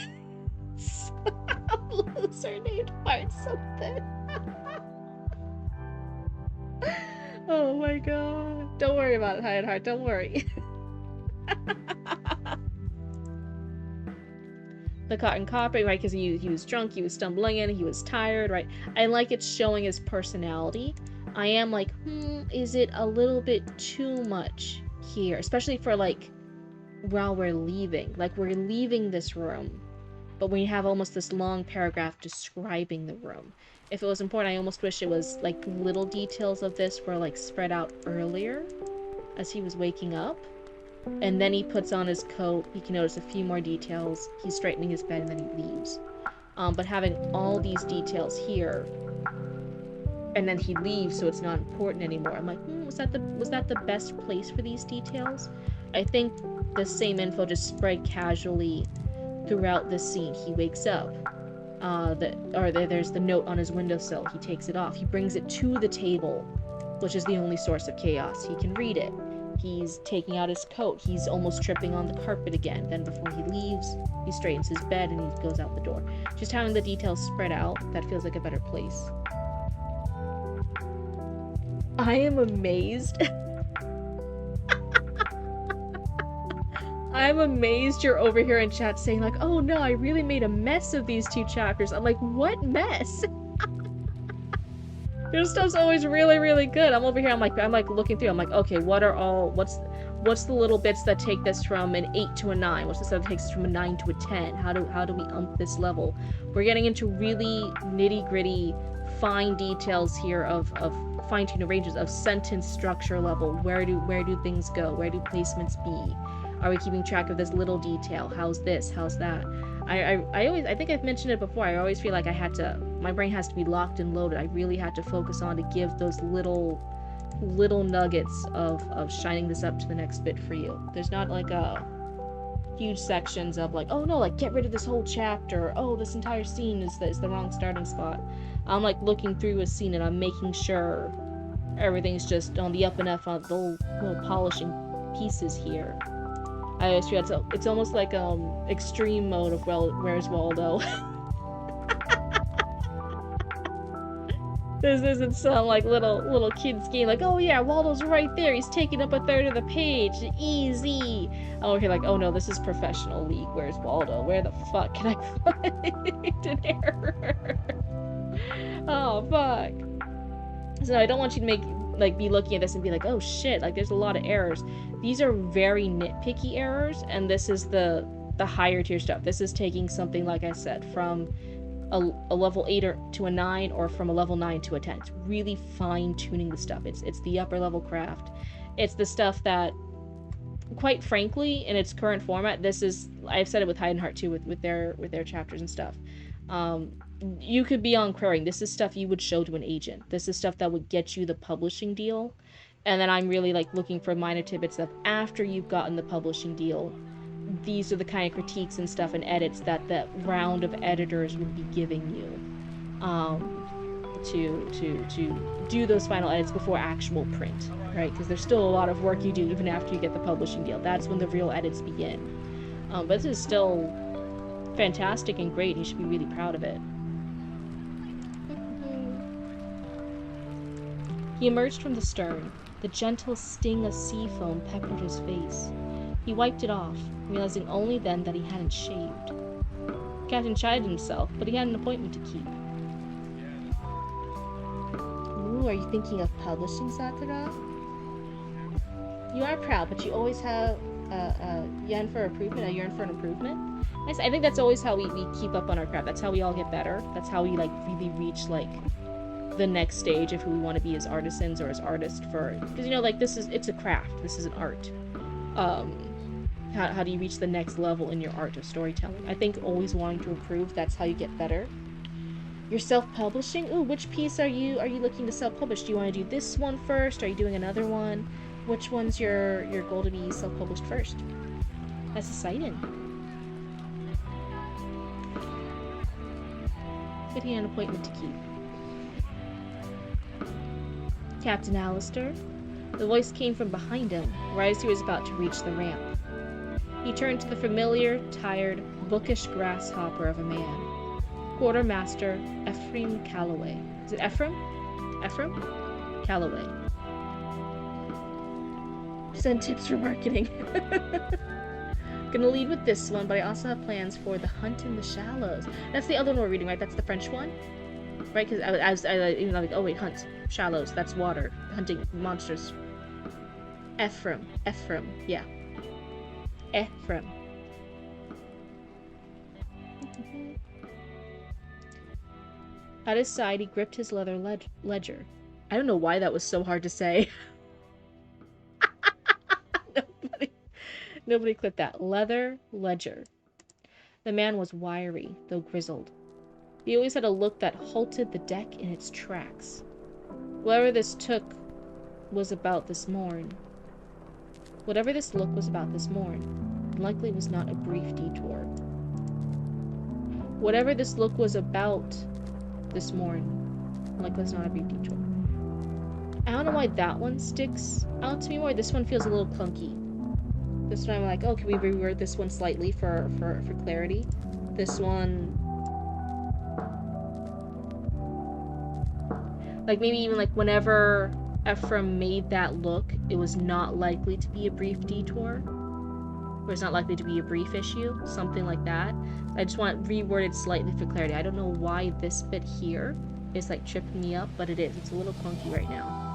Loser named Heart something. Oh my god. Don't worry about it, Heart. Don't worry. The cotton carpet, right? Because he was drunk, he was stumbling in, he was tired, right? I like it showing his personality. I am like, is it a little bit too much here? Especially for like, while we're leaving. Like, we're leaving this room, but we have almost this long paragraph describing the room. If it was important, I almost wish it was like little details of this were like spread out earlier as he was waking up. And then he puts on his coat, you can notice a few more details, he's straightening his bed, and then he leaves. But having all these details here, and then he leaves so it's not important anymore. I'm like, was that the best place for these details? I think the same info just spread casually throughout the scene. He wakes up, there's the note on his windowsill, he takes it off, he brings it to the table, which is the only source of chaos. He can read it. He's taking out his coat. He's almost tripping on the carpet again. Then before he leaves, he straightens his bed and he goes out the door. Just having the details spread out, that feels like a better place. I am amazed. I'm amazed you're over here in chat saying like, oh no, I really made a mess of these 2 chapters. I'm like, what mess? Your stuff's always really, really good. I'm over here, I'm like looking through, I'm like, okay, what's the little bits that take this from an 8 to a 9? What's the stuff that takes us from a 9 to a 10? How do we ump this level? We're getting into really nitty-gritty, fine details here of fine-tuned ranges of sentence structure level. Where do things go? Where do placements be? Are we keeping track of this little detail? How's this? How's that? I think I've mentioned it before, I always feel like my brain has to be locked and loaded. I really had to focus on to give those little nuggets of shining this up to the next bit for you. There's not like a huge sections of like, oh no, like get rid of this whole chapter, oh this entire scene is the wrong starting spot. I'm like looking through a scene and I'm making sure everything's just on the up and up on the little polishing pieces here. I always feel it's almost like extreme mode of Where's Waldo. This isn't some like little kid's game like, oh yeah, Waldo's right there, he's taking up a third of the page, easy. Oh, here like, oh no, this is professional league, Where's Waldo? Where the fuck can I find an error? Oh fuck. So I don't want you to be looking at this and be like, oh shit, like there's a lot of errors. These are very nitpicky errors, and this is the higher tier stuff. This is taking something, like I said, from a level 8 to a 9, or from a level 9 to a 10. It's really fine-tuning the stuff. It's the upper level craft. It's the stuff that, quite frankly, in its current format, this is, I've said it with Heidenheart too, with their chapters and stuff. You could be on querying. This is stuff you would show to an agent. This is stuff that would get you the publishing deal. And then I'm really like looking for minor tidbits of after you've gotten the publishing deal, these are the kind of critiques and stuff and edits that that round of editors would be giving you to do those final edits before actual print, right? Because there's still a lot of work you do even after you get the publishing deal. That's when the real edits begin. But this is still fantastic and great. You should be really proud of it. He emerged from the stern. The gentle sting of sea foam peppered his face. He wiped it off, realizing only then that he hadn't shaved. The captain chided himself, but he had an appointment to keep. Ooh, are you thinking of publishing, Sakura? You are proud, but you always have a yearn for an improvement. I think that's always how we keep up on our craft. That's how we all get better. That's how we like really reach like the next stage of who we want to be as artisans or as artists for, because you know, like it's a craft. This is an art. How do you reach the next level in your art of storytelling? I think always wanting to improve, that's how you get better. You're self-publishing? Ooh, which piece are you looking to self-publish? Do you want to do this one first? Are you doing another one? Which one's your goal to be self-published first? That's exciting. But he had an appointment to keep. Captain Alistair? The voice came from behind him, right as he was about to reach the ramp. He turned to the familiar, tired, bookish grasshopper of a man. Quartermaster Ephraim Calloway. Is it Ephraim? Ephraim? Calloway. Send tips for marketing. Gonna lead with this one, but I also have plans for The Hunt in the Shallows. That's the other one we're reading, right? That's the French one? Right? Because I was like, oh wait, hunt. Shallows. That's water. Hunting monsters. Ephraim. Yeah. Ephraim. At his side, he gripped his leather ledger. I don't know why that was so hard to say. Nobody clipped that. Leather ledger. The man was wiry, though grizzled. He always had a look that halted the deck in its tracks. Whatever this look was about this morn, likely was not a brief detour. Whatever this look was about this morn, likely was not a brief detour. I don't know why that one sticks out to me more. This one feels a little clunky. This one I'm like, oh, can we reword this one slightly for clarity? This one, like maybe even like whenever Ephraim made that look, it was not likely to be a brief detour, or it's not likely to be a brief issue, something like that. I just want it reworded slightly for clarity. I don't know why this bit here is like tripping me up, but it is. It's a little clunky right now.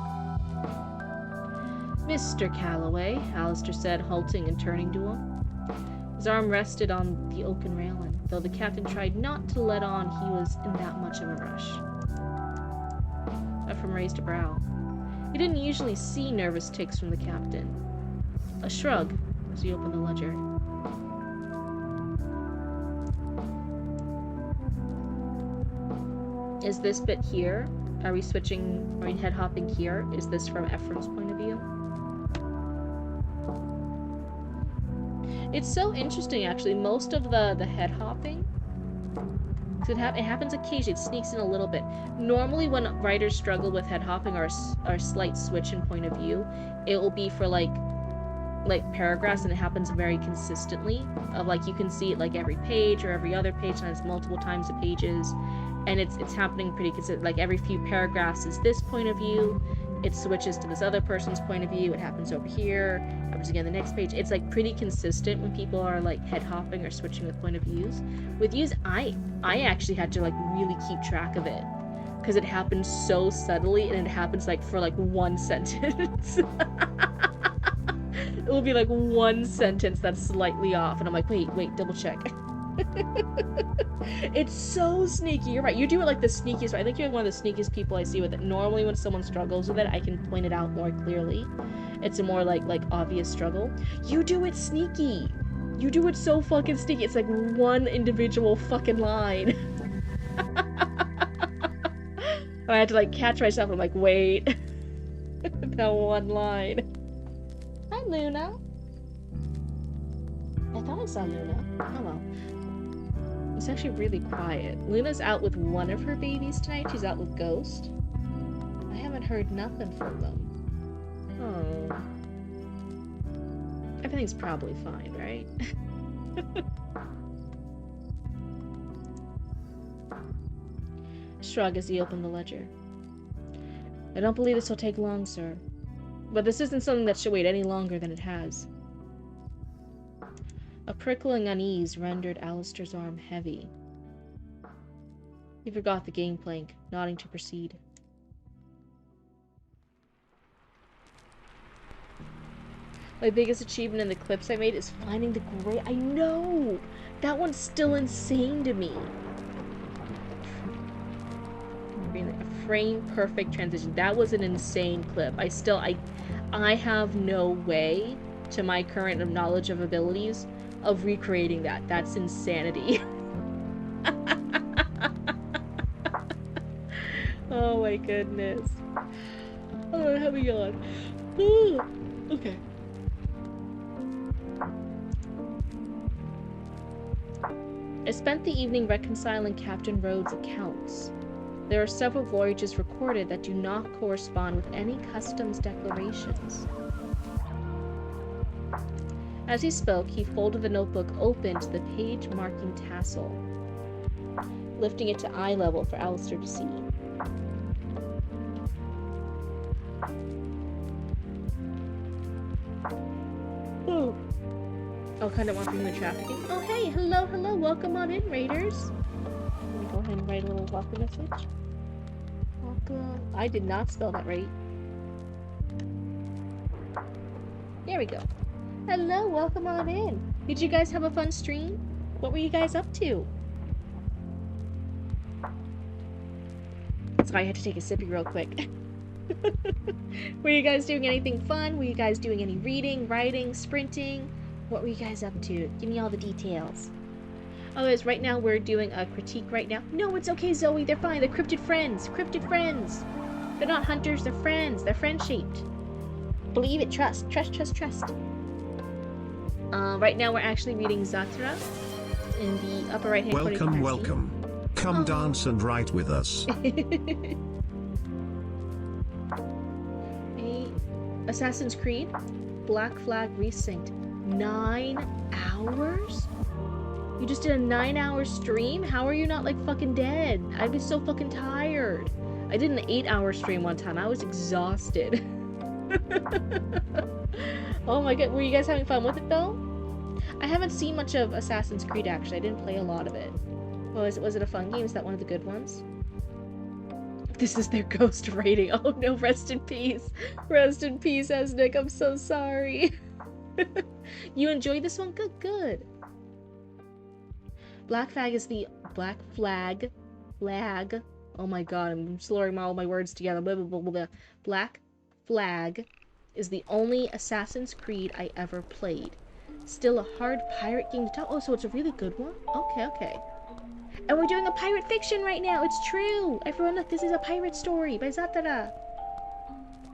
Mr. Calloway, Alistair said, halting and turning to him. His arm rested on the oaken railing, though the captain tried not to let on he was in that much of a rush. Ephraim raised a brow. He didn't usually see nervous tics from the captain. A shrug as he opened the ledger. Is this bit here? Are we head hopping here? Is this from Ephraim's point of view? It's so interesting, actually. Most of the head hopping, it happens occasionally. It sneaks in a little bit. Normally, when writers struggle with head hopping or a slight switch in point of view, it will be for like paragraphs, and it happens very consistently. Of like you can see it like every page or every other page, and it's multiple times the pages, and it's happening pretty consistent. Like every few paragraphs is this point of view. It switches to this other person's point of view. It happens over here. Happens again the next page. It's like pretty consistent when people are like head hopping or switching with point of views. With views, I actually had to like really keep track of it because it happens so subtly, and it happens like for like one sentence. It will be like one sentence that's slightly off, and I'm like, wait, double check. It's so sneaky. You're right. You do it like the sneakiest. I think you're one of the sneakiest people I see with it. Normally when someone struggles with it, I can point it out more clearly. It's a more like obvious struggle. You do it sneaky. You do it so fucking sneaky. It's like one individual fucking line. I had to like catch myself. I'm like, wait. That one line. Hi, Luna. I thought I saw Luna. Oh well. It's actually really quiet. Luna's out with one of her babies tonight. She's out with Ghost. I haven't heard nothing from them. Oh. Everything's probably fine, right? Shrug as he opened the ledger. I don't believe this will take long, sir. But this isn't something that should wait any longer than it has. A prickling unease rendered Alistair's arm heavy. He forgot the game plank, nodding to proceed. My biggest achievement in the clips I made is finding the gray. I know! That one's still insane to me. A frame perfect transition. That was an insane clip. I have no way, to my current knowledge of abilities, of recreating that. That's insanity. Oh my goodness. Oh, I'm having yawn. Okay. I spent the evening reconciling Captain Rhodes' accounts. There are several voyages recorded that do not correspond with any customs declarations. As he spoke, he folded the notebook open to the page-marking tassel, lifting it to eye level for Alistair to see. Ooh. Oh, kind of want for human trafficking. Oh, hey, hello, welcome on in, Raiders. Let me go ahead and write a little welcome message. Welcome. I did not spell that right. There we go. Hello, welcome on in. Did you guys have a fun stream? What were you guys up to? Sorry, I had to take a sippy real quick. Were you guys doing anything fun? Were you guys doing any reading, writing, sprinting? What were you guys up to? Give me all the details. Otherwise, right now we're doing a critique right now. No, it's okay, Zoe. They're fine. They're cryptid friends. Cryptid friends. They're not hunters. They're friends. They're friend-shaped. Believe it. Trust. Trust, trust, trust. Right now we're actually reading Zatara in the upper right-hand corner. Welcome, welcome. Come dance and write with us. Assassin's Creed, Black Flag Resynced. 9 hours? You just did a 9-hour stream? How are you not like fucking dead? I'd be so fucking tired. I did an 8-hour stream one time. I was exhausted. Oh my god, were you guys having fun with it though? I haven't seen much of Assassin's Creed actually. I didn't play a lot of it. Was it a fun game? Is that one of the good ones? This is their ghost rating. Oh no, rest in peace. Rest in peace, Esnick. I'm so sorry. You enjoyed this one? Good, good. Black Flag is the Black Flag. Flag. Oh my god, I'm slurring all my words together. Blah, blah, blah, blah. Black Flag is the only Assassin's Creed I ever played. Still a hard pirate game to tell. Oh, so it's a really good one? Okay, okay. And we're doing a pirate fiction right now. It's true. Everyone, look, this is a pirate story by Zatara.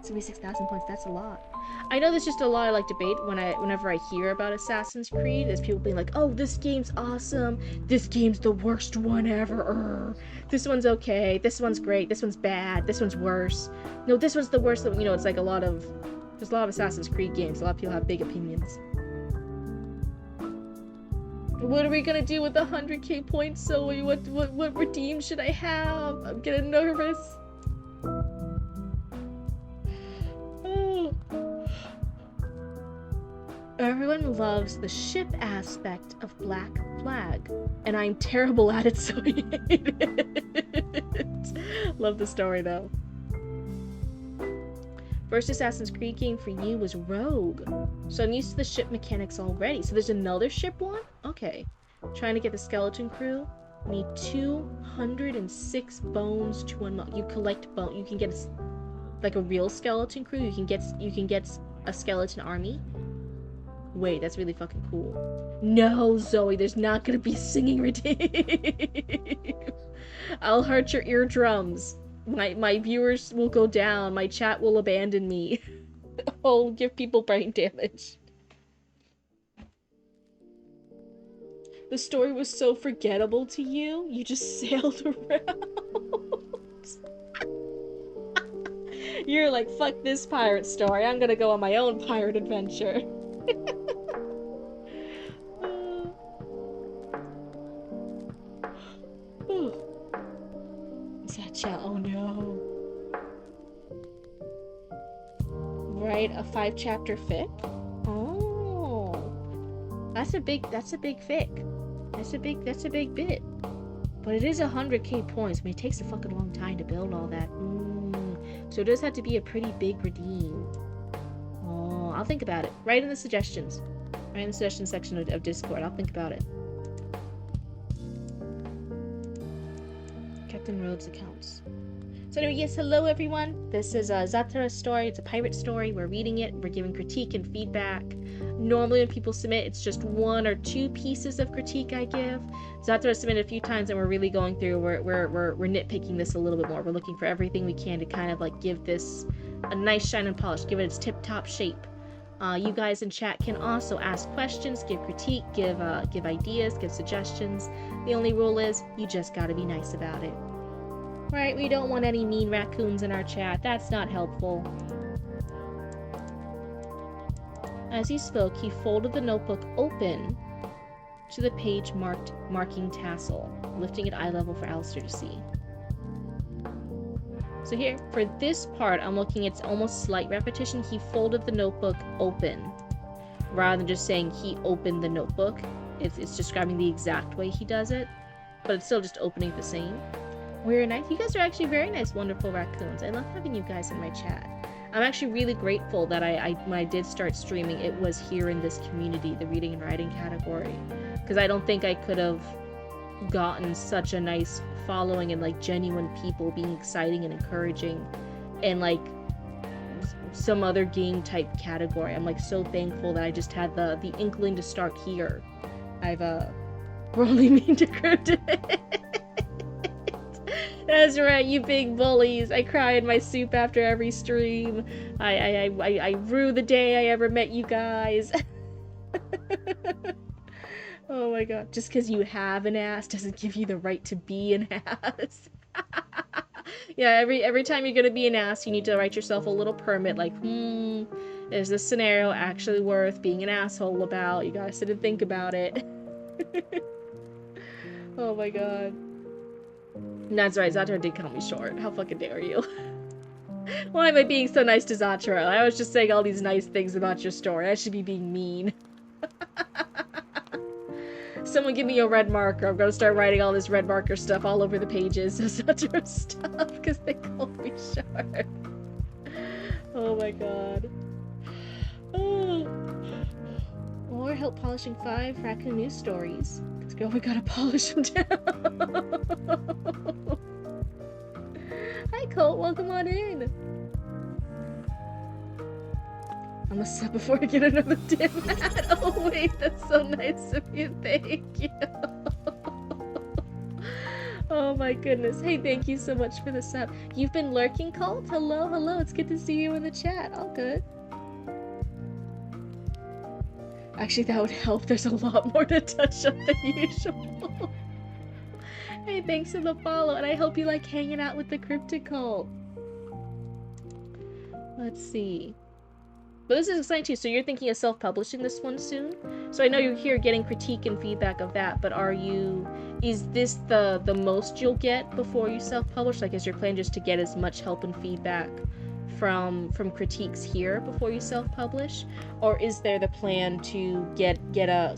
76,000 points. That's a lot. I know there's just a lot of like debate whenever I hear about Assassin's Creed. Is people being like, "Oh, this game's awesome. This game's the worst one ever. This one's okay. This one's great. This one's bad. This one's worse. No, this one's the worst." You know, it's like there's a lot of Assassin's Creed games. A lot of people have big opinions. What are we gonna do with 100k points, Zoe? What redeem should I have? I'm getting nervous. Oh. Everyone loves the ship aspect of Black Flag, and I'm terrible at it, so I hate it. Love the story though. First Assassin's Creed game for you was Rogue. So I'm used to the ship mechanics already. So there's another ship one? Okay. Trying to get the skeleton crew. Need 206 bones to unlock. You collect bone. You can get like a real skeleton crew. You can get a skeleton army. Wait, that's really fucking cool. No, Zoe, there's not gonna be singing redeem. I'll hurt your eardrums. My viewers will go down. My chat will abandon me. I'll give people brain damage. The story was so forgettable to you. You just sailed around. You're like, fuck this pirate story. I'm gonna go on my own pirate adventure. Satcha, oh no. Write a 5-chapter fic? Oh. That's a big fic. That's a big bit. But it is 100k points. I mean, it takes a fucking long time to build all that. So it does have to be a pretty big redeem. Oh, I'll think about it. Write in the suggestions. Write in the suggestion section of Discord. I'll think about it. Captain Rhodes accounts. So anyway, yes, hello everyone. This is Zatara's story. It's a pirate story. We're reading it. We're giving critique and feedback. Normally when people submit, it's just 1 or 2 pieces of critique I give. Zatara submitted a few times and we're really going through, we're nitpicking this a little bit more. We're looking for everything we can to kind of like give this a nice shine and polish, give it its tip-top shape. You guys in chat can also ask questions, give critique, give ideas, give suggestions. The only rule is, you just gotta be nice about it. Right, we don't want any mean raccoons in our chat. That's not helpful. As he spoke, he folded the notebook open to the page marked marking tassel, lifting it eye level for Alistair to see. So here, for this part, I'm looking at almost slight repetition. He folded the notebook open, rather than just saying he opened the notebook. It's describing the exact way he does it, but it's still just opening the same. We're nice. You guys are actually very nice, wonderful raccoons. I love having you guys in my chat. I'm actually really grateful that when I did start streaming, it was here in this community, the reading and writing category. Because I don't think I could have gotten such a nice following and like genuine people being exciting and encouraging in like some other game type category. I'm like so thankful that I just had the inkling to start here. I've really mean to cryptid. That's right, you big bullies. I cry in my soup after every stream. I rue the day I ever met you guys. Oh my god. Just because you have an ass doesn't give you the right to be an ass. Yeah, every time you're gonna be an ass, you need to write yourself a little permit like, is this scenario actually worth being an asshole about? You gotta sit and think about it. Oh my god. That's right, Zatara did call me short. How fucking dare you? Why am I being so nice to Zatara? I was just saying all these nice things about your story. I should be being mean. Someone give me a red marker. I'm gonna start writing all this red marker stuff all over the pages of Zatara stuff because they called me short. Oh my god. Oh. Or help polishing 5 raccoon news stories. Because girl, we gotta polish them down. Hi Colt, welcome on in. I'm gonna sub before I get another dim hat. Oh wait, that's so nice of you, thank you. Oh my goodness. Hey, thank you so much for the sub. You've been lurking, Colt? Hello, hello, it's good to see you in the chat. All good. Actually, that would help. There's a lot more to touch up than usual. Hey, thanks for the follow, and I hope you like hanging out with the Cryptid Cult. Let's see. But this is exciting too, so you're thinking of self-publishing this one soon? So I know you're here getting critique and feedback of that, but is this the most you'll get before you self-publish? Like, is your plan just to get as much help and feedback from critiques here before you self-publish, or is there the plan to get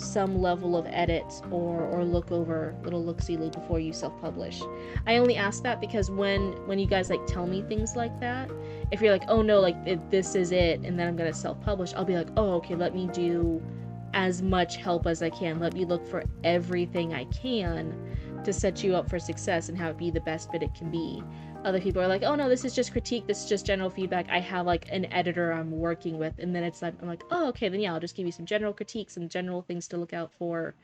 some level of edit or look over little look-see before you self-publish? I only ask that because when you guys like tell me things like that, if you're like, oh no, like this is it, and then I'm gonna self-publish, I'll be like, oh okay, let me do as much help as I can. Let me look for everything I can to set you up for success and have it be the best bit it can be. Other people are like, oh no, this is just critique, this is just general feedback, I have like an editor I'm working with, and then it's like, I'm like, oh okay, then yeah, I'll just give you some general critiques and general things to look out for,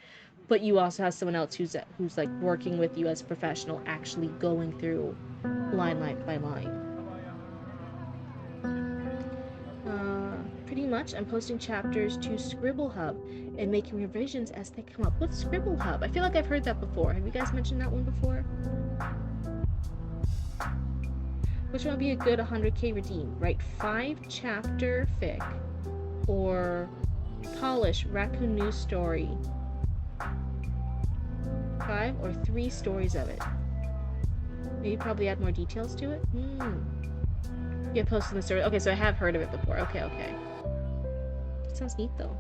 but you also have someone else who's like working with you as a professional, actually going through line by line. Pretty much, I'm posting chapters to Scribble Hub and making revisions as they come up. What's Scribble Hub? I feel like I've heard that before. Have you guys mentioned that one before? Which one would be a good 100k redeem? Write 5-chapter fic, or polish Raccoon News story. 5 or 3 stories of it. Maybe probably add more details to it? Yeah, posting the story. Okay, so I have heard of it before. Okay. It sounds neat though.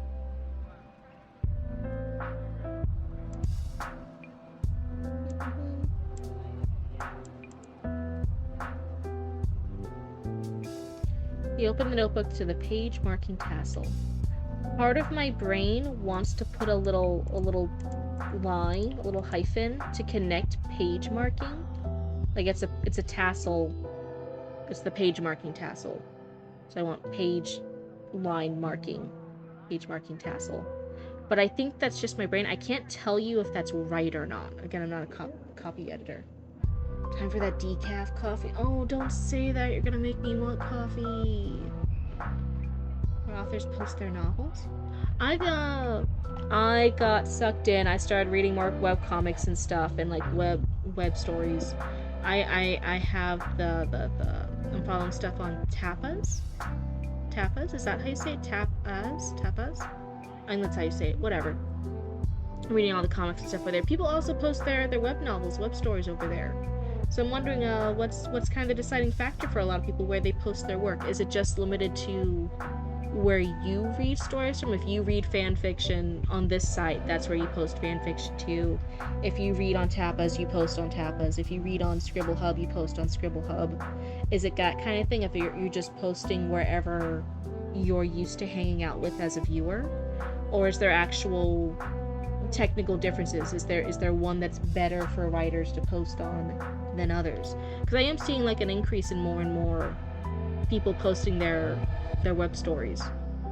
He opened the notebook to the page marking tassel. Part of my brain wants to put a little line, a little hyphen to connect page marking. Like it's a tassel. It's the page marking tassel. So I want page line marking, page marking tassel. But I think that's just my brain. I can't tell you if that's right or not. Again, I'm not a copy editor. Time for that decaf coffee. Oh, don't say that. You're gonna make me want coffee. Where authors post their novels. I got sucked in. I started reading more web comics and stuff, and like web stories. I have the I'm following stuff on Tapas. Tapas, is that how you say it? Tapas? I think that's how you say it. Whatever. I'm reading all the comics and stuff over there. People also post their web novels, web stories over there. So I'm wondering what's kind of the deciding factor for a lot of people where they post their work. Is it just limited to where you read stories from? If you read fan fiction on this site, that's where you post fan fiction too. If you read on Tapas, you post on Tapas. If you read on Scribble Hub, you post on Scribble Hub. Is it that kind of thing? If you're just posting wherever you're used to hanging out with as a viewer? Or is there actual technical differences? Is there one that's better for writers to post on than others? Because I am seeing like an increase in more and more people posting their web stories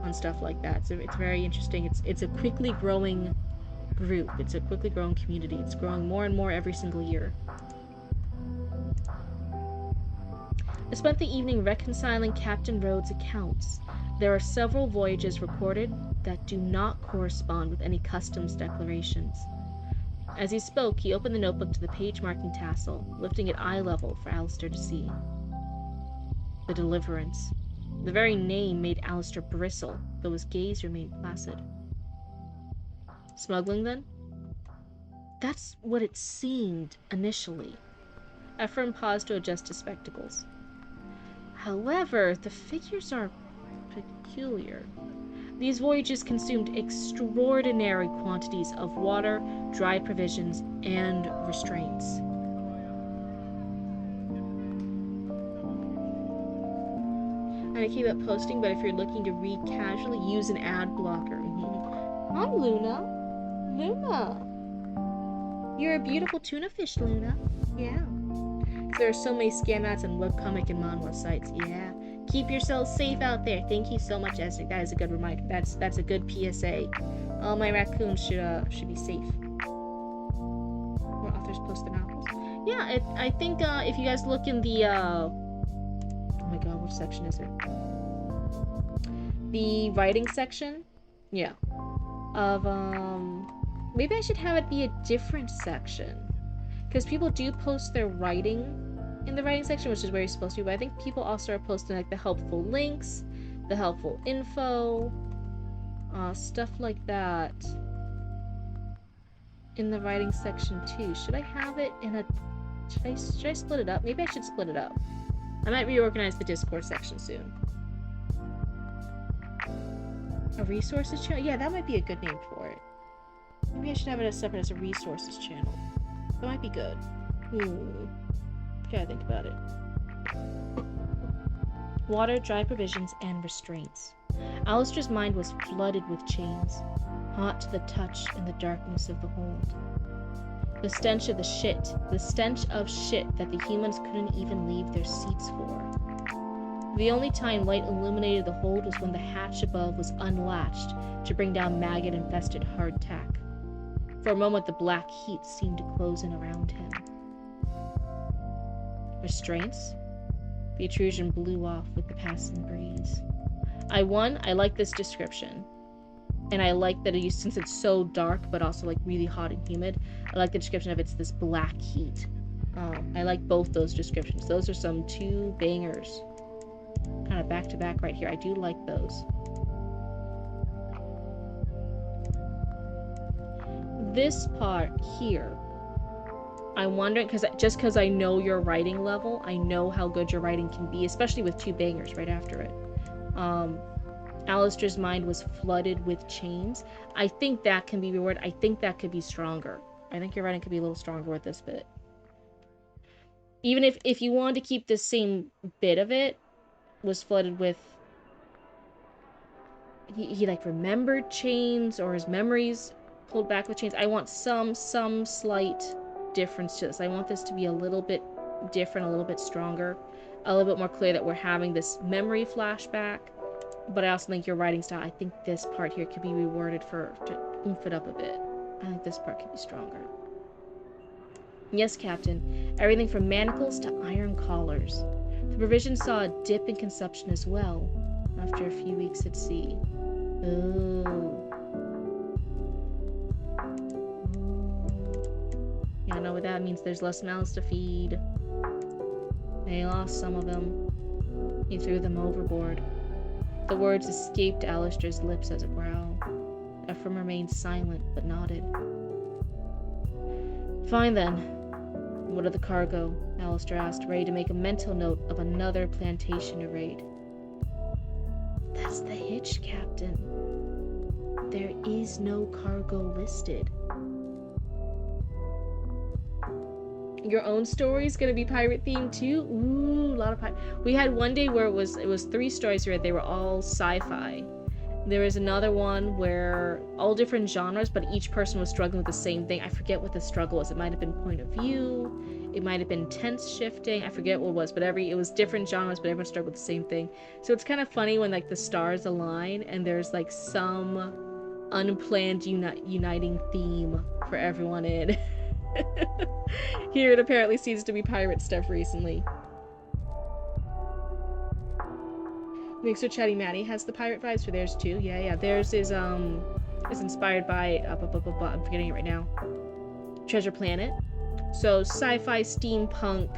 on stuff like that. So it's very interesting. It's a quickly growing group. It's a quickly growing community. It's growing more and more every single year. I spent the evening reconciling Captain Rhodes' accounts. There are several voyages recorded that do not correspond with any customs declarations. As he spoke, he opened the notebook to the page marking tassel, lifting it eye level for Alistair to see. The Deliverance. The very name made Alistair bristle, though his gaze remained placid. Smuggling, then? That's what it seemed initially. Ephraim paused to adjust his spectacles. However, the figures are peculiar. These voyages consumed extraordinary quantities of water, dry provisions, and restraints. And I keep up posting, but if you're looking to read casually, use an ad blocker. Hi, Luna. Luna. You're a beautiful tuna fish, Luna. Yeah. There are so many scam ads on webcomic and manhwa sites. Yeah. Keep yourselves safe out there. Thank you so much, Esnick. That is a good reminder. That's a good PSA. All my raccoons should be safe. More authors post their novels. Yeah, I think if you guys look in the oh my god, which section is it? The writing section? Yeah. Of maybe I should have it be a different section. Because people do post their writing in the writing section, which is where you're supposed to be, but I think people also are posting like the helpful links, the helpful info, stuff like that in the writing section too. Should I have it in a... Should I split it up? Maybe I should split it up. I might reorganize the Discord section soon. A resources channel? Yeah, that might be a good name for it. Maybe I should have it as separate as a resources channel. That might be good. Gotta think about it. Water, dry provisions, and restraints. Alistair's mind was flooded with chains, hot to the touch in the darkness of the hold. The stench of shit that the humans couldn't even leave their seats for. The only time light illuminated the hold was when the hatch above was unlatched to bring down maggot-infested hardtack. For a moment, the black heat seemed to close in around him. Restraints? The intrusion blew off with the passing breeze. I like this description. And I like that since it's so dark, but also like really hot and humid, I like the description of it's this black heat. I like both those descriptions. Those are some two bangers. Kind of back to back right here. I do like those. This part here, I'm wondering, because I know your writing level, I know how good your writing can be, especially with two bangers right after it. Alistair's mind was flooded with chains. I think that can be reworded. I think that could be stronger. I think your writing could be a little stronger with this bit. Even if you wanted to keep the same bit of it, was flooded with he like remembered chains, or his memories pulled back with chains. I want some slight difference to this. I want this to be a little bit different, a little bit stronger, a little bit more clear that we're having this memory flashback. But I also think your writing style, I think this part here could be reworded to oomph it up a bit. I think this part could be stronger. Yes, Captain. Everything from manacles to iron collars. The provision saw a dip in consumption as well after a few weeks at sea. Oh. Yeah, I know what that means. There's less mouths to feed. They lost some of them. He threw them overboard. The words escaped Alistair's lips as a growl. Ephraim remained silent, but nodded. Fine then. What of the cargo? Alistair asked, ready to make a mental note of another plantation to raid. That's the hitch, Captain. There is no cargo listed. Your own story's gonna be pirate themed too? Ooh, a lot of pirate. We had one day where it was 3 stories we read. They were all sci-fi. There was another one where all different genres, but each person was struggling with the same thing. I forget what the struggle was. It might have been point of view. It might have been tense shifting. I forget what it was, but it was different genres, but everyone struggled with the same thing. So it's kind of funny when like the stars align and there's like some unplanned uniting theme for everyone in. Here it apparently seems to be pirate stuff recently. Mixer Chatty Maddie has the pirate vibes for theirs too. Yeah. Theirs is inspired by I'm forgetting it right now. Treasure Planet. So sci-fi steampunk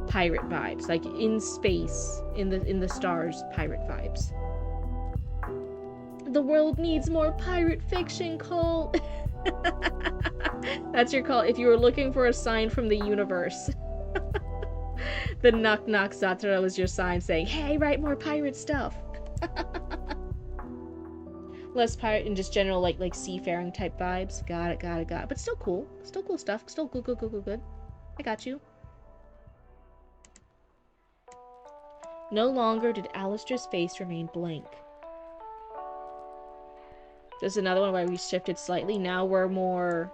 pirate vibes, like in space, in the stars, pirate vibes. The world needs more pirate fiction, Colt. That's your call. If you were looking for a sign from the universe, the Knock Knock Zatara was your sign saying, hey, write more pirate stuff. Less pirate and just general like seafaring type vibes. Got it. But still cool. Still cool stuff. Still good. I got you. No longer did Alistair's face remain blank. There's another one where we shifted slightly. Now we're more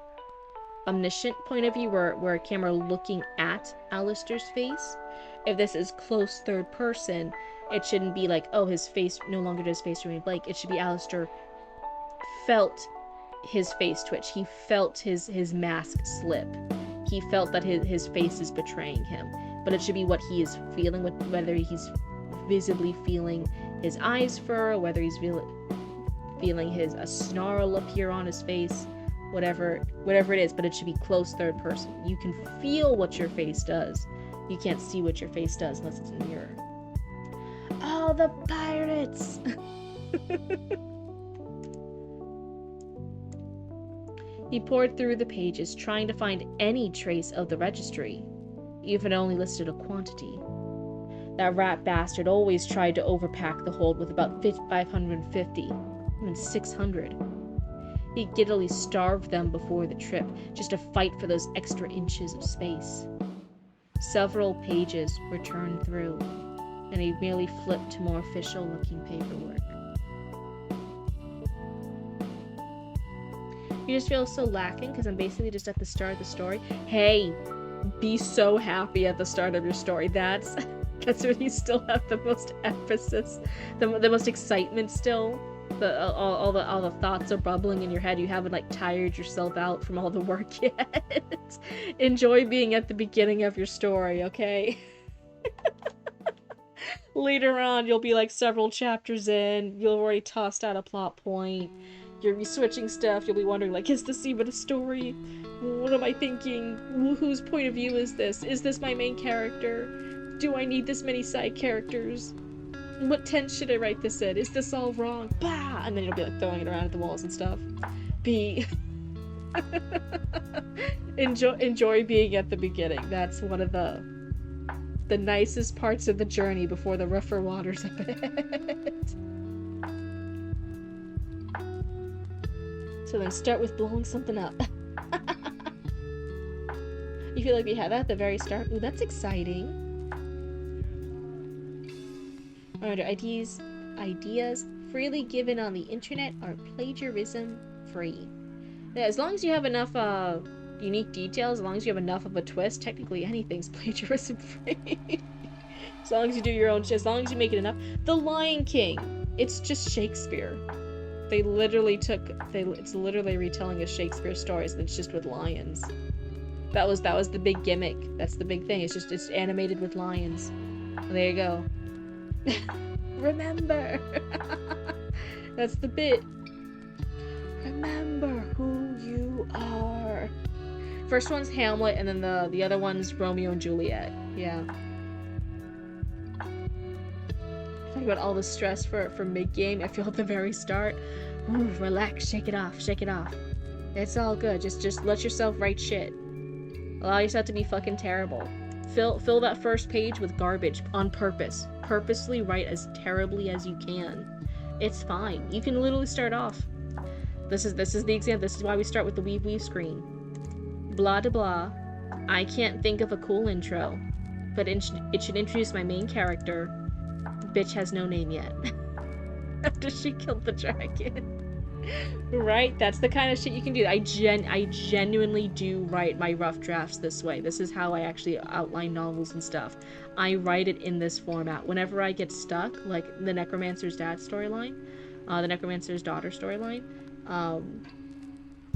omniscient point of view, where a camera looking at Alistair's face. If this is close third person, it shouldn't be like, oh, his face, no longer does his face remain blank. It should be Alistair felt his face twitch. He felt his mask slip. He felt that his face is betraying him. But it should be what he is feeling, whether he's visibly feeling his eyes furrow, whether he's feeling a snarl appear on his face, whatever it is, but it should be close third person. You can feel what your face does. You can't see what your face does unless it's in a mirror. Oh, the pirates! He pored through the pages, trying to find any trace of the registry, even only listed a quantity. That rat bastard always tried to overpack the hold with about 550, even 600. He giddily starved them before the trip, just to fight for those extra inches of space. Several pages were turned through, and he merely flipped to more official-looking paperwork. You just feel so lacking because I'm basically just at the start of the story. Hey, be so happy at the start of your story. That's where you still have the most emphasis, the most excitement still. All the thoughts are bubbling in your head. You haven't like tired yourself out from all the work yet. Enjoy being at the beginning of your story, okay? Later on, you'll be like several chapters in. You'll already tossed out a plot point. You'll be switching stuff. You'll be wondering, like, is this even a story? What am I thinking? Whose point of view is this? Is this my main character? Do I need this many side characters? What tense should I write this in? Is this all wrong? Bah! And then you'll be like throwing it around at the walls and stuff. Enjoy being at the beginning. That's one of the nicest parts of the journey before the rougher waters of it. So then start with blowing something up. You feel like we had that at the very start? Ooh, that's exciting. Under ideas, freely given on the internet are plagiarism free. Yeah, as long as you have enough unique details, as long as you have enough of a twist, technically anything's plagiarism free. As long as you do your own shit, as long as you make it enough. The Lion King, it's just Shakespeare. They literally it's literally retelling of Shakespeare stories, and it's just with lions. That was the big gimmick. That's the big thing. It's animated with lions. There you go. Remember. That's the bit. Remember who you are. First one's Hamlet, and then the other one's Romeo and Juliet. Yeah. Talking about all the stress for mid-game, I feel at the very start. Ooh, relax, shake it off, shake it off. It's all good. Just let yourself write shit. Allow yourself to be fucking terrible. Fill that first page with garbage on purpose. Purposely write as terribly as you can. It's fine. You can literally start off. This is the example. This is why we start with the weave screen. Blah de blah. I can't think of a cool intro, but it should introduce my main character. Bitch has no name yet. After she killed the dragon. Right? That's the kind of shit you can do. I genuinely do write my rough drafts this way. This is how I actually outline novels and stuff. I write it in this format. Whenever I get stuck, like the Necromancer's dad storyline, the Necromancer's daughter storyline,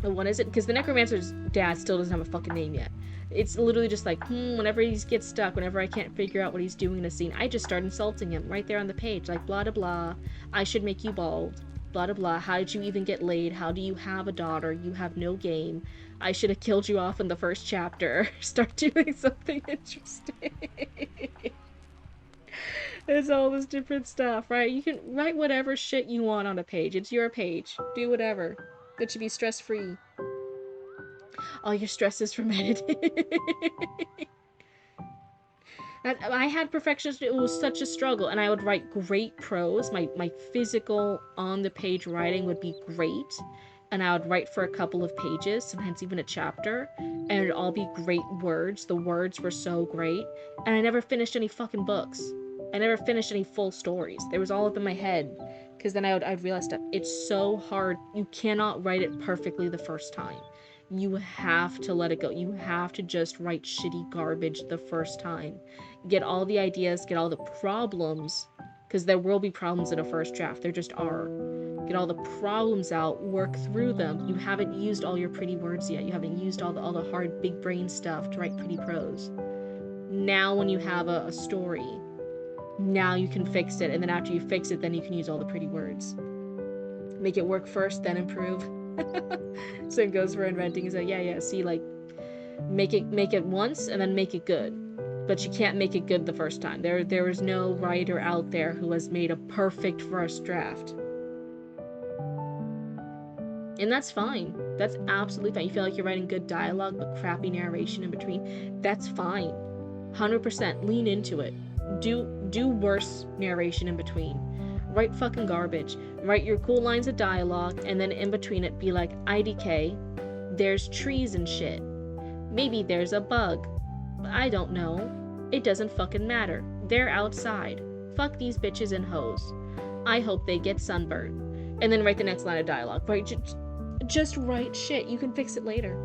what is it? Because the Necromancer's dad still doesn't have a fucking name yet. It's literally just like, whenever he gets stuck, whenever I can't figure out what he's doing in a scene, I just start insulting him right there on the page. Like, blah, blah, blah, I should make you bald. Blah, blah, blah, how did you even get laid? How do you have a daughter? You have no game. I should have killed you off in the first chapter. Start doing something interesting. There's all this different stuff, right? You can write whatever shit you want on a page. It's your page. Do whatever. It should be stress-free. All your stress is from editing. I had perfectionism. It was such a struggle, and I would write great prose. My physical on-the-page writing would be great, and I would write for a couple of pages, sometimes even a chapter, and it'd all be great words. The words were so great, and I never finished any fucking books. I never finished any full stories. They was all up in my head, because then I'd realize that it's so hard. You cannot write it perfectly the first time. You have to let it go. You have to just write shitty garbage the first time. Get all the ideas, get all the problems, because there will be problems in a first draft. There just are. Get all the problems out, work through them. You haven't used all your pretty words yet. You haven't used all the hard, big brain stuff to write pretty prose. Now when you have a story, now you can fix it, and then after you fix it, then you can use all the pretty words. Make it work first, then improve. Same goes for inventing. So yeah, see, like, make it once and then make it good. But you can't make it good the first time. There is no writer out there who has made a perfect first draft. And that's fine. That's absolutely fine. You feel like you're writing good dialogue but crappy narration in between. That's fine. 100%. Lean into it. Do worse narration in between. Write fucking garbage. Write your cool lines of dialogue, and then in between it be like, IDK, there's trees and shit. Maybe there's a bug. I don't know. It doesn't fucking matter. They're outside. Fuck these bitches and hoes. I hope they get sunburned. And then write the next line of dialogue. Right? Just write shit. You can fix it later.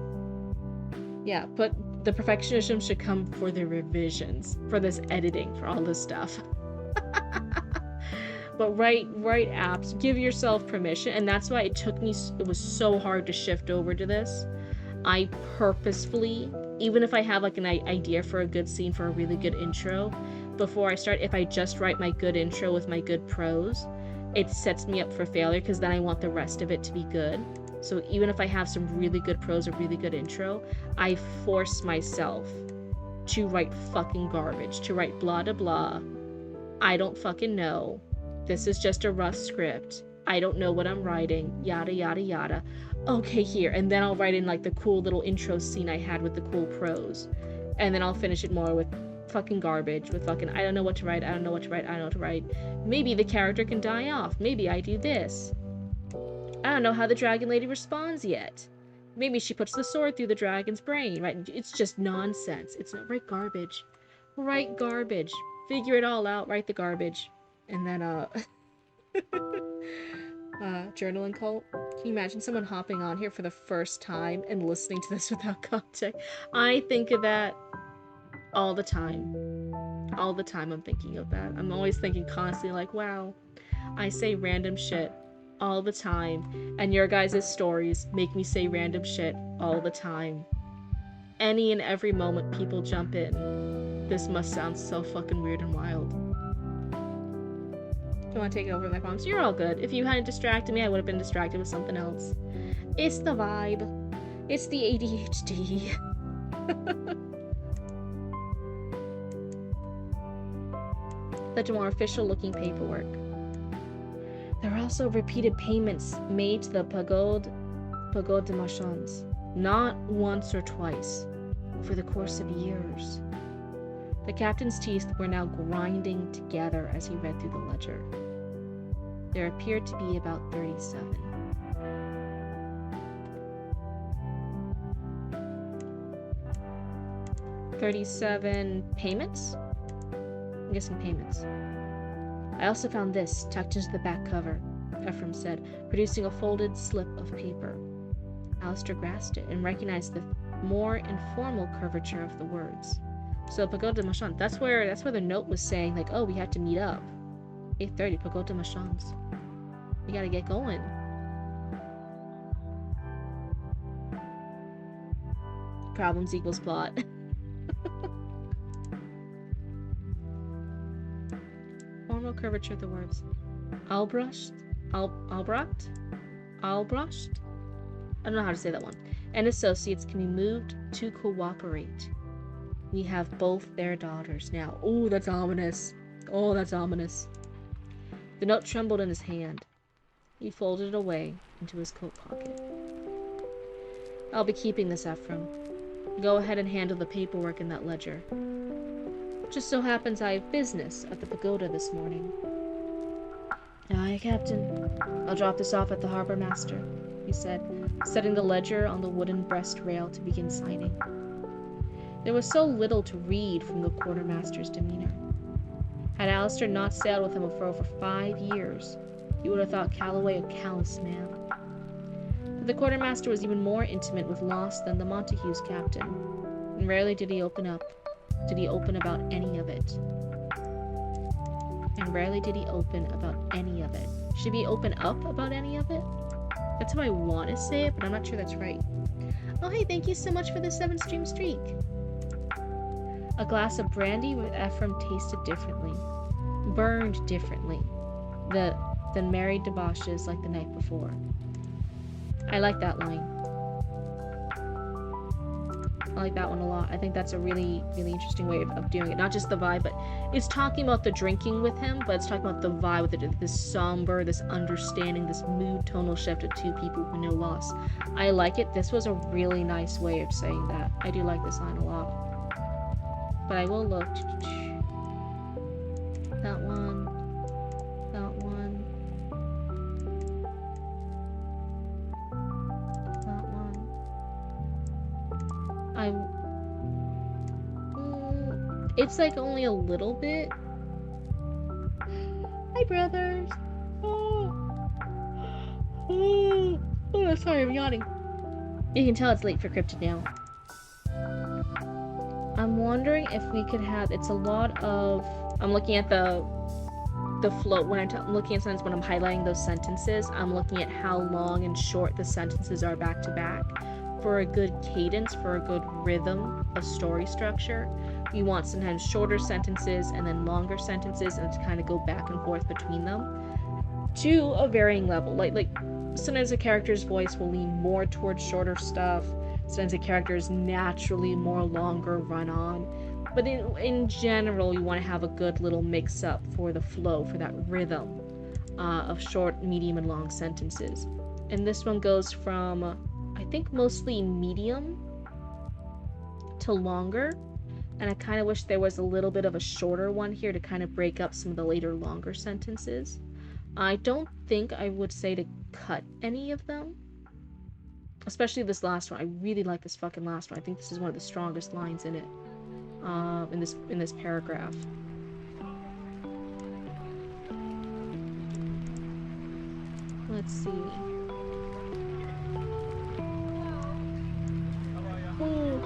Yeah, but the perfectionism should come for the revisions, for this editing, for all this stuff. But write apps, give yourself permission, and that's why it was so hard to shift over to this. I purposefully, even if I have like an idea for a good scene, for a really good intro, before I start, if I just write my good intro with my good prose, it sets me up for failure, because then I want the rest of it to be good. So even if I have some really good prose or really good intro, I force myself to write fucking garbage, to write blah blah blah. I don't fucking know. This is just a rough script. I don't know what I'm writing. Yada yada yada. Okay, here. And then I'll write in like the cool little intro scene I had with the cool prose. And then I'll finish it more with fucking garbage, with fucking I don't know what to write, I don't know what to write, I don't know what to write. Maybe the character can die off. Maybe I do this. I don't know how the dragon lady responds yet. Maybe she puts the sword through the dragon's brain, right? It's just nonsense. It's not write garbage. Write garbage. Figure it all out, write the garbage. And then, Journaling cult. Can you imagine someone hopping on here for the first time and listening to this without context? I think of that all the time. All the time I'm thinking of that. I'm always thinking constantly like, wow, I say random shit all the time, and your guys' stories make me say random shit all the time. Any and every moment people jump in. This must sound so fucking weird and wild. Do you want to take it over with my promise? You're all good. If you hadn't distracted me, I would have been distracted with something else. It's the vibe. It's the ADHD. Such more official looking paperwork. There are also repeated payments made to the Pagode de Marchands. Not once or twice, over the course of years. The captain's teeth were now grinding together as he read through the ledger. There appeared to be about 37. Payments? I'm guessing payments. I also found this tucked into the back cover, Ephraim said, producing a folded slip of paper. Alistair grasped it and recognized the more informal curvature of the words. So Pagode de Marchands, that's where the note was saying, like, oh, we have to meet up. 8:30, Pagode de Marchands. We gotta get going. Problems equals plot. Formal curvature of the words. Albrecht? Albrecht? I don't know how to say that one. And associates can be moved to cooperate. We have both their daughters now. Oh, that's ominous. Oh, that's ominous. The note trembled in his hand. He folded it away into his coat pocket. I'll be keeping this, Ephraim. Go ahead and handle the paperwork in that ledger. Just so happens I have business at the pagoda this morning. Aye, Captain. I'll drop this off at the harbor master, he said, setting the ledger on the wooden breast rail to begin signing. There was so little to read from the quartermaster's demeanor. Had Alistair not sailed with him for over 5 years, you would have thought Calloway a callous man. But the quartermaster was even more intimate with loss than the Montague's captain, and rarely did he open about any of it. Should he open up about any of it? That's how I want to say it, but I'm not sure that's right. Oh, hey, thank you so much for the 7-stream streak. A glass of brandy with Ephraim tasted differently, burned differently than merry debauches like the night before. I like that line. I like that one a lot. I think that's a really, really interesting way of doing it. Not just the vibe, but it's talking about the drinking with him, but it's talking about the vibe with it, this somber, this understanding, this mood tonal shift of two people who know loss. I like it. This was a really nice way of saying that. I do like this line a lot. But I will look. That one. That one. That one. It's like only a little bit. Hi, brothers. Oh, sorry, I'm yawning. You can tell it's late for Cryptid now. I'm wondering if we could have, it's a lot of, I'm looking at the flow, when I'm looking at sentences, when I'm highlighting those sentences, I'm looking at how long and short the sentences are back to back. For a good cadence, for a good rhythm of story structure, we want sometimes shorter sentences and then longer sentences, and to kind of go back and forth between them to a varying level. Like sometimes a character's voice will lean more towards shorter stuff. Sometimes a character is naturally more longer run on. But in general, you want to have a good little mix up for the flow, for that rhythm of short, medium, and long sentences. And this one goes from, I think, mostly medium to longer. And I kind of wish there was a little bit of a shorter one here to kind of break up some of the later, longer sentences. I don't think I would say to cut any of them. Especially this last one. I really like this fucking last one. I think this is one of the strongest lines in it. In this paragraph. Let's see. Oh.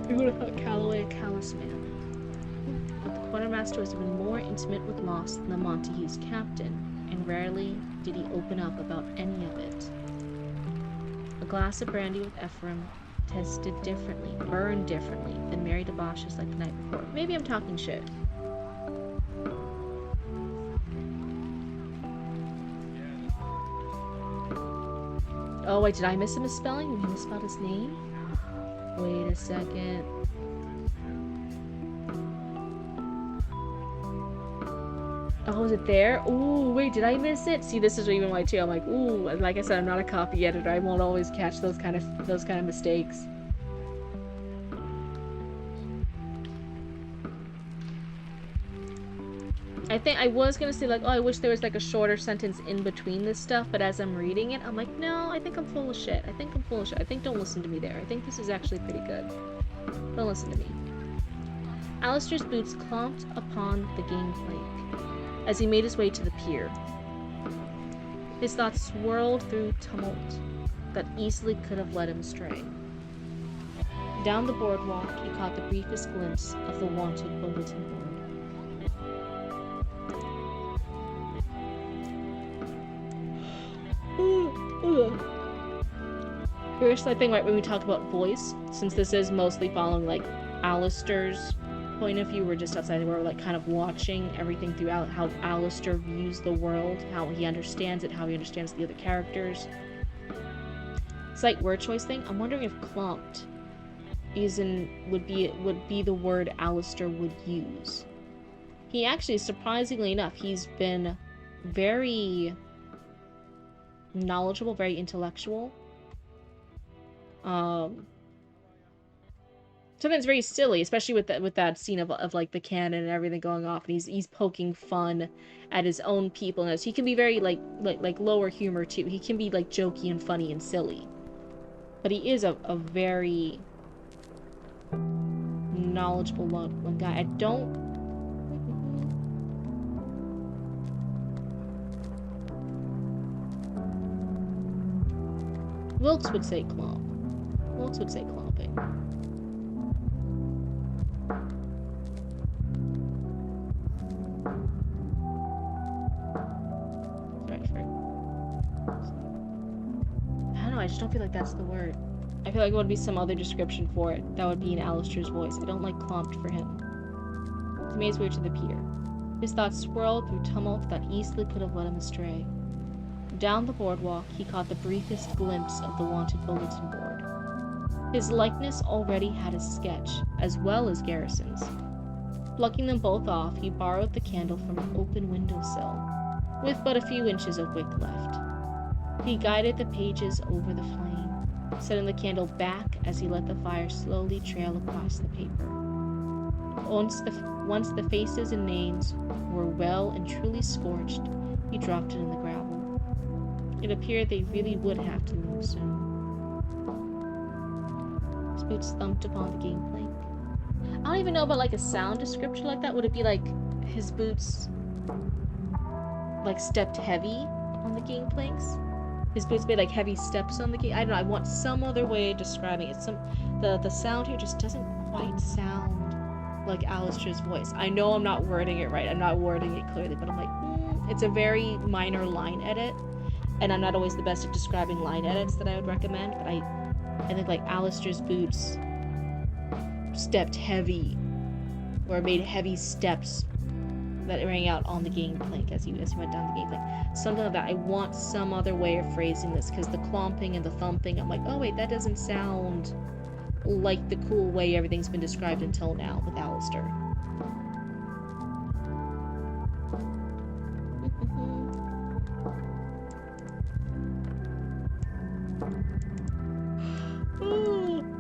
We would have thought Calloway a callous man. But the quartermaster was even more intimate with Moss than the Montague's captain, and rarely did he open up about any of it. A glass of brandy with Ephraim tasted differently, burned differently than Mary DeBosch's like the night before. Maybe I'm talking shit. Oh wait, did I miss a misspelling? Did he misspell his name? Wait a second. Oh, is it there? Ooh, wait, did I miss it? See, this is even why too. I'm like, ooh, and like I said, I'm not a copy editor. I won't always catch those kind of mistakes. I think I was gonna say like, oh, I wish there was like a shorter sentence in between this stuff, but as I'm reading it, I'm like, no, I think I'm full of shit. I think don't listen to me there. I think this is actually pretty good. Don't listen to me. Alistair's boots clomped upon the gangplank as he made his way to the pier. His thoughts swirled through tumult that easily could have led him astray. Down the boardwalk, he caught the briefest glimpse of the wanted bulletin board. First, I think right when we talk about voice, since this is mostly following like Alistair's point of view, we're just outside, we're like kind of watching everything throughout how Alistair views the world, how he understands it, how he understands the other characters. Slight word choice thing. I'm wondering if clumped would be the word Alistair would use. He actually, surprisingly enough, he's been very knowledgeable, very intellectual. Sometimes very silly, especially with that scene of like the cannon and everything going off, and he's poking fun at his own people. And he can be very like lower humor too. He can be like jokey and funny and silly, but he is a very knowledgeable one guy. I don't. Wilkes would say clomp. Wilkes would say clomping. I don't know, I just don't feel like that's the word. I feel like it would be some other description for it. That would be in Alistair's voice. I don't like clomped for him. He made his way to the pier. His thoughts swirled through tumult that easily could have led him astray. Down the boardwalk, he caught the briefest glimpse of the wanted bulletin board. His likeness already had a sketch, as well as Garrison's. Plucking them both off, he borrowed the candle from an open windowsill, with but a few inches of wick left. He guided the pages over the flame, setting the candle back as he let the fire slowly trail across the paper. Once the faces and names were well and truly scorched, he dropped it in the gravel. It appeared they really would have to move soon. His boots thumped upon the gangplank. I don't even know about like a sound description like that. Would it be like his boots like stepped heavy on the gangplanks? His boots made like heavy steps on the gang. I don't know. I want some other way of describing it. The sound here just doesn't quite sound like Alistair's voice. I know I'm not wording it right. I'm not wording it clearly, but I'm like, it's a very minor line edit, and I'm not always the best at describing line edits that I would recommend. But I think like Alistair's boots stepped heavy, or made heavy steps that rang out on the gangplank as he went down the gangplank. Something like that. I want some other way of phrasing this, because the clomping and the thumping, I'm like, oh wait, that doesn't sound like the cool way everything's been described until now with Alistair.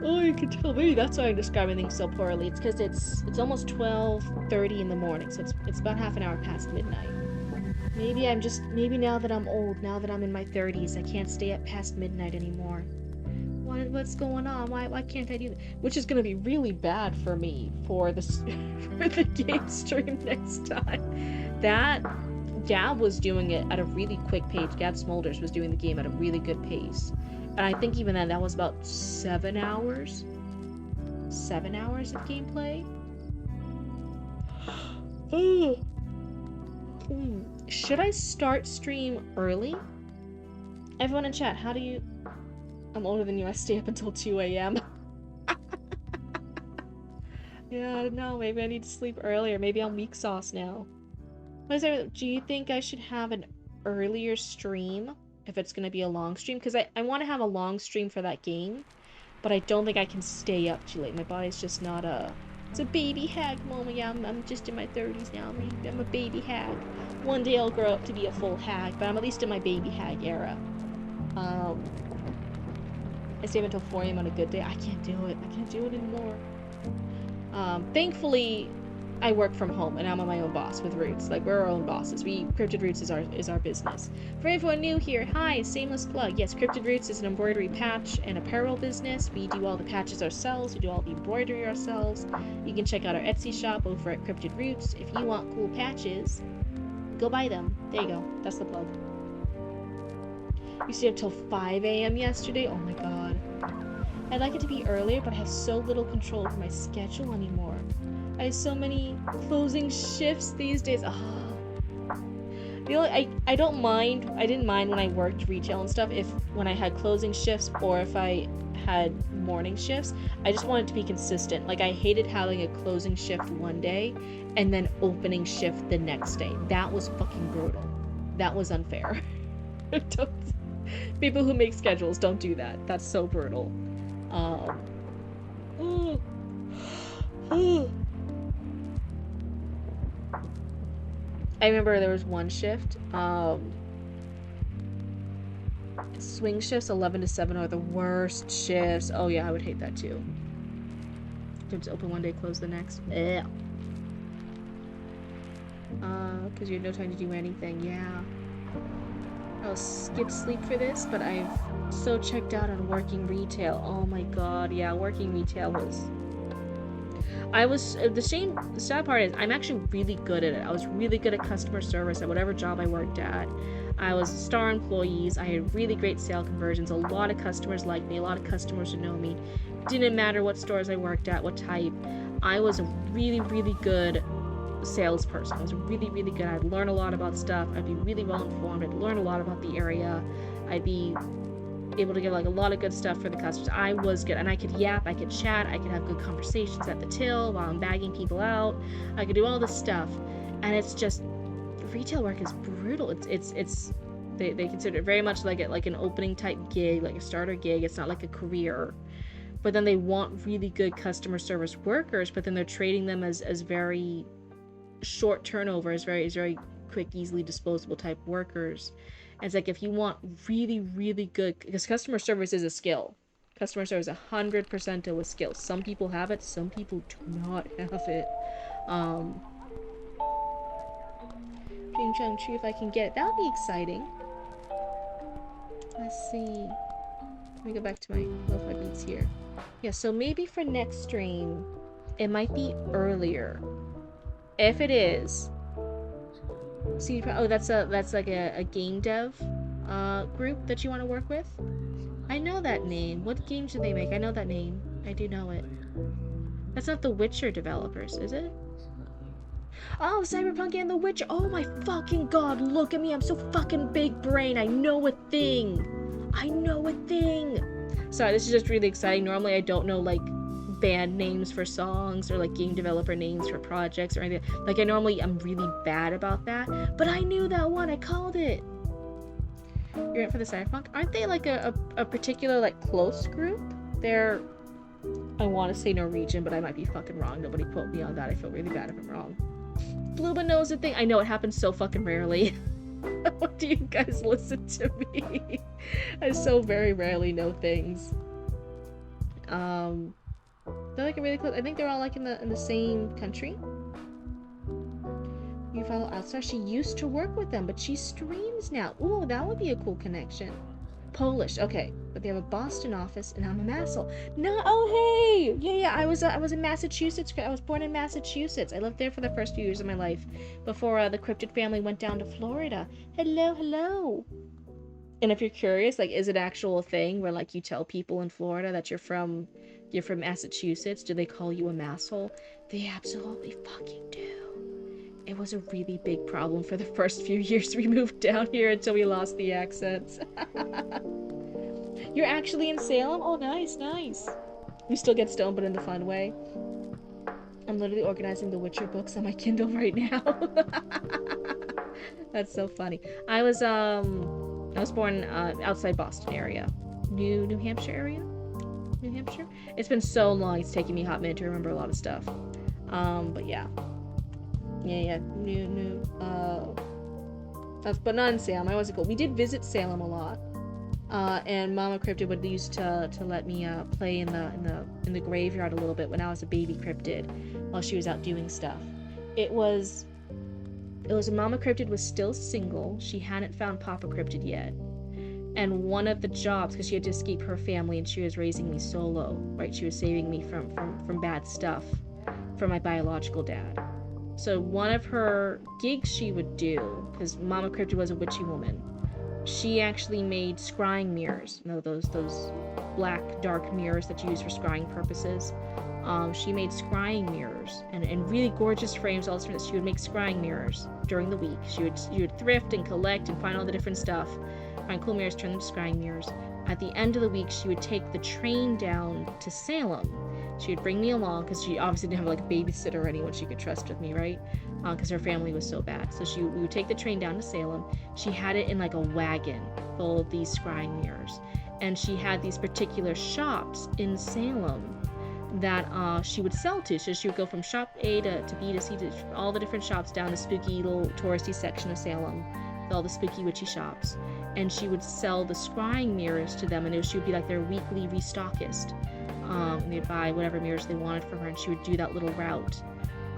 Oh, you can tell me that's why I'm describing things so poorly. It's because it's almost 12:30 in the morning, so it's about half an hour past midnight. Maybe now that I'm old, now that I'm in my 30s, I can't stay up past midnight anymore. What's going on? Why can't I do that? Which is gonna be really bad for me for the game stream next time. Gab was doing it at a really quick pace. Gab Smolders was doing the game at a really good pace. And I think even then, that was about 7 hours. 7 hours of gameplay. Should I start stream early? Everyone in chat, how do you... I'm older than you, I stay up until 2 a.m. Yeah, I don't know, maybe I need to sleep earlier. Maybe I'm weak sauce now. Do you think I should have an earlier stream if it's going to be a long stream? Because I want to have a long stream for that game, but I don't think I can stay up too late. My body's just not a... It's a baby hag moment. Yeah, I'm just in my 30s now. I'm a baby hag. One day I'll grow up to be a full hag, but I'm at least in my baby hag era. I stay up until 4 a.m. on a good day. I can't do it. I can't do it anymore. Thankfully, I work from home and I'm my own boss with Roots. Like, we're our own bosses. Cryptid Roots is our business. For everyone new here, hi, shameless plug. Yes, Cryptid Roots is an embroidery patch and apparel business. We do all the patches ourselves. We do all the embroidery ourselves. You can check out our Etsy shop over at Cryptid Roots. If you want cool patches, go buy them. There you go. That's the plug. You stayed up till 5 a.m. yesterday? Oh my god. I'd like it to be earlier, but I have so little control over my schedule anymore. I have so many closing shifts these days. Oh. You know, I don't mind. I didn't mind when I worked retail and stuff when I had closing shifts or if I had morning shifts. I just wanted to be consistent. Like, I hated having a closing shift one day and then opening shift the next day. That was fucking brutal. That was unfair. People who make schedules don't do that. That's so brutal. I remember there was one shift. Swing shifts 11 to 7 are the worst shifts. Oh yeah, I would hate that too. Just open one day, close the next. Ugh. Because you had no time to do anything. Yeah. I'll skip sleep for this, but I've so checked out on working retail. Oh my god, yeah, working retail was... the sad part is I'm actually really good at it. I was really good at customer service at whatever job I worked at. I was star employees. I had really great sale conversions. A lot of customers liked me. A lot of customers would know me. Didn't matter what stores I worked at, what type. I was a really, really good salesperson. I was really, really good. I'd learn a lot about stuff. I'd be really well informed. I'd learn a lot about the area. I'd be able to get like a lot of good stuff for the customers. I was good, and I could yap, I could chat, I could have good conversations at the till while I'm bagging people out. I could do all this stuff, and it's just retail work is brutal. They consider it very much like an opening type gig, like a starter gig. It's not like a career. But then they want really good customer service workers, but then they're trading them as very short turnover, as very quick, easily disposable type workers. And it's like, if you want really, really good, because customer service is a skill. Customer service 100% a skill. Some people have it, some people do not have it. Dream Chung Tree, if I can get it, that would be exciting. Let's see. Let me go back to my lo-fi beats here. Yeah, so maybe for next stream, it might be earlier. If it is, see, oh, that's like a game dev group that you want to work with. I know that name. What games do they make? I know that name. I do know it. That's not the Witcher developers, is it? Oh, Cyberpunk and the Witcher. Oh my fucking god, look at me. I'm so fucking big brain. I know a thing. Sorry, this is just really exciting. Normally I don't know like band names for songs or like game developer names for projects or anything. Like I'm really bad about that. But I knew that one. I called it. You're in for the Cyberpunk? Aren't they like a particular like close group? They're, I want to say Norwegian, but I might be fucking wrong. Nobody quote me on that. I feel really bad if I'm wrong. Bluba knows a thing. I know it happens so fucking rarely. What do you guys listen to me? I so very rarely know things. They're like a really close. I think they're all like in the same country. You follow Outstar. She used to work with them, but she streams now. Ooh, that would be a cool connection. Polish. Okay, but they have a Boston office, and I'm a Massel. No, oh hey, yeah. I was in Massachusetts. I was born in Massachusetts. I lived there for the first few years of my life, before the cryptid family went down to Florida. Hello, hello. And if you're curious, like, is it actual thing where like you tell people in Florida that you're from Massachusetts? Do they call you a Massel? They absolutely fucking do. It was a really big problem for the first few years we moved down here until we lost the accents. You're actually in Salem? Oh, nice, nice. You still get stoned, but in the fun way. I'm literally organizing the Witcher books on my Kindle right now. That's so funny. I was born outside Boston area. New Hampshire area? New Hampshire? It's been so long, it's taking me a hot minute to remember a lot of stuff. But yeah. Yeah, but not in Salem. I wasn't cool. We did visit Salem a lot, and Mama Cryptid would used to let me play in the graveyard a little bit when I was a baby cryptid, while she was out doing stuff. It was Mama Cryptid was still single. She hadn't found Papa Cryptid yet, and one of the jobs, because she had to escape her family and she was raising me solo, right? She was saving me from bad stuff from my biological dad. So one of her gigs she would do, because Mama Cryptid was a witchy woman, she actually made scrying mirrors. You know, those black, dark mirrors that you use for scrying purposes. She made scrying mirrors and really gorgeous frames. All this, she would make scrying mirrors during the week. She would thrift and collect and find all the different stuff, find cool mirrors, turn them to scrying mirrors. At the end of the week, she would take the train down to Salem. She would bring me along, because she obviously didn't have like a babysitter or anyone she could trust with me, right? Because her family was so bad. So we would take the train down to Salem. She had it in like a wagon full of these scrying mirrors. And she had these particular shops in Salem that she would sell to. So she would go from shop A to B to C to all the different shops down the spooky little touristy section of Salem, with all the spooky witchy shops. And she would sell the scrying mirrors to them, and she would be like their weekly restockist. And they'd buy whatever mirrors they wanted from her, and she would do that little route.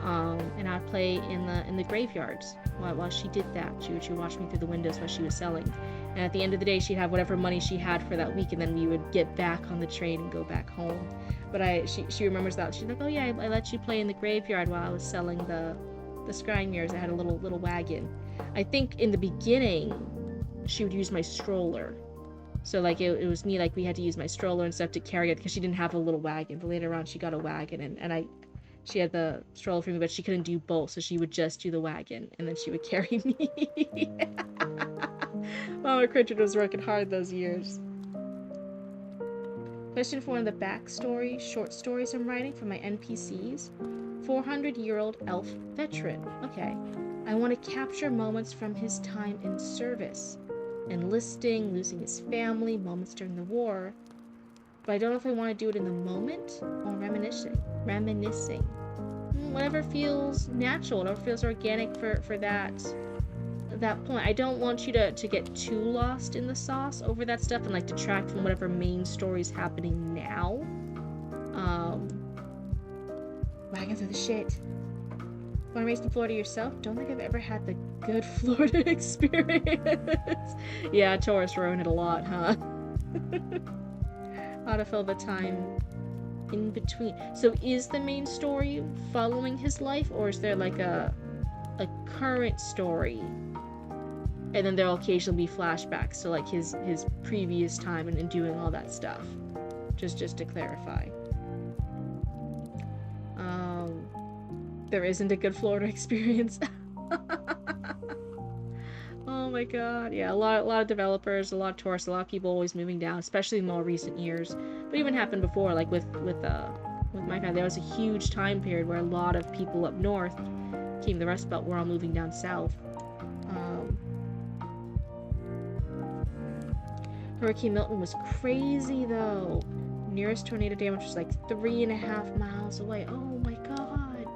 And I'd play in the graveyards while she did that. She would watch me through the windows while she was selling. And at the end of the day, she'd have whatever money she had for that week, and then we would get back on the train and go back home. But she remembers that. She's like, oh yeah, I let you play in the graveyard while I was selling the scrying mirrors. I had a little wagon. I think in the beginning, she would use my stroller. So like it was me, like we had to use my stroller and stuff to carry it, because she didn't have a little wagon. But later on she got a wagon, and she had the stroller for me, but she couldn't do both, so she would just do the wagon, and then she would carry me. Mama Cryptid was working hard those years. Question for one of the backstory short stories I'm writing for my NPCs. 400-year-old elf veteran. Okay. I want to capture moments from his time in service. Enlisting, losing his family, moments during the war. But I don't know if I want to do it in the moment or reminiscing. Whatever feels natural, whatever feels organic for that point. I don't want you to get too lost in the sauce over that stuff and like detract from whatever main story's happening now. Wagons are the shit. Born and raised in Florida yourself? Don't think I've ever had the good Florida experience. Yeah, Taurus ruined it a lot, huh? How to fill the time in between. So is the main story following his life, or is there like a current story? And then there'll occasionally be flashbacks, so like his previous time and doing all that stuff. Just to clarify. There isn't a good Florida experience. Oh my god, yeah, a lot of developers, a lot of tourists, a lot of people always moving down, especially in more recent years. But even happened before, like with my family, there was a huge time period where a lot of people up north came. The Rust Belt were all moving down south. Hurricane Milton was crazy though. Nearest tornado damage was like 3.5 miles away. Oh my god.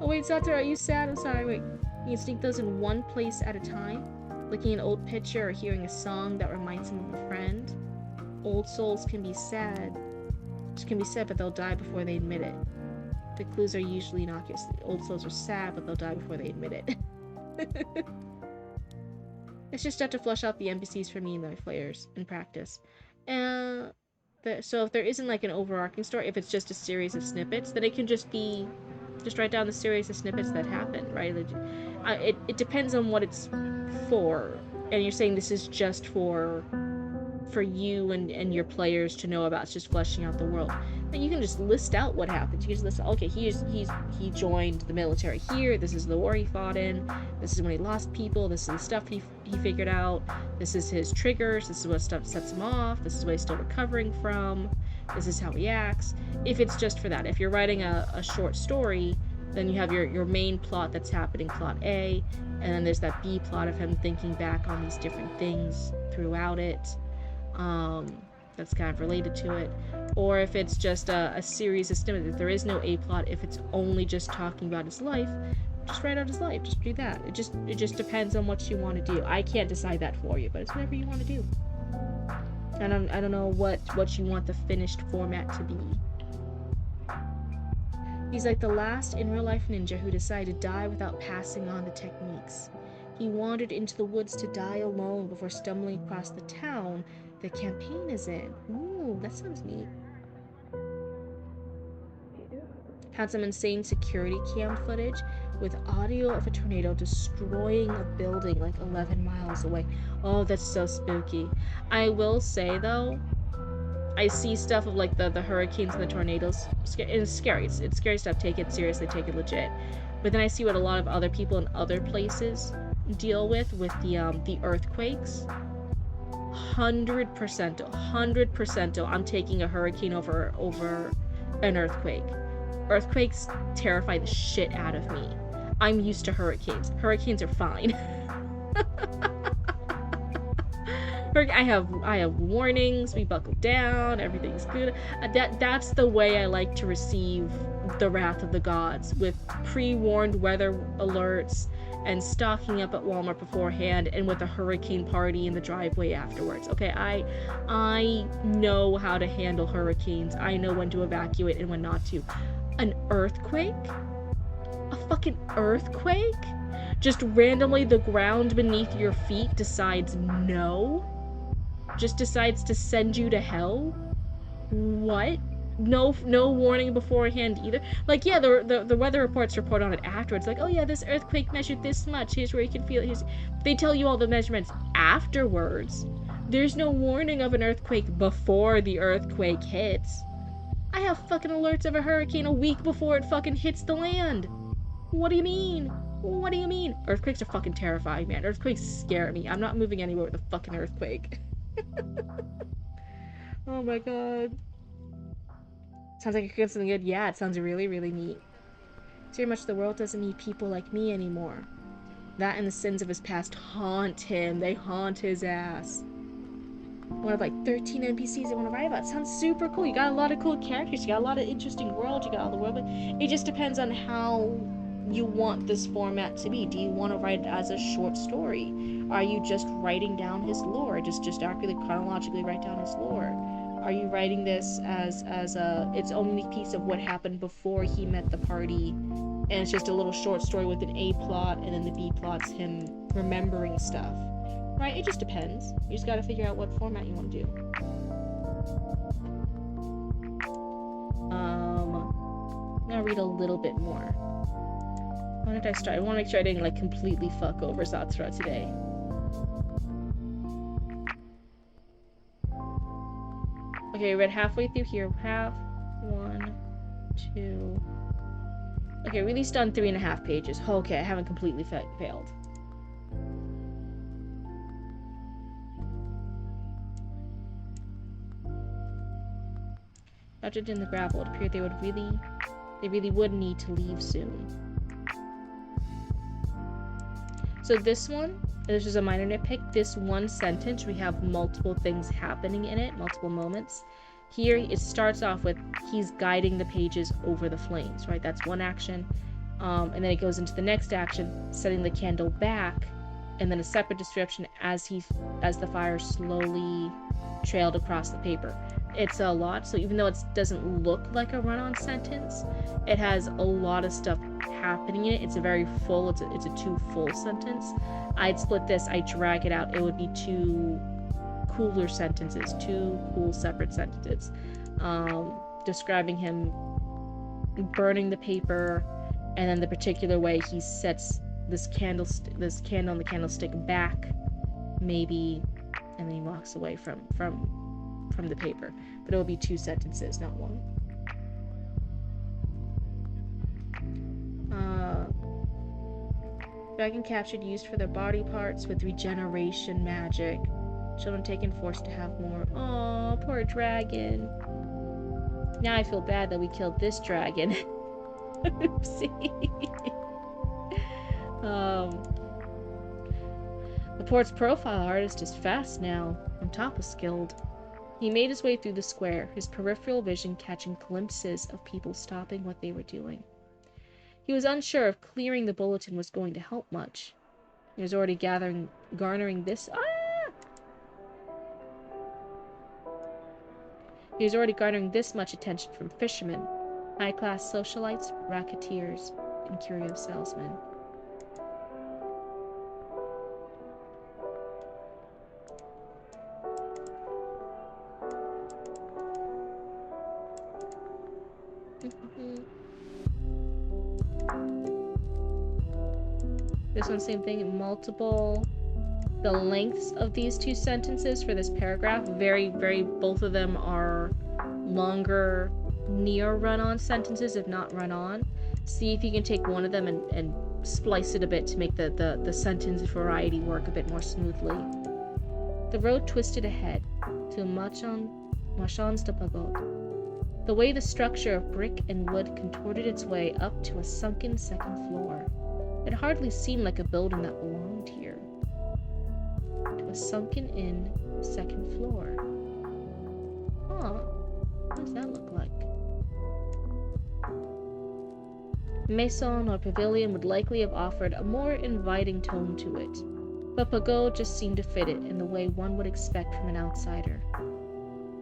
Oh wait, Satoru, are you sad? I'm sorry, wait. You can sneak those in one place at a time. Looking at an old picture or hearing a song that reminds him of a friend. Old souls can be sad. But they'll die before they admit it. The clues are usually innocuous. The old souls are sad, but they'll die before they admit it. It's just to flesh out the NPCs for me and my players in practice. And so if there isn't like an overarching story, if it's just a series of snippets, then it can just be, just write down the series of snippets that happen, right? It depends on what it's for. And you're saying this is just for you and your players to know about. It's just fleshing out the world. Then you can just list out what happens. You can just list, okay, he joined the military here. This is the war he fought in. This is when he lost people. This is the stuff he figured out. This is his triggers. This is what stuff sets him off. This is what he's still recovering from. This is how he acts. If it's just for that. If you're writing a short story, then you have your main plot that's happening, plot A, and then there's that B plot of him thinking back on these different things throughout it. That's kind of related to it. Or if it's just a series of snippets, if there is no A plot, if it's only just talking about his life, just write out his life. Just do that. It just depends on what you want to do. I can't decide that for you, but it's whatever you want to do. And I don't know what you want the finished format to be. He's like the last in real life ninja who decided to die without passing on the techniques. He wandered into the woods to die alone before stumbling across the town the campaign is in. Ooh, that sounds neat. Had some insane security cam footage with audio of a tornado destroying a building like 11 miles away. Oh, that's so spooky. I will say though, I see stuff of like the hurricanes and the tornadoes. It's scary. It's scary stuff. Take it seriously. Take it legit. But then I see what a lot of other people in other places deal with the earthquakes. 100%. I'm taking a hurricane over an earthquake. Earthquakes terrify the shit out of me. I'm used to hurricanes. Hurricanes are fine. I have warnings. We buckle down. Everything's good. That's the way I like to receive the wrath of the gods, with pre-warned weather alerts and stocking up at Walmart beforehand, and with a hurricane party in the driveway afterwards. Okay, I know how to handle hurricanes. I know when to evacuate and when not to. An earthquake? A fucking earthquake? Just randomly the ground beneath your feet decides no? Just decides to send you to hell? What? No warning beforehand either. Like, yeah, the weather reports report on it afterwards. Like, oh yeah, this earthquake measured this much. Here's where you can feel it. They tell you all the measurements afterwards. There's no warning of an earthquake before the earthquake hits. I have fucking alerts of a hurricane a week before it fucking hits the land. What do you mean? What do you mean? Earthquakes are fucking terrifying, man. Earthquakes scare me. I'm not moving anywhere with a fucking earthquake. Oh my god. Sounds like it could have something good. Yeah, it sounds really, really neat. It's very much the world doesn't need people like me anymore. That and the sins of his past haunt him. They haunt his ass. One of like 13 NPCs I want to write about. It sounds super cool. You got a lot of cool characters. You got a lot of interesting worlds. You got all the world. But it just depends on how you want this format to be. Do you want to write it as a short story? Are you just writing down his lore? Just accurately, chronologically write down his lore? Are you writing this as its only piece of what happened before he met the party, and it's just a little short story with an A plot, and then the B plot's him remembering stuff? Right? It just depends. You just gotta figure out what format you want to do. I'm gonna read a little bit more. Why did I start? I want to make sure I didn't like completely fuck over Zatsura today. Okay, we read halfway through here. Half, 1, 2. Okay, released done 3.5 pages. Okay, I haven't completely failed. Dodged in the gravel. It appeared they really would need to leave soon. So this is a minor nitpick. This one sentence, we have multiple things happening in it, multiple moments. Here, it starts off with, he's guiding the pages over the flames, right? That's one action. And then it goes into the next action, setting the candle back, and then a separate description as the fire slowly trailed across the paper. it's a lot. So even though it doesn't look like a run-on sentence, it has a lot of stuff happening in it. It's a very full, it's a two full sentence. I'd split this, I'd drag it out. It would be two cooler sentences, two cool separate sentences. Describing him burning the paper, and then the particular way he sets this candle on the candlestick back, maybe, and then he walks away from the paper. But it will be two sentences, not one. Dragon captured used for their body parts with regeneration magic. Children taken forced to have more. Aw, poor dragon. Now I feel bad that we killed this dragon. Oopsie. The port's profile artist is fast now, on top of skilled. He made his way through the square, his peripheral vision catching glimpses of people stopping what they were doing. He was unsure if clearing the bulletin was going to help much. He was already garnering this much attention from fishermen, high-class socialites, racketeers, and curio salesmen. This one, same thing, multiple. The lengths of these two sentences for this paragraph, both of them are longer, near run-on sentences, if not run-on. See if you can take one of them and splice it a bit to make the sentence variety work a bit more smoothly. The road twisted ahead to Marchands de Pagode. The way the structure of brick and wood contorted its way up to a sunken second floor. It hardly seemed like a building that belonged here. To a sunken-in second floor. Huh. What does that look like? Maison or pavilion would likely have offered a more inviting tone to it, but Pagode just seemed to fit it in the way one would expect from an outsider.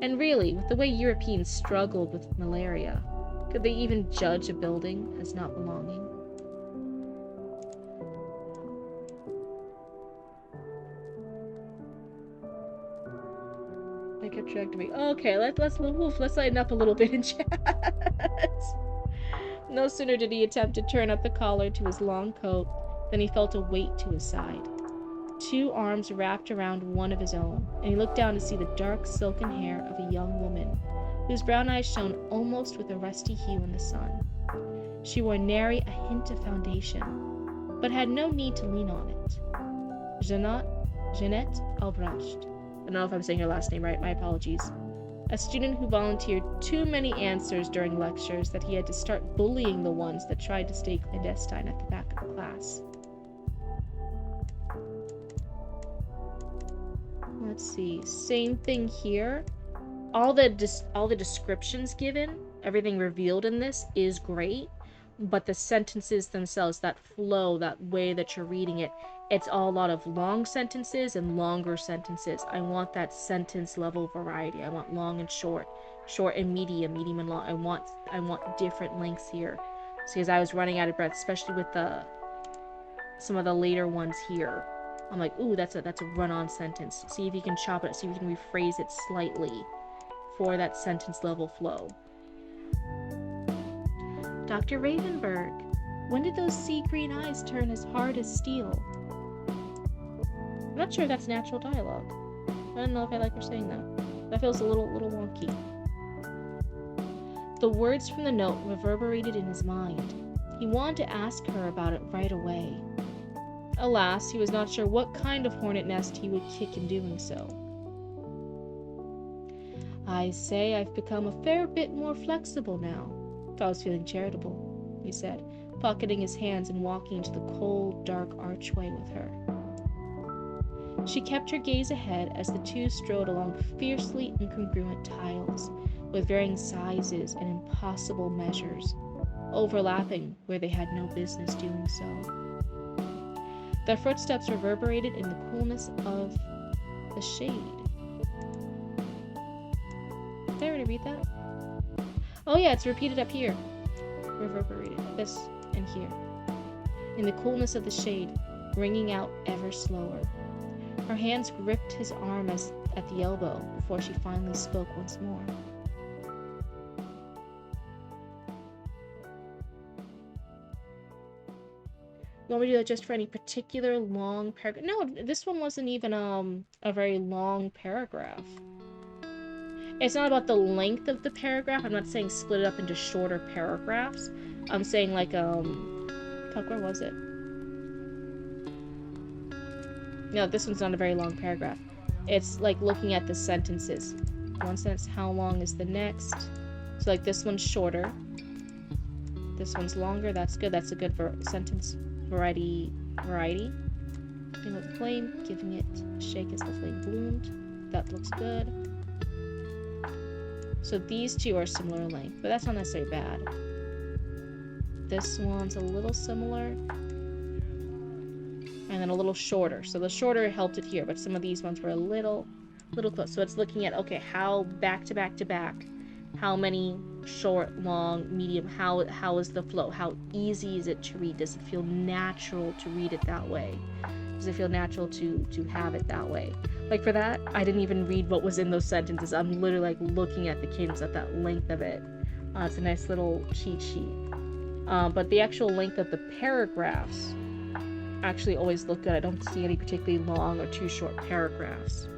And really, with the way Europeans struggled with malaria, could they even judge a building as not belonging? I kept dragging me. Okay, let's lighten up a little bit in chat. No sooner did he attempt to turn up the collar to his long coat than he felt a weight to his side. Two arms wrapped around one of his own, and he looked down to see the dark silken hair of a young woman, whose brown eyes shone almost with a rusty hue in the sun. She wore nary a hint of foundation, but had no need to lean on it. Jeanette Albrecht. I don't know if I'm saying her last name right, my apologies. A student who volunteered too many answers during lectures that he had to start bullying the ones that tried to stay clandestine at the back of the class. Let's see, same thing here. All the descriptions given, everything revealed in this is great, but the sentences themselves, that flow, that way that you're reading it, it's all a lot of long sentences and longer sentences. I want that sentence level variety. I want long and short, short and medium, medium and long. I want different lengths here. So because I was running out of breath, especially with some of the later ones here. I'm like, ooh, that's a run-on sentence. See if you can chop it, see if you can rephrase it slightly for that sentence level flow. Dr. Ravenberg, when did those sea green eyes turn as hard as steel? I'm not sure if that's natural dialogue. I don't know if I like her saying that. That feels a little wonky. The words from the note reverberated in his mind. He wanted to ask her about it right away. Alas, he was not sure what kind of hornet nest he would kick in doing so. I say I've become a fair bit more flexible now, if I was feeling charitable, he said, pocketing his hands and walking into the cold, dark archway with her. She kept her gaze ahead as the two strode along fiercely incongruent tiles, with varying sizes and impossible measures, overlapping where they had no business doing so. Their footsteps reverberated in the coolness of the shade. Did I already read that? Oh yeah, it's repeated up here. Reverberated. This and here. In the coolness of the shade, ringing out ever slower. Her hands gripped his arm at the elbow before she finally spoke once more. You want me to do that just for any particular long paragraph? No, this one wasn't even a very long paragraph. It's not about the length of the paragraph. I'm not saying split it up into shorter paragraphs. I'm saying like fuck, where was it? No, this one's not a very long paragraph. It's like looking at the sentences. One sentence, how long is the next? So like this one's shorter. This one's longer. That's good. That's a good sentence variety. Flame with flame, giving it a shake as the flame bloomed. That looks good. So these two are similar length, but that's not necessarily bad. This one's a little similar. And then a little shorter. So the shorter helped it here, but some of these ones were a little close. So it's looking at, okay, how back to back to back, how many short, long, medium, how is the flow? How easy is it to read? Does it feel natural to read it that way? Does it feel natural to have it that way? Like for that, I didn't even read what was in those sentences. I'm literally like looking at the cadence at that length of it. It's a nice little cheat sheet. But the actual length of the paragraphs actually always look good. I don't see any particularly long or too short paragraphs.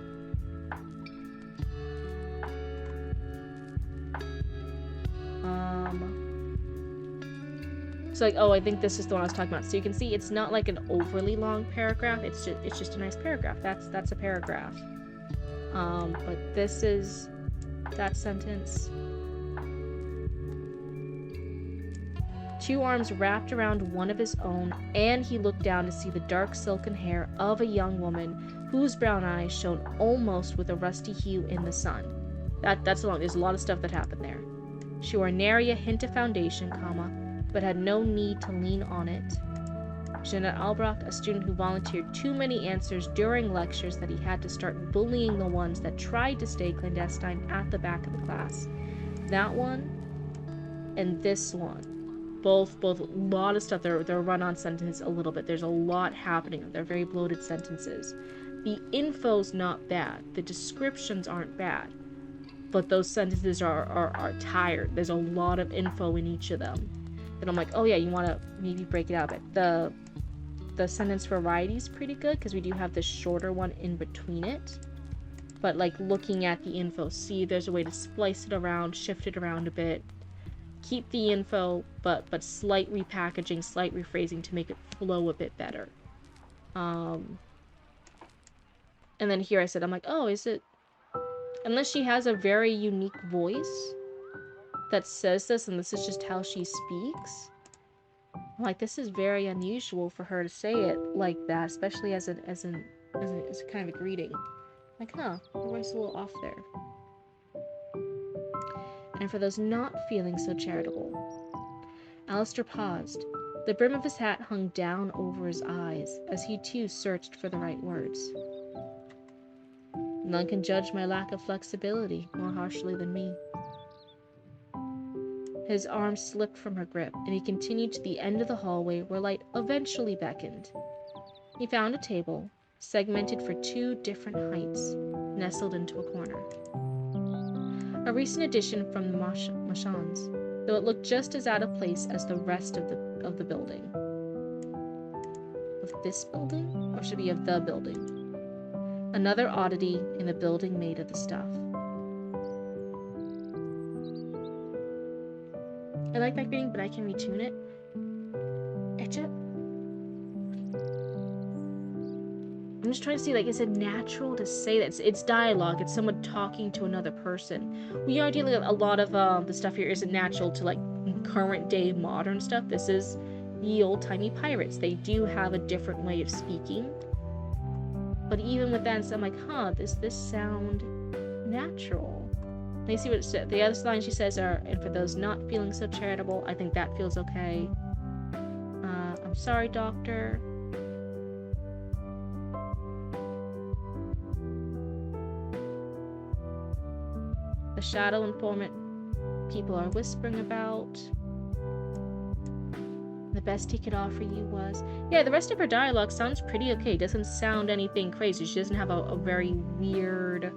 So like, oh, I think this is the one I was talking about. So you can see it's not like an overly long paragraph. It's just a nice paragraph. That's a paragraph. But this is that sentence. Two arms wrapped around one of his own, and he looked down to see the dark silken hair of a young woman whose brown eyes shone almost with a rusty hue in the sun. That's long. There's a lot of stuff that happened there. She wore nary a hint of foundation, but had no need to lean on it. Jeanette Albrecht, a student who volunteered too many answers during lectures that he had to start bullying the ones that tried to stay clandestine at the back of the class. That one and this one. Both a lot of stuff. They're run-on sentences a little bit. There's a lot happening. They're very bloated sentences. The info's not bad. The descriptions aren't bad. But those sentences are tired. There's a lot of info in each of them. And I'm like, oh yeah, you want to maybe break it out a bit. The sentence variety is pretty good because we do have this shorter one in between it. But like looking at the info, see there's a way to splice it around, shift it around a bit. Keep the info, but slight repackaging, slight rephrasing to make it flow a bit better. And then here I said, I'm like, oh, is it... Unless she has a very unique voice that says this, and this is just how she speaks. I'm like, this is very unusual for her to say it like that, especially as a kind of a greeting. Like, huh, her voice is a little off there. And for those not feeling so charitable. Alistair paused. The brim of his hat hung down over his eyes as he too searched for the right words. None can judge my lack of flexibility more harshly than me. His arm slipped from her grip, and he continued to the end of the hallway where light eventually beckoned. He found a table, segmented for two different heights, nestled into a corner. A recent addition from the Machans, though it looked just as out of place as the rest of the building. Of this building? Or should it be of the building? Another oddity in the building made of the stuff. I like that greeting, but I can retune it. I'm just trying to see, like, is it natural to say that? It's dialogue. It's someone talking to another person. We are dealing with a lot of the stuff here isn't natural to, like, current day modern stuff. This is the old-timey pirates. They do have a different way of speaking. But even with that, I'm like, huh, does this sound natural? Let me see what it said. The other line she says are, and for those not feeling so charitable, I think that feels okay. I'm sorry, doctor. The shadow informant people are whispering about. The best he could offer you was... Yeah, the rest of her dialogue sounds pretty okay. Doesn't sound anything crazy. She doesn't have a very weird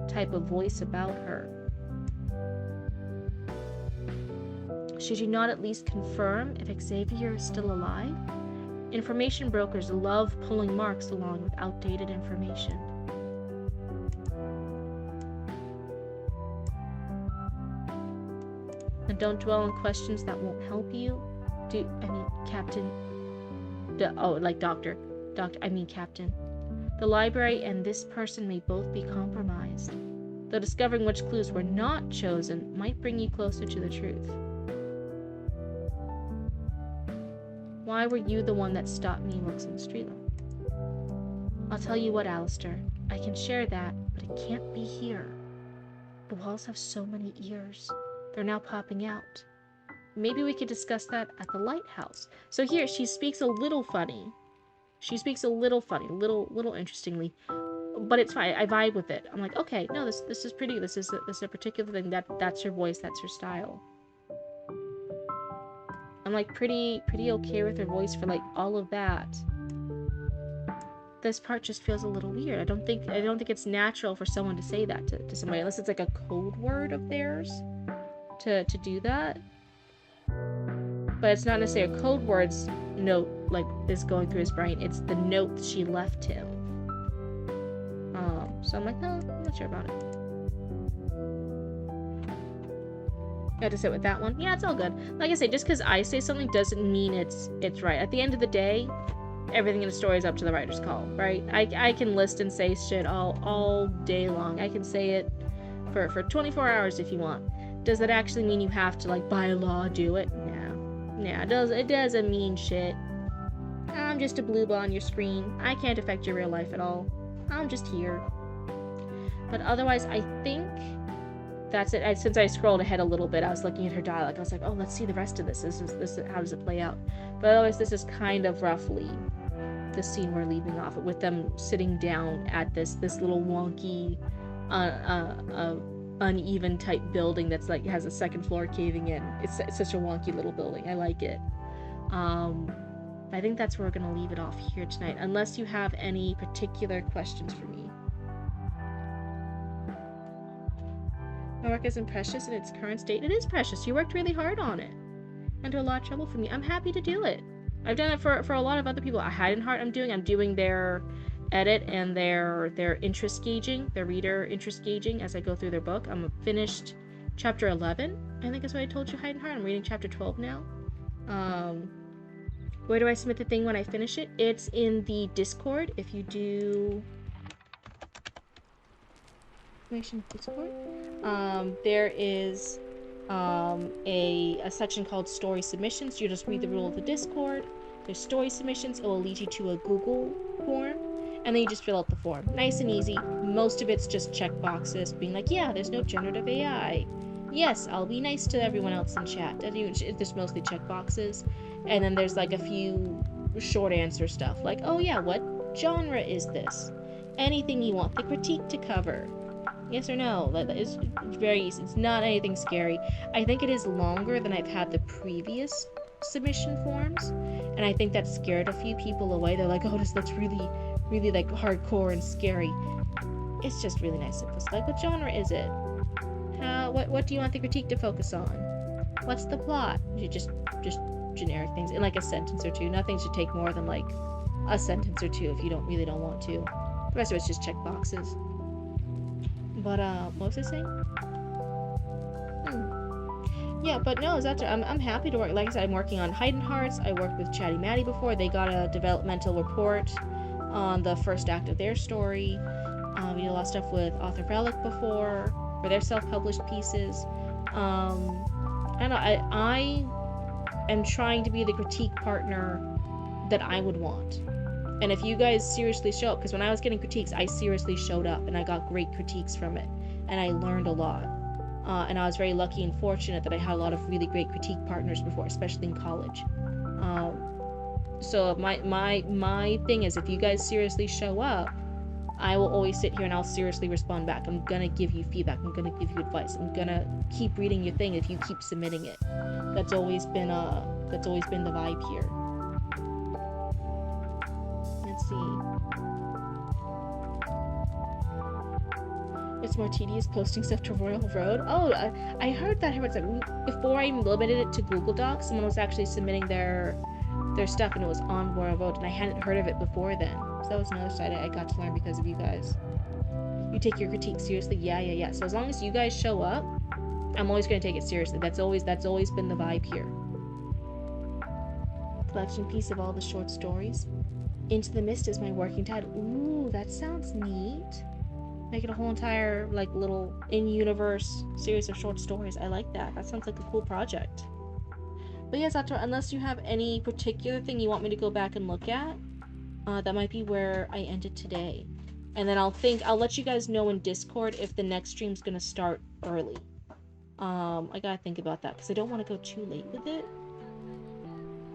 type of voice about her. Should you not at least confirm if Xavier is still alive? Information brokers love pulling marks along with outdated information. And don't dwell on questions that won't help you. Captain. Captain. The library and this person may both be compromised. Though discovering which clues were not chosen might bring you closer to the truth. Why were you the one that stopped me, Wilson Streeter? I'll tell you what, Alistair. I can share that, but it can't be here. The walls have so many ears. They're now popping out. Maybe we could discuss that at the lighthouse. So here, she speaks a little funny. Little interestingly. But it's fine. I vibe with it. I'm like, okay, no, this is pretty. This is a particular thing. That's her voice. That's her style. I'm like pretty okay with her voice for like all of that. This part just feels a little weird. I don't think it's natural for someone to say that to somebody unless it's like a code word of theirs to do that. But it's not necessarily a code word's note like is going through his brain. It's the note she left him. So I'm like, no, I'm not sure about it. Got to sit with that one. Yeah, it's all good. Like I say, just because I say something doesn't mean it's right. At the end of the day, everything in a story is up to the writer's call, right? I can list and say shit all day long. I can say it for 24 hours if you want. Does that actually mean you have to, like, by law do it? No. It doesn't mean shit. I'm just a bloob on your screen. I can't affect your real life at all. I'm just here. But otherwise, I think that's it. Since I scrolled ahead a little bit, I was looking at her dialogue. I was like, oh, let's see the rest of this. This is how does it play out? But otherwise, this is kind of roughly the scene we're leaving off with them sitting down at this little wonky, uneven type building that's like has a second floor caving in. It's such a wonky little building. I like it. I think that's where we're gonna leave it off here tonight, unless you have any particular questions for me. My work isn't precious in its current state. It is precious. You worked really hard on it. Under a lot of trouble for me. I'm happy to do it. I've done it for a lot of other people. At Hide and Heart, I'm doing their edit and their interest gauging, their reader interest gauging as I go through their book. I'm finished chapter 11. I think is what I told you, Hide and Heart. I'm reading chapter 12 now. Where do I submit the thing when I finish it? It's in the Discord. If you do... Discord. There is a section called Story Submissions. You just read the rule of the Discord. There's Story Submissions. It will lead you to a Google form, and then you just fill out the form. Nice and easy. Most of it's just check boxes, being like, yeah, there's no generative AI. Yes, I'll be nice to everyone else in chat. There's mostly check boxes, and then there's like a few short answer stuff, like, oh yeah, what genre is this? Anything you want the critique to cover. Yes or no? That is very easy. It's not anything scary. I think it is longer than I've had the previous submission forms, and I think that scared a few people away. They're like, oh, this looks really, really like hardcore and scary. It's just really nice and like, what genre is it? What do you want the critique to focus on? What's the plot? Just generic things in like a sentence or two. Nothing should take more than like a sentence or two if you really don't want to. The rest of it's just check boxes. But what was I saying? Yeah, but no, I'm happy to work. Like I said, I'm working on Hide and Hearts. I worked with Chatty Matty before. They got a developmental report on the first act of their story. We did a lot of stuff with Author Relic before for their self-published pieces. I am trying to be the critique partner that I would want. And if you guys seriously show up, because when I was getting critiques, I seriously showed up and I got great critiques from it, and I learned a lot. And I was very lucky and fortunate that I had a lot of really great critique partners before, especially in college. So my thing is, if you guys seriously show up, I will always sit here and I'll seriously respond back. I'm gonna give you feedback. I'm gonna give you advice. I'm gonna keep reading your thing if you keep submitting it. That's always been the vibe here. Let's see. It's more tedious posting stuff to Royal Road. Oh, I heard that. Before I even limited it to Google Docs, someone was actually submitting their stuff and it was on Royal Road, and I hadn't heard of it before then. So that was another side I got to learn because of you guys. You take your critique seriously? Yeah. So as long as you guys show up, I'm always going to take it seriously. That's always been the vibe here. Collection piece of all the short stories. Into the Mist is my working title. Ooh, that sounds neat. Make it a whole entire, like, little in-universe series of short stories. I like that. That sounds like a cool project. But yes, Atora, unless you have any particular thing you want me to go back and look at, that might be where I ended today. And then I'll let you guys know in Discord if the next stream's gonna start early. I gotta think about that, because I don't want to go too late with it.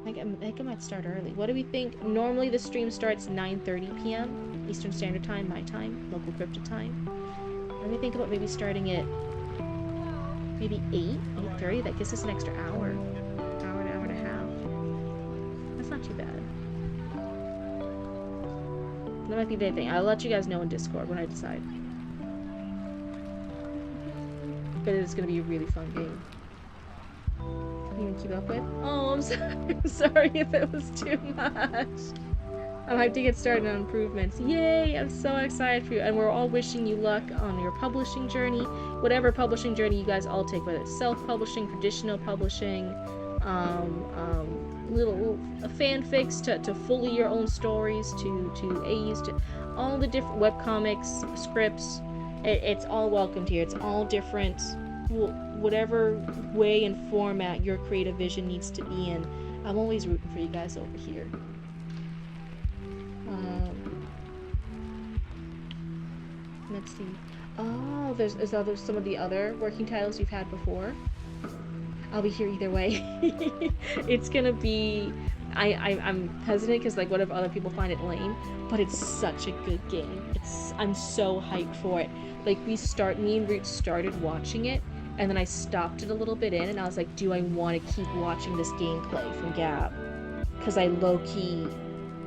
I think I might start early. What do we think? Normally the stream starts 9:30 p.m. Eastern Standard Time, my time, local crypto time. What do we think about maybe starting at maybe 8:30? That gives us an extra hour. An hour and a half. That's not too bad. That might be the thing. I'll let you guys know in Discord when I decide. But it's gonna be a really fun game. Even keep up with. Oh, I'm sorry. I'm sorry if it was too much. I'm hyped to get started on improvements. Yay! I'm so excited for you. And we're all wishing you luck on your publishing journey. Whatever publishing journey you guys all take, whether it's self-publishing, traditional publishing, little fanfics to fully your own stories, to AUs, to all the different webcomics, scripts. It's all welcomed here. It's all different. Whatever way and format your creative vision needs to be in, I'm always rooting for you guys over here. Let's see. Oh, there's some of the other working titles you've had before. I'll be here either way. It's gonna be. I'm hesitant because, like, what if other people find it lame? But it's such a good game. I'm so hyped for it. Like, me and Root started watching it, and then I stopped it a little bit in, and I was like, do I want to keep watching this gameplay from Gab? Because I low-key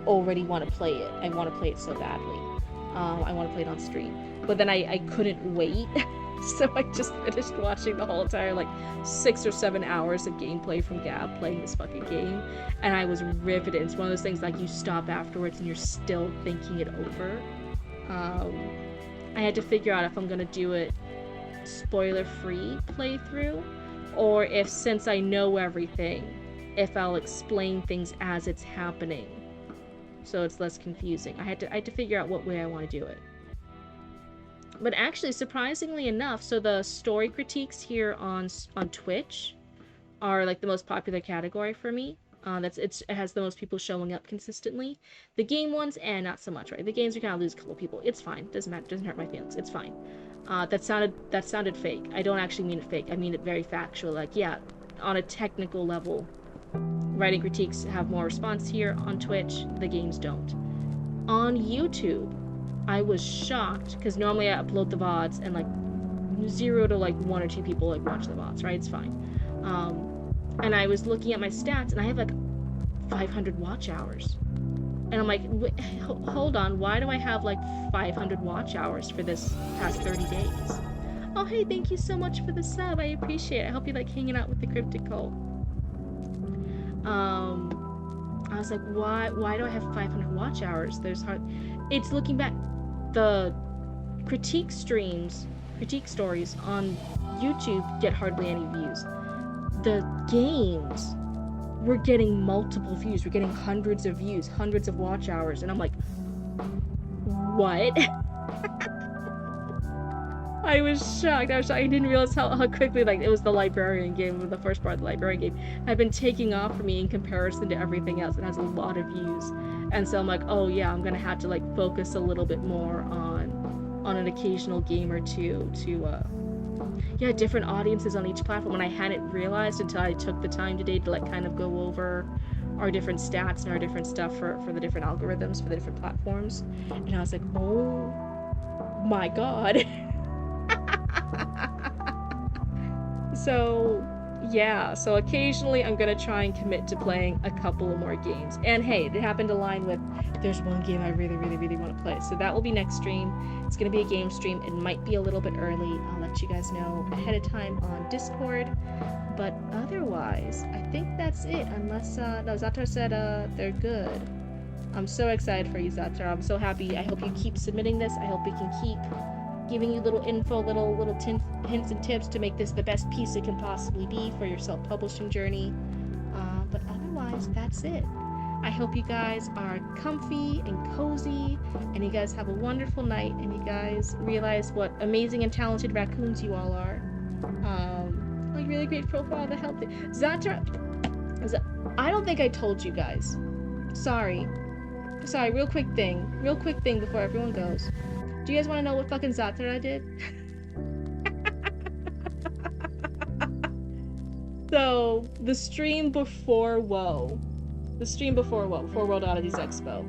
already want to play it. I want to play it so badly. I want to play it on stream. But then I couldn't wait, so I just finished watching the whole entire, like, 6 or 7 hours of gameplay from Gab playing this fucking game, and I was riveted. It's one of those things, like, you stop afterwards and you're still thinking it over. I had to figure out if I'm gonna do it spoiler-free playthrough, or if, since I know everything, if I'll explain things as it's happening, so it's less confusing. I had to figure out what way I want to do it. But actually, surprisingly enough, so the story critiques here on Twitch are, like, the most popular category for me. It has the most people showing up consistently. The game ones, not so much, right? The games, we kind of lose a couple people. It's fine. Doesn't matter. Doesn't hurt my feelings. It's fine. That sounded fake. I don't actually mean it fake. I mean it very factual. Like, yeah, on a technical level, writing critiques have more response here. On Twitch, the games don't. On YouTube, I was shocked, because normally I upload the VODs and, like, 0 to, like, 1 or 2 people, like, watch the VODs, right? It's fine. And I was looking at my stats, and I have, like, 500 watch hours. And I'm like, wait, hold on, why do I have, like, 500 watch hours for this past 30 days? Oh, hey, thank you so much for the sub. I appreciate it. I hope you like hanging out with the Cryptic Cult. I was like, why do I have 500 watch hours? It's looking back. The critique stories on YouTube get hardly any views. The games, we're getting multiple views. We're getting hundreds of views, hundreds of watch hours, and I'm like, what? I was shocked. I didn't realize how quickly, like, it was the librarian game, the first part of the librarian game, had been taking off for me in comparison to everything else. It has a lot of views. And so I'm like, oh yeah, I'm gonna have to, like, focus a little bit more on an occasional game or two to, yeah, different audiences on each platform. And I hadn't realized until I took the time today to, like, kind of go over our different stats and our different stuff for the different algorithms for the different platforms. And I was like, oh my god. So, yeah, so occasionally I'm gonna try and commit to playing a couple of more games. And hey, it happened to line with there's one game I really, really, really want to play. So that will be next stream. It's gonna be a game stream. It might be a little bit early. I'll let you guys know ahead of time on Discord. But otherwise, I think that's it. Unless, no, Zatara said they're good. I'm so excited for you, Zatara. I'm so happy. I hope you keep submitting this. I hope we can keep giving you little info, little hints and tips to make this the best piece it can possibly be for your self-publishing journey. But otherwise, that's it. I hope you guys are comfy and cozy, and you guys have a wonderful night, and you guys realize what amazing and talented raccoons you all are. Like really great profile, the healthy. Zatara, I don't think I told you guys. Sorry, real quick thing before everyone goes. Do you guys want to know what fucking Zatara did? So, the stream before WoW, before World Oddities Expo,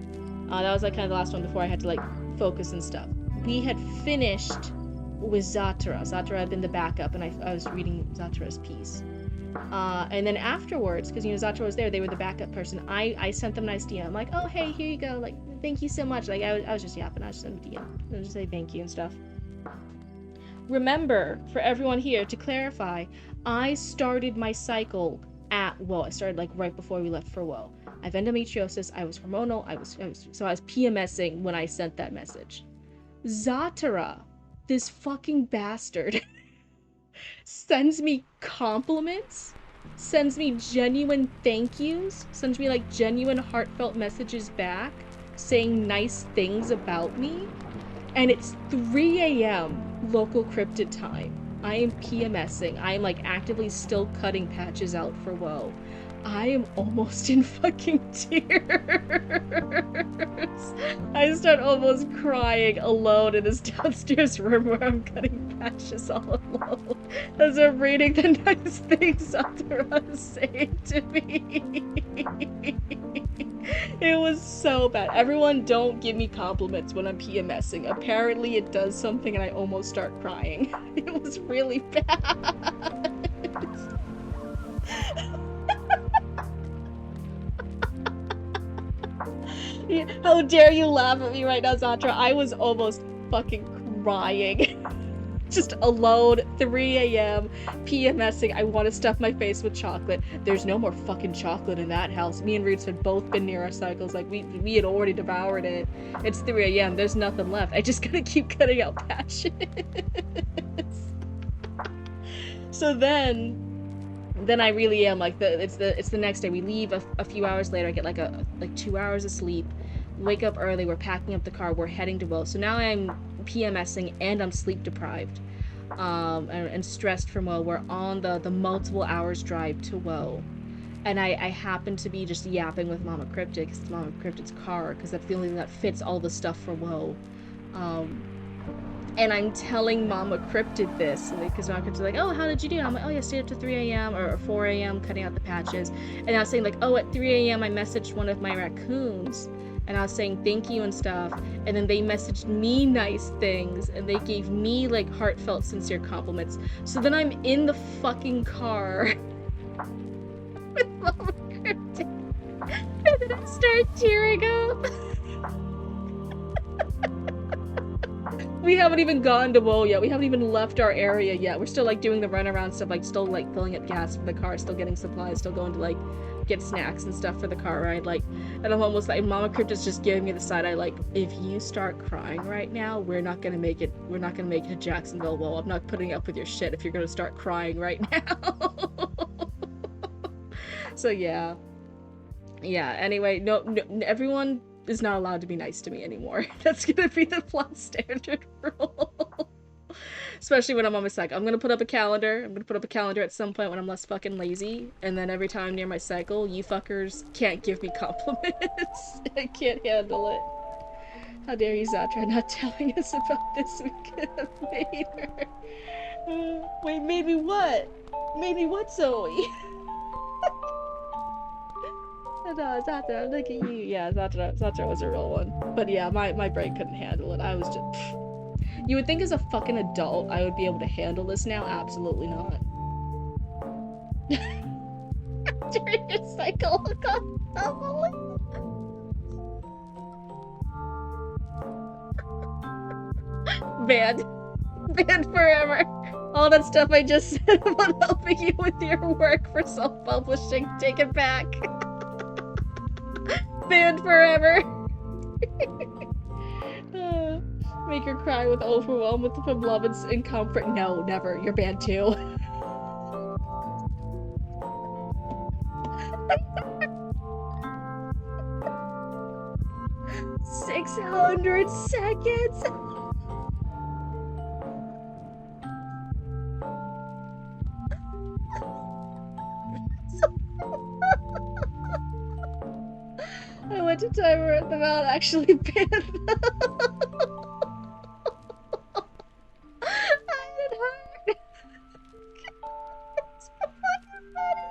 that was like kind of the last one before I had to like focus and stuff. We had finished with Zatara. Zatara had been the backup, and I was reading Zatara's piece. And then afterwards, because you know Zatara was there, they were the backup person. I sent them a nice DM. I'm like, oh hey, here you go. Like, thank you so much. Like I was just yapping. I just sent a DM. I just say thank you and stuff. Remember, for everyone here, to clarify, I started my cycle at WoW. I started like right before we left for WoW. I have endometriosis. I was hormonal. I was PMSing when I sent that message. Zatara, this fucking bastard. Sends me compliments, sends me genuine thank yous, sends me like genuine heartfelt messages back saying nice things about me, and it's 3 a.m. local cryptid time. I am PMSing. I am like actively still cutting patches out for WoW. I am almost in fucking tears. I start almost crying alone in this downstairs room where I'm cutting patches all alone as I'm reading the nice things Zatara is saying to me. It was so bad. Everyone don't give me compliments when I'm PMSing. Apparently it does something and I almost start crying. It was really bad. How dare you laugh at me right now, Zatara? I was almost fucking crying. Just alone, 3 a.m., PMSing. I want to stuff my face with chocolate. There's no more fucking chocolate in that house. Me and Roots had both been near our cycles. Like, we had already devoured it. It's 3 a.m. There's nothing left. I just gotta keep cutting out patches. So then I really am like it's the next day. We leave a few hours later. I get like 2 hours of sleep. Wake up early. We're packing up the car. We're heading to WoW. So now I'm PMSing and I'm sleep deprived, and stressed from WoW. We're on the multiple hours drive to WoW, and I happen to be just yapping with Mama Cryptid. It's Mama Cryptid's car because that's the only thing that fits all the stuff for WoW. And I'm telling Mama Cryptid this, because Mama Cryptid's like, oh, how did you do? And I'm like, oh yeah, stayed up to 3 a.m. or 4 a.m. cutting out the patches. And I was saying like, oh, at 3 a.m. I messaged one of my raccoons, and I was saying thank you and stuff. And then they messaged me nice things, and they gave me like heartfelt, sincere compliments. So then I'm in the fucking car with Mama Cryptid, and then I start tearing up. We haven't even gone to WoW yet. We haven't even left our area yet. We're still like doing the runaround stuff, like still like filling up gas for the car, still getting supplies, still going to like get snacks and stuff for the car ride. Like, and I'm almost like, Mama Cryptid's just giving me the side eye, like, if you start crying right now, we're not gonna make it to Jacksonville. Well, I'm not putting up with your shit if you're gonna start crying right now. So yeah. Anyway, no, everyone is not allowed to be nice to me anymore. That's gonna be the plot standard rule. Especially when I'm on my cycle. I'm gonna put up a calendar. I'm gonna put up a calendar at some point when I'm less fucking lazy. And then every time near my cycle, you fuckers can't give me compliments. I can't handle it. How dare you, Zatara, not telling us about this? We could have made her. Wait, made me what? Made me what, Zoe? No, Zatara, look at you. Yeah, Zatara was a real one. But yeah, my brain couldn't handle it. I was just... You would think as a fucking adult I would be able to handle this now. Absolutely not. During your cycle, Banned. Banned forever. All that stuff I just said about helping you with your work for self-publishing, take it back. Banned forever. Make her cry with overwhelm from love and comfort. No, never. You're banned too. $600 seconds. I went to timer them out, actually banned them. I did hard. It's fucking funny.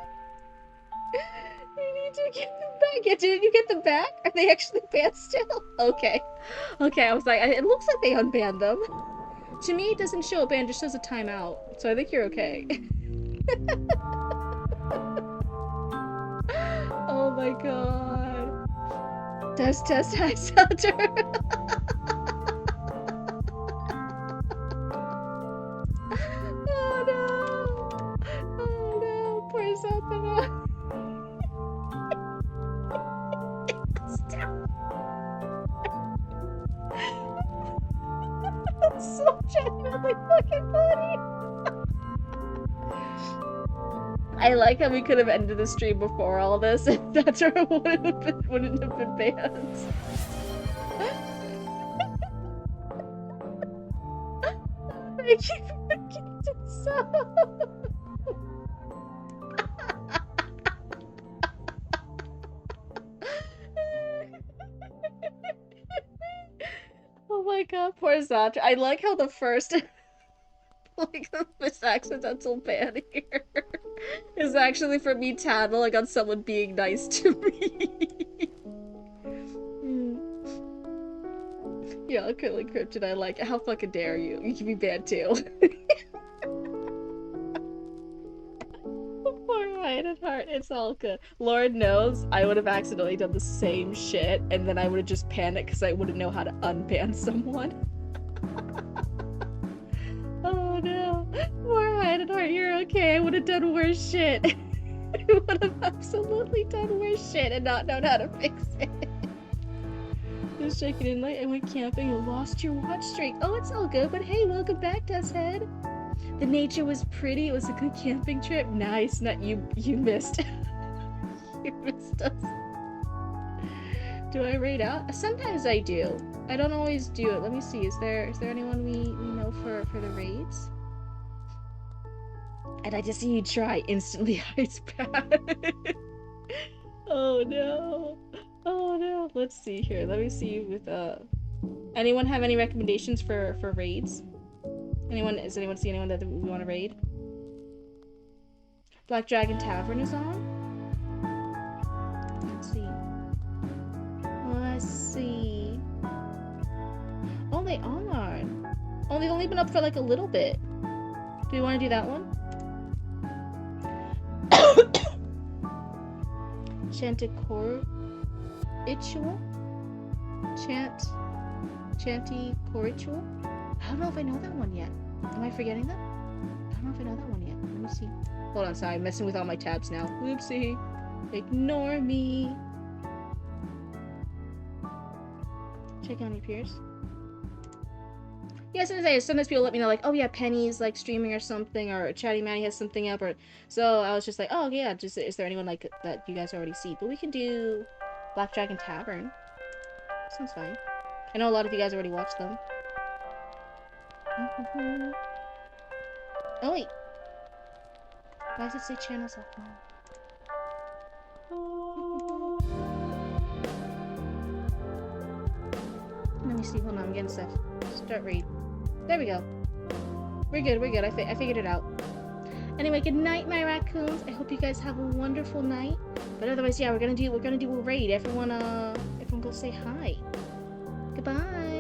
You need to get them back. Yeah, didn't you get them back? Are they actually banned still? Okay. Okay, I was like, it looks like they unbanned them. To me, it doesn't show a ban, it just shows a timeout. So I think you're okay. Oh my god. Test, hi, Salter. Oh no. Oh no. Poor Salter. That's so genuinely fucking funny. I like how we could have ended the stream before all this if that's where it wouldn't have been banned. I keep forgetting to sub. Oh my god, poor Zatra. I like how the first like this accidental ban here is actually for me tattling on someone being nice to me. Yeah, killing Cryptid, I like it. How fucking dare you? You can be banned too. Poor Ryan at heart, it's all good. Lord knows I would have accidentally done the same shit and then I would have just panicked because I wouldn't know how to unban someone. Oh no. Poor Ryan at heart, you're okay. I would have done worse shit. I would have absolutely done worse shit and not known how to fix it. Just checking in late. I went camping and lost your watch streak. Oh, it's all good, but hey, welcome back, Dusthead. The nature was pretty. It was a good camping trip. Nice. Not you missed. You missed us. Do I raid out? Sometimes I do. I don't always do it. Let me see. Is there anyone we know for the raids? I'd like to see you try instantly ice bath. Oh no. Oh no. Let's see here. Let me see with anyone have any recommendations for raids? Does anyone see anyone that we want to raid? Black Dragon Tavern is on? Let's see. Let's see. Oh, they are. Oh, they've only been up for like a little bit. Do we want to do that one? Chanticor Ritual? Chanty Ritual? I don't know if I know that one yet. Am I forgetting that? I don't know if I know that one yet. Let me see. Hold on, sorry, I'm messing with all my tabs now. Oopsie. Ignore me. Check on your peers. Yeah, sometimes people let me know, like, oh yeah, Penny's like streaming or something, or Chatty Matty has something up, or so I was just like, oh yeah, just is there anyone like that you guys already see? But we can do Black Dragon Tavern. Sounds fine. I know a lot of you guys already watched them. Oh wait. Why does it say channels offline? Let me see. Hold on, I'm getting stuff. Start raid. There we go. We're good. I figured it out. Anyway, good night, my raccoons. I hope you guys have a wonderful night. But otherwise, yeah, we're gonna do a raid. Everyone go say hi. Goodbye.